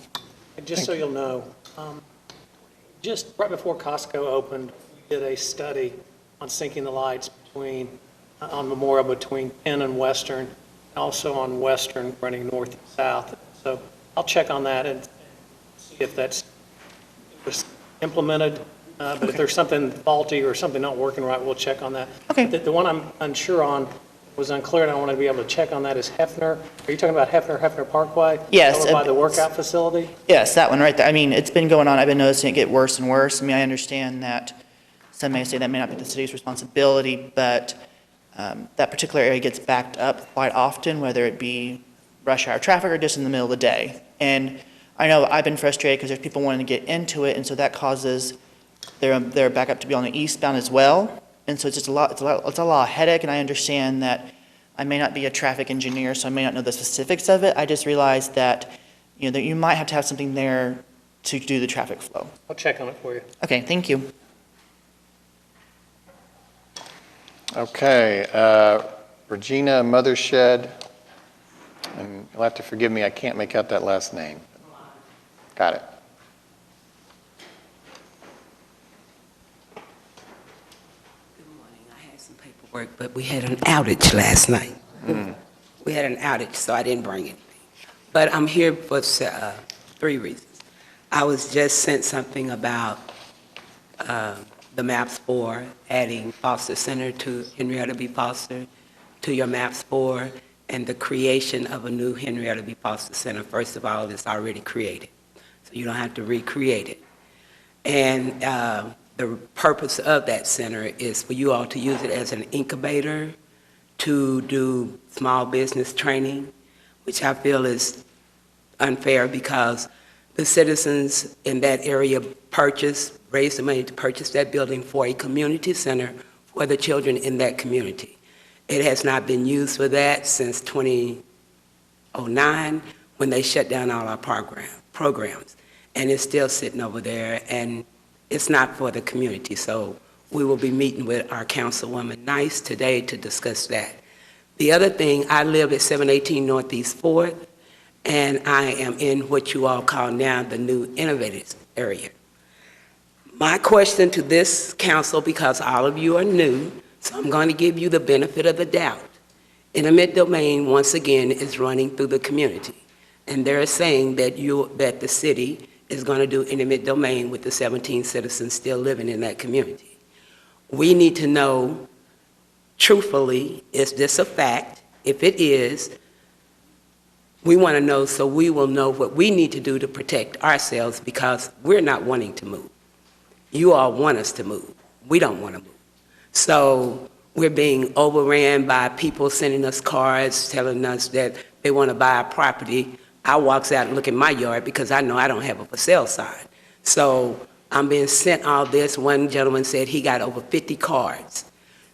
And just so you'll know, just right before Costco opened, we did a study on syncing the lights on Memorial between Penn and Western, also on Western running north and south. So I'll check on that and see if that's implemented. But if there's something faulty or something not working right, we'll check on that. Okay. The one I'm unsure on was unclear, and I want to be able to check on that is Hefner. Are you talking about Hefner Parkway? Yes. Over by the workout facility? Yes, that one right there. I mean, it's been going on. I've been noticing it get worse and worse. I mean, I understand that some may say that may not be the city's responsibility, but that particular area gets backed up quite often, whether it be rush hour traffic or just in the middle of the day. And I know I've been frustrated because there's people wanting to get into it, and so that causes their backup to be on the eastbound as well. And so it's just a lot of headache, and I understand that I may not be a traffic engineer, so I may not know the specifics of it. I just realized that, that you might have to have something there to do the traffic flow. I'll check on it for you. Okay, thank you. Okay, Regina Mothershed, and you'll have to forgive me, I can't make out that last name. Got it. Work, but we had an outage last night. We had an outage, so I didn't bring it. But I'm here for 3 reasons. I was just sent something about the maps for adding Foster Center to Henrietta B. Foster to your maps for, and the creation of a new Henrietta B. Foster Center. First of all, it's already created, so you don't have to recreate it. And the purpose of that center is for you all to use it as an incubator to do small business training, which I feel is unfair because the citizens in that area raised the money to purchase that building for a community center for the children in that community. It has not been used for that since 2009 when they shut down all our programs. And it's still sitting over there, and it's not for the community. So we will be meeting with our Councilwoman Nice today to discuss that. The other thing, I live at 718 Northeast 4th, and I am in what you all call now the new innovative area. My question to this council, because all of you are new, so I'm going to give you the benefit of the doubt. Eminent domain, once again, is running through the community. And they're saying that the city is going to do eminent domain with the 17 citizens still living in that community. We need to know, truthfully, is this a fact? If it is, we want to know so we will know what we need to do to protect ourselves because we're not wanting to move. You all want us to move. We don't want to move. So we're being overran by people sending us cards telling us that they want to buy a property. I walks out and look in my yard because I know I don't have a for sale sign. So I'm being sent all this. One gentleman said he got over 50 cards.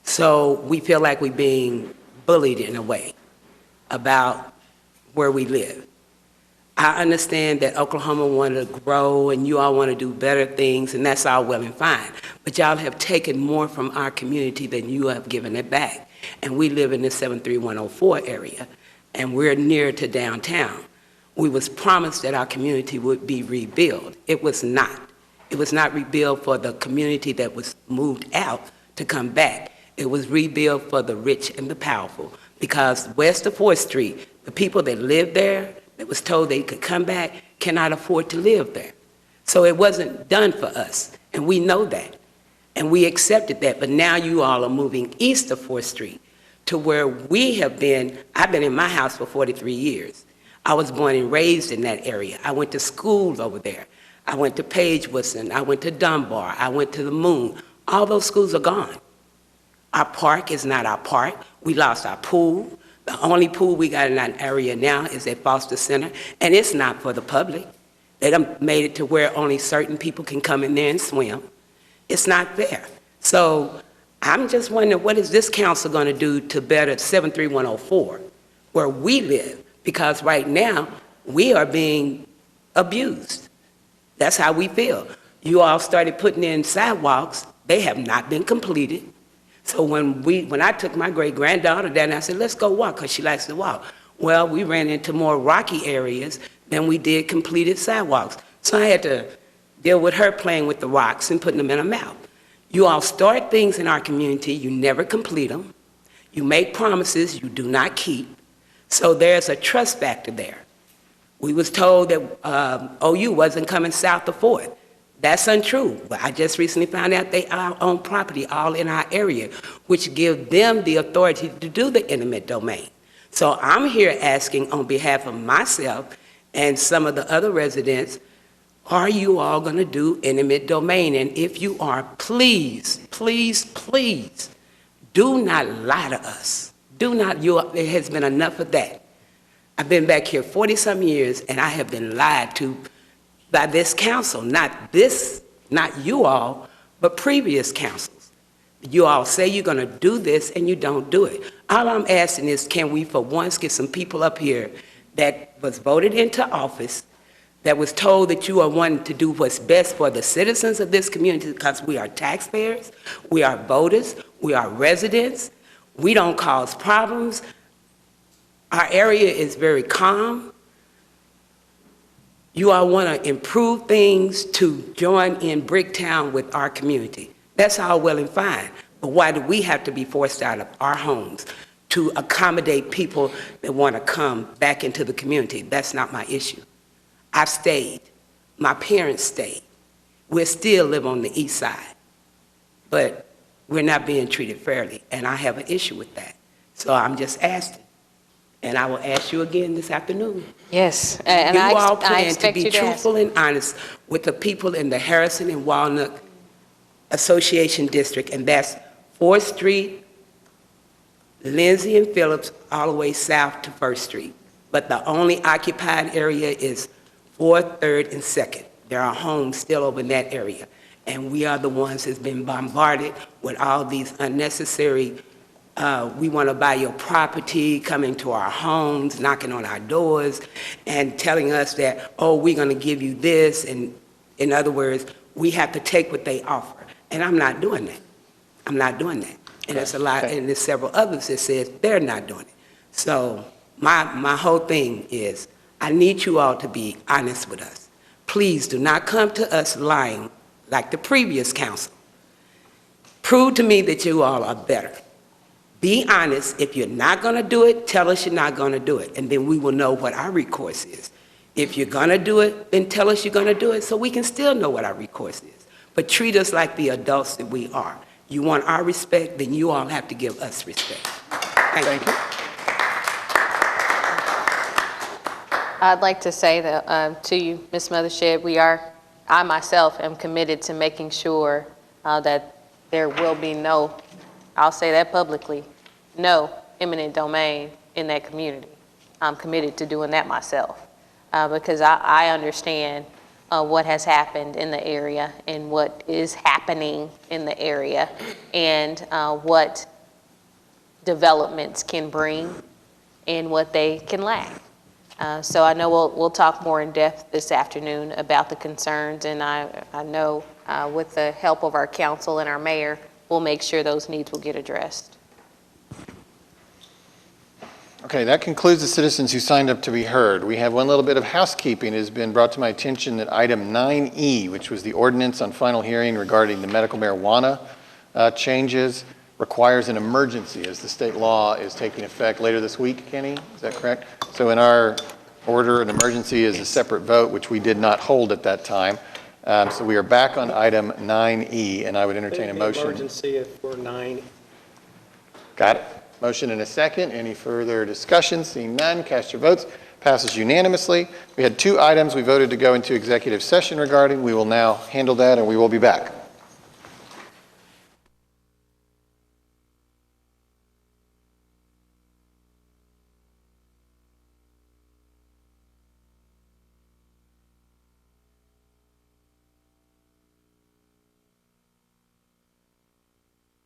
So we feel like we're being bullied in a way about where we live. I understand that Oklahoma want to grow and you all want to do better things, and that's all well and fine. But y'all have taken more from our community than you have given it back. And we live in the 73104 area, and we're near to downtown. We was promised that our community would be rebuilt. It was not. It was not rebuilt for the community that was moved out to come back. It was rebuilt for the rich and the powerful, because west of 4th Street, the people that lived there, that was told they could come back, cannot afford to live there. So it wasn't done for us, and we know that. And we accepted that, but now you all are moving east of 4th Street to where we have been. I've been in my house for 43 years. I was born and raised in that area. I went to school over there. I went to Page Woodson. I went to Dunbar. I went to the Moon. All those schools are gone. Our park is not our park. We lost our pool. The only pool we got in that area now is at Foster Center, and it's not for the public. They done made it to where only certain people can come in there and swim. It's not fair. So I'm just wondering, what is this council going to do to better 73104, where we live? Because right now, we are being abused. That's how we feel. You all started putting in sidewalks. They have not been completed. So when I took my great-granddaughter down, I said, let's go walk, because she likes to walk. Well, we ran into more rocky areas than we did completed sidewalks. So I had to deal with her playing with the rocks and putting them in her mouth. You all start things in our community, you never complete them. You make promises you do not keep. So there's a trust factor there. We was told that OU wasn't coming south of 4th. That's untrue. But I just recently found out they own property all in our area, which give them the authority to do the eminent domain. So I'm here asking on behalf of myself and some of the other residents, are you all going to do eminent domain? And if you are, please, please, please, do not lie to us. Do not, there has been enough of that. I've been back here 40-some years, and I have been lied to by this council, not you all, but previous councils. You all say you're going to do this, and you don't do it. All I'm asking is, can we for once get some people up here that was voted into office, that was told that you are wanting to do what's best for the citizens of this community, because we are taxpayers, we are voters, we are residents, we don't cause problems. Our area is very calm. You all want to improve things to join in Bricktown with our community. That's all well and fine, but why do we have to be forced out of our homes to accommodate people that want to come back into the community? That's not my issue. I've stayed. My parents stayed. We still live on the east side, but we're not being treated fairly, and I have an issue with that. So I'm just asking, and I will ask you again this afternoon. Yes, and you I all plan to expect be you to ask. truthful and honest with the people in the Harrison and Walnut Association District, and that's 4th Street, Lindsay and Phillips, all the way south to 1st Street. But the only occupied area is 4th, 3rd, and 2nd. There are homes still over in that area. And we are the ones that's been bombarded with all these unnecessary, we want to buy your property, coming to our homes, knocking on our doors, and telling us that, oh, we're going to give you this. And in other words, we have to take what they offer. And I'm not doing that. I'm not doing that. And there's a lot, and there's several others that says they're not doing it. So my whole thing is, I need you all to be honest with us. Please do not come to us lying like the previous council. Prove to me that you all are better. Be honest. If you're not going to do it, tell us you're not going to do it, and then we will know what our recourse is. If you're going to do it, then tell us you're going to do it so we can still know what our recourse is. But treat us like the adults that we are. You want our respect, then you all have to give us respect. Thank you. I'd like to say that to you, Ms. Mothershed, I myself am committed to making sure that there will be no, I'll say that publicly, no eminent domain in that community. I'm committed to doing that myself because I understand what has happened in the area and what is happening in the area and what developments can bring and what they can lack. So I know we'll talk more in depth this afternoon about the concerns, and I know with the help of our council and our mayor, we'll make sure those needs will get addressed. Okay, that concludes the citizens who signed up to be heard. We have one little bit of housekeeping. It has been brought to my attention that item 9E, which was the ordinance on final hearing regarding the medical marijuana changes, requires an emergency as the state law is taking effect later this week, Kenny, is that correct? So in our order, an emergency is a separate vote, which we did not hold at that time. So we are back on item 9E, and I would entertain a motion. Emergency for 9. Got it. Motion and a second. Any further discussion? Seeing none, cast your votes. Passes unanimously. We had 2 items we voted to go into executive session regarding. We will now handle that, and we will be back.